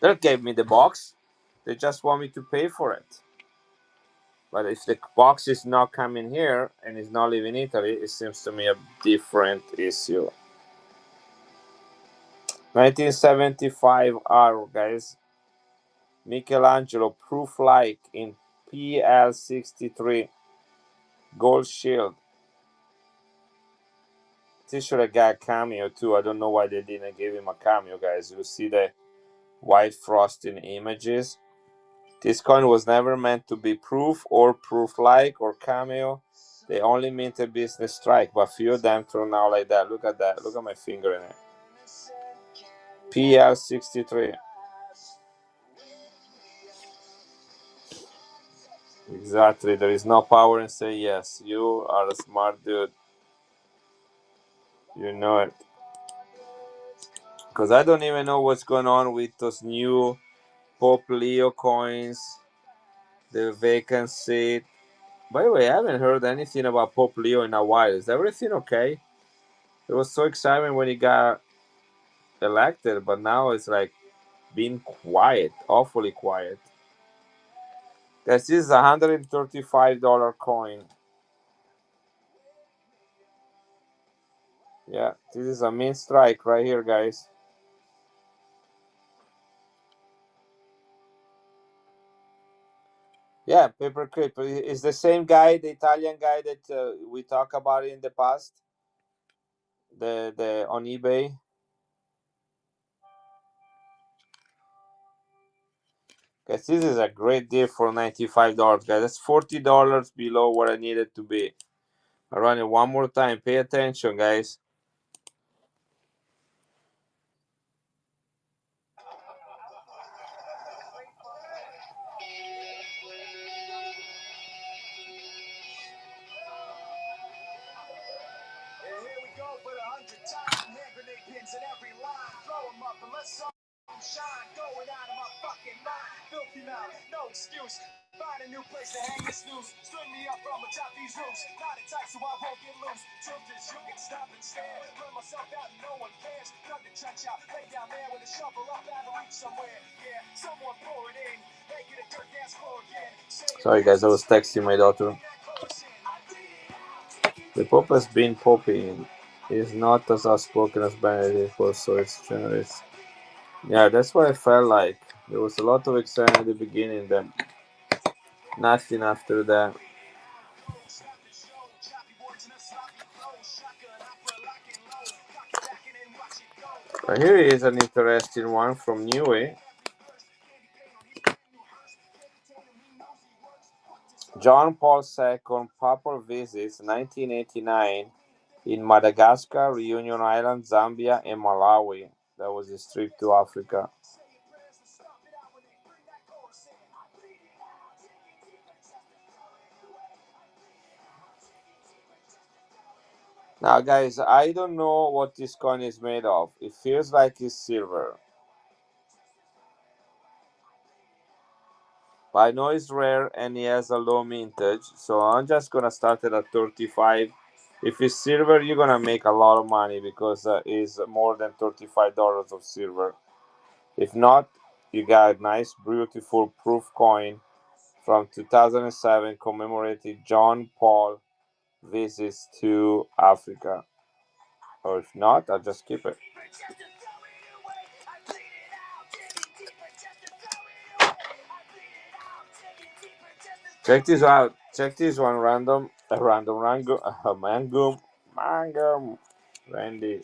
They gave me the box. They just want me to pay for it. But if the box is not coming here and is not leaving Italy, it seems to me a different issue. 1975 R, guys. Michelangelo proof like in PL63 gold shield. This should have got a cameo too. I don't know why they didn't give him a cameo, guys. You see the white frosting images. This coin was never meant to be proof or proof like or cameo. They only mint a business strike, but few of them turn out like that. Look at that. Look at my finger in it. PL63. Exactly. There is no power in say yes. You are a smart dude. You know it. Because I don't even know what's going on with those new Pope Leo coins, the vacant seat. By the way, I haven't heard anything about Pope Leo in a while. Is everything okay? It was so exciting when he got elected, but now it's like being quiet, awfully quiet. Guys, this is a $135 coin. Yeah, this is a mint strike right here, guys. Yeah, Paperclip is the same guy, the Italian guy that we talked about in the past. The on eBay. Guys, this is a great deal for $95, guys. That's $40 below where I needed to be. I run it one more time. Pay attention, guys. Find a new place to hang this news. String me up from atop these roofs. Not it tight so I won't get loose. Truth is you can stop and stare. Run myself out and no one cares. Dug the trench out, lay down there with a shovel up out of reach somewhere. Yeah, someone pour it in. Make it a dirt dance floor again. Sorry guys, I was texting my daughter. The Pope has been popping. He is not as outspoken as Benedict was, so it's generous. Yeah, that's what I felt like. There was a lot of excitement at the beginning, then nothing after that. But here is an interesting one from Niue. John Paul II papal visits 1989 in Madagascar, Reunion Island, Zambia, and Malawi. That was his trip to Africa. Now, guys, I don't know what this coin is made of. It feels like it's silver. But I know it's rare and it has a low mintage, so I'm just gonna start it at 35. If it's silver, you're gonna make a lot of money because it's more than $35 of silver. If not, you got a nice, beautiful proof coin from 2007 commemorating John Paul visits to Africa. Or if not, I'll just keep it. Check this out. Check this one. Random mangum, Randy.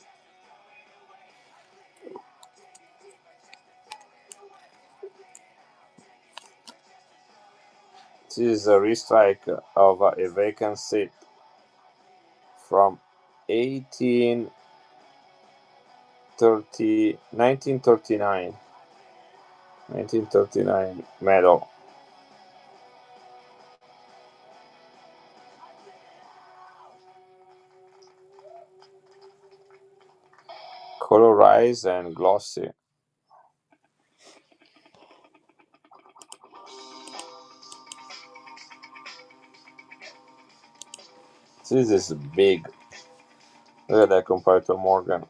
This is a restrike of a vacant seat from 1939. 1939 medal. Colorized and glossy. This is big. Look at that compared to Morgan.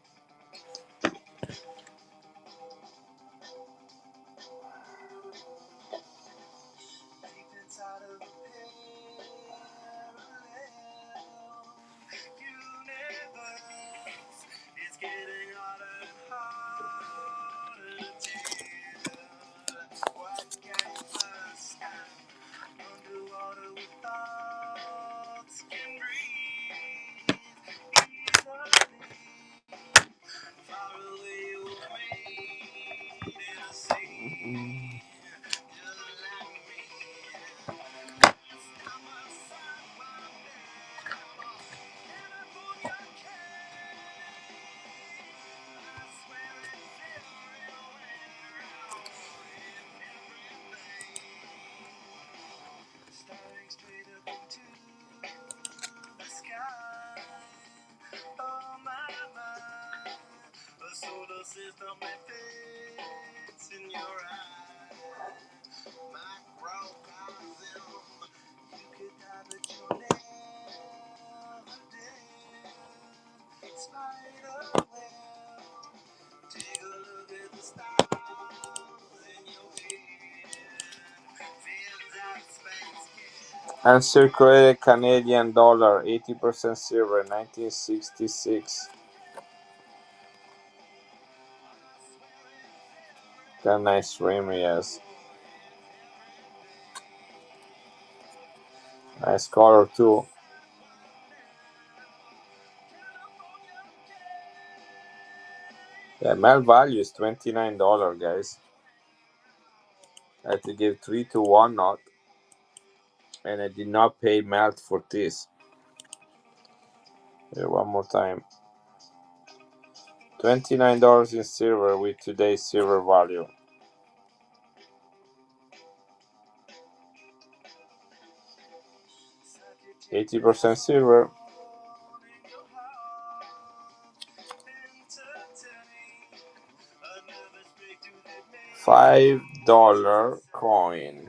Uncirculated Canadian dollar, 80% silver, 1966. Got a nice rim, yes. Nice color too. Yeah, melt value is $29, guys. I had to give 3 to 1 not, and I did not pay melt for this. Here, one more time. $29 in silver with today's silver value. 80% silver. $5 coin.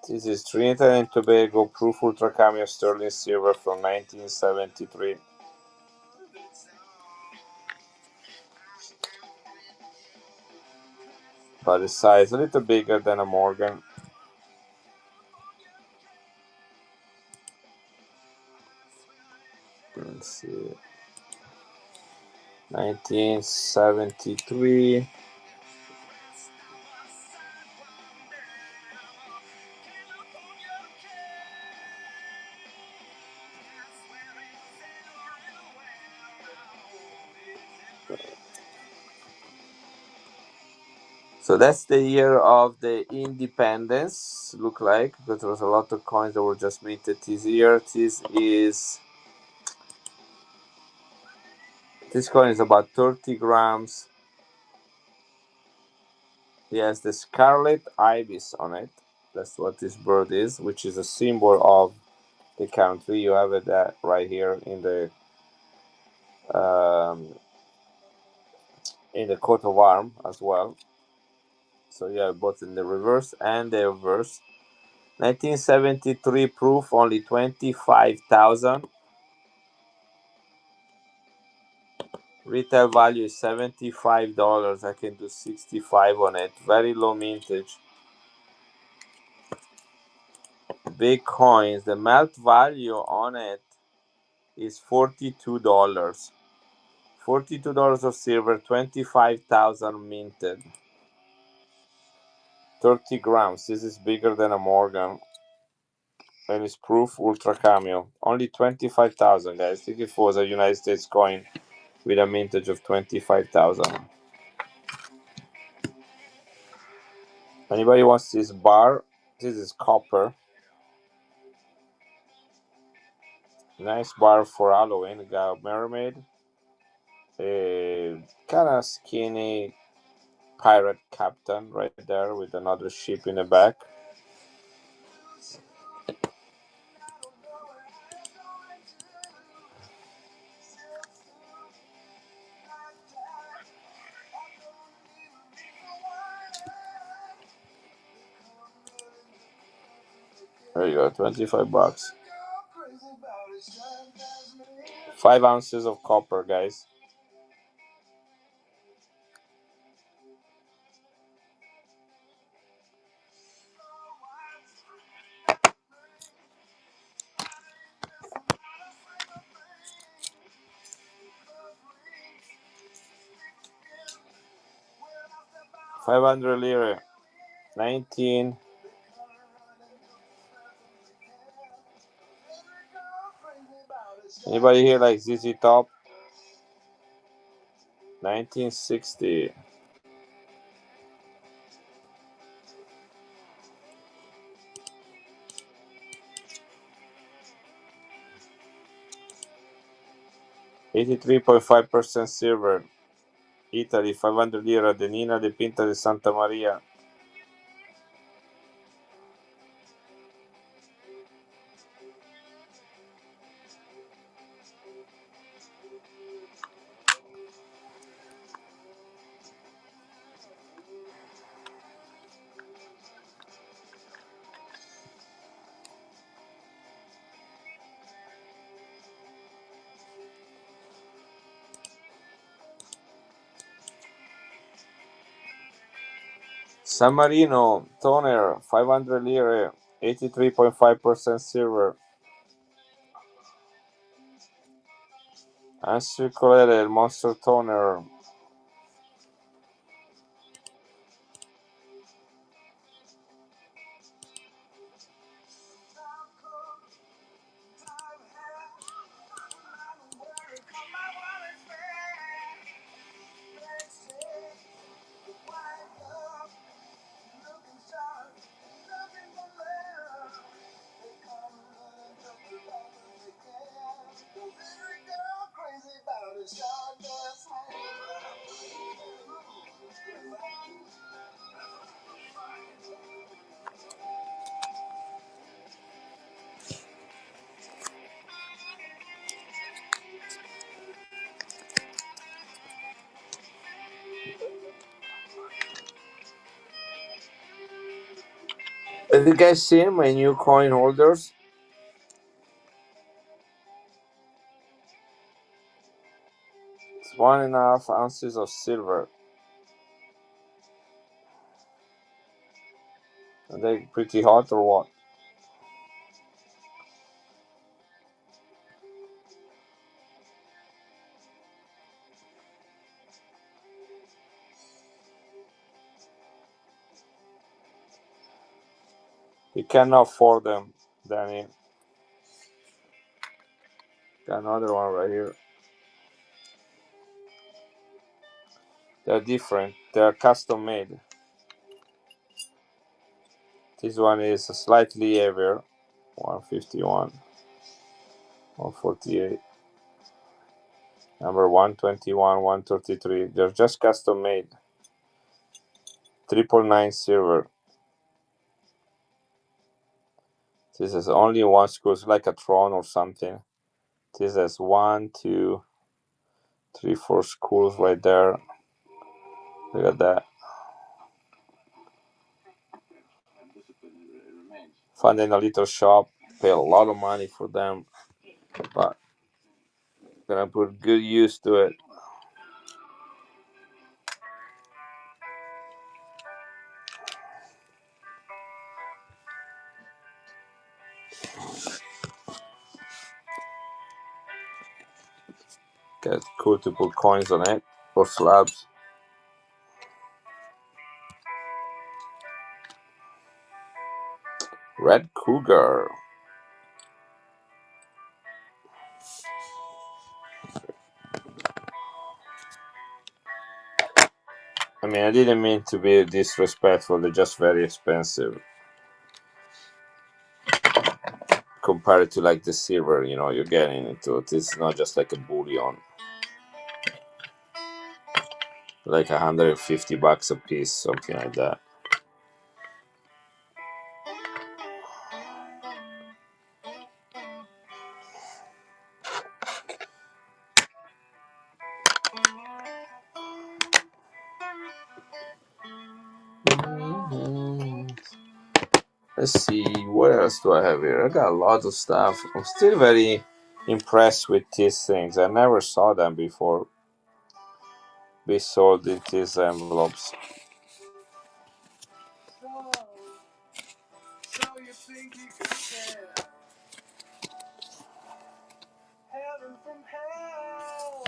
This is Trinidad and Tobago Proof Ultra Cameo Sterling Silver from 1973. But the size a little bigger than a Morgan. Let's see. 1973. So that's the year of the independence, look like, because there was a lot of coins that were just minted this year. This coin is about 30 grams. He has the scarlet ibis on it. That's what this bird is, which is a symbol of the country. You have it right here in the coat of arm as well. So you have both in the reverse and the reverse. 1973 proof, only 25,000. Retail value is $75. I can do 65 on it. Very low mintage. Big coins. The melt value on it is $42. $42 of silver, 25,000 minted. 30 grams. This is bigger than a Morgan. And it's proof ultra cameo. Only 25,000, guys. I think it was a United States coin with a mintage of 25,000. Anybody wants this bar? This is copper. Nice bar for Halloween. Got a mermaid. A kind of skinny pirate captain right there with another ship in the back. There you go, 25 bucks. 5 ounces of copper, guys. $500 19. Anybody here like ZZ Top? 1960. $83.5% silver. Italy, $500 de Nina de Pinta de Santa Maria. San Marino, toner, 500 lire, 83.5% silver. Uncirculated Monster toner. Have you guys seen my new coin holders? It's 1.5 ounces of silver. Are they pretty hot or what? You cannot afford them, Danny. Got another one right here. They're different. They're custom made. This one is slightly heavier. 151. 148. Number 121, 133. They're just custom made. 999 silver. This is only one screw. It's like a Tron or something. This has 1, 2, 3, 4 screws right there. Look at that. Found in a little shop. Pay a lot of money for them, but gonna put good use to it. Get cool to put coins on it or slabs. Red Cougar. I mean, I didn't mean to be disrespectful. They're just very expensive compared to like the silver. You know, you're getting into it. It's not just like a bullion, like $150 a piece, something like that. Let's see, what else do I have here? I got a lot of stuff. I'm still very impressed with these things. I never saw them before be sold in these envelopes. So you think you could share heaven from hell,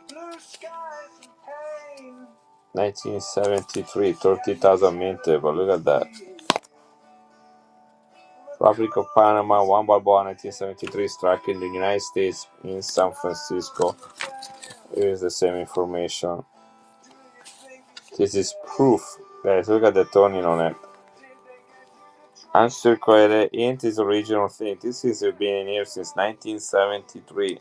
blue skies and pain. 1973, 30,000 minted, but look at that. Republic of Panama, 1 Balboa, 1973, struck in the United States in San Francisco. Here is the same information. This is proof. Guys, look at the toning on it. Uncirculated int is original thing. This has been here since 1973.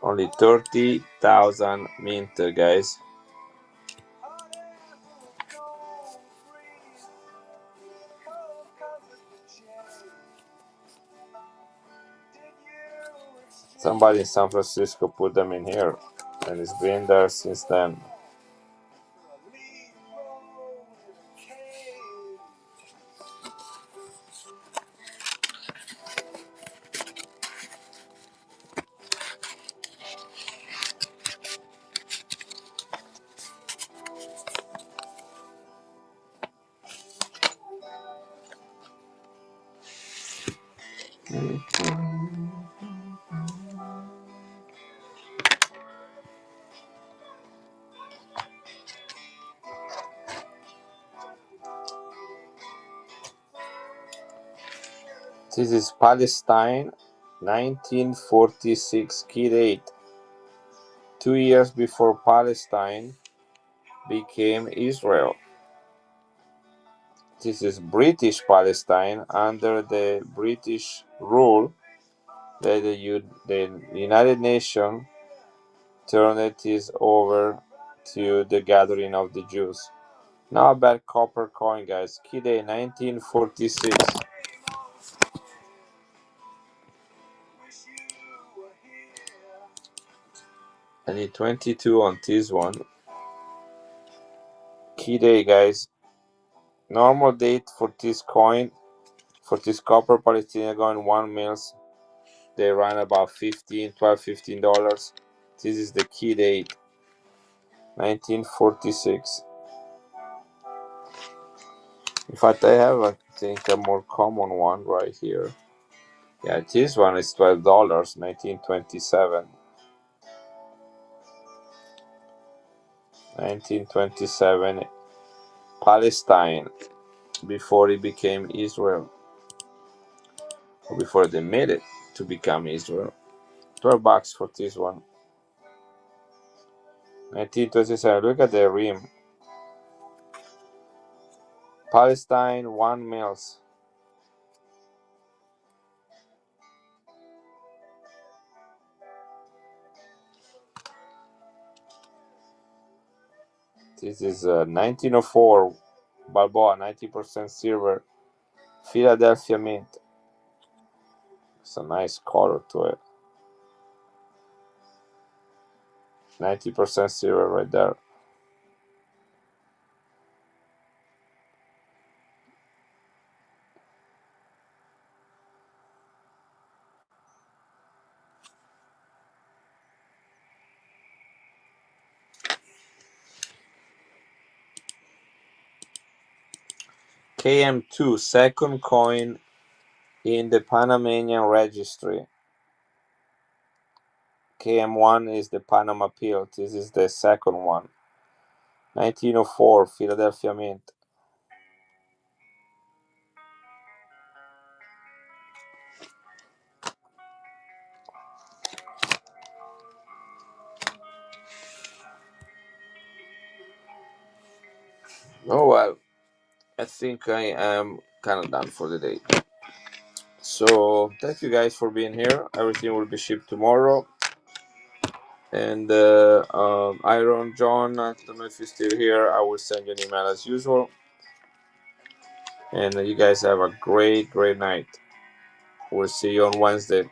Only 30,000 minted, guys. Somebody in San Francisco put them in here, and it's been there since then. This is Palestine, 1946, key date. 2 years before Palestine became Israel. This is British Palestine under the British rule that the United Nations turned it over to the gathering of the Jews. Now a bad copper coin, guys. Key day 1946. I need 22 on this one. Key day, guys. Normal date for this coin, for this copper Palestinian coin, 1 mils. They run about $15. This is the key date, 1946. In fact, I have, I think, a more common one right here. Yeah, this one is $12, 1927. 1927, Palestine, before it became Israel, or before they made it to become Israel. $12 for this one. 1927, look at the rim. Palestine, 1 mils. This is 1904 Balboa, 90% silver, Philadelphia mint. It's a nice color to it. 90% silver right there. KM2, second coin in the Panamanian registry. KM1 is the Panama Peel. This is the second one. 1904, Philadelphia Mint. Oh well, I think I am kind of done for the day. So thank you guys for being here. Everything will be shipped tomorrow. And Iron John, I don't know if you're still here. I will send you an email as usual. And you guys have a great night. We'll see you on Wednesday.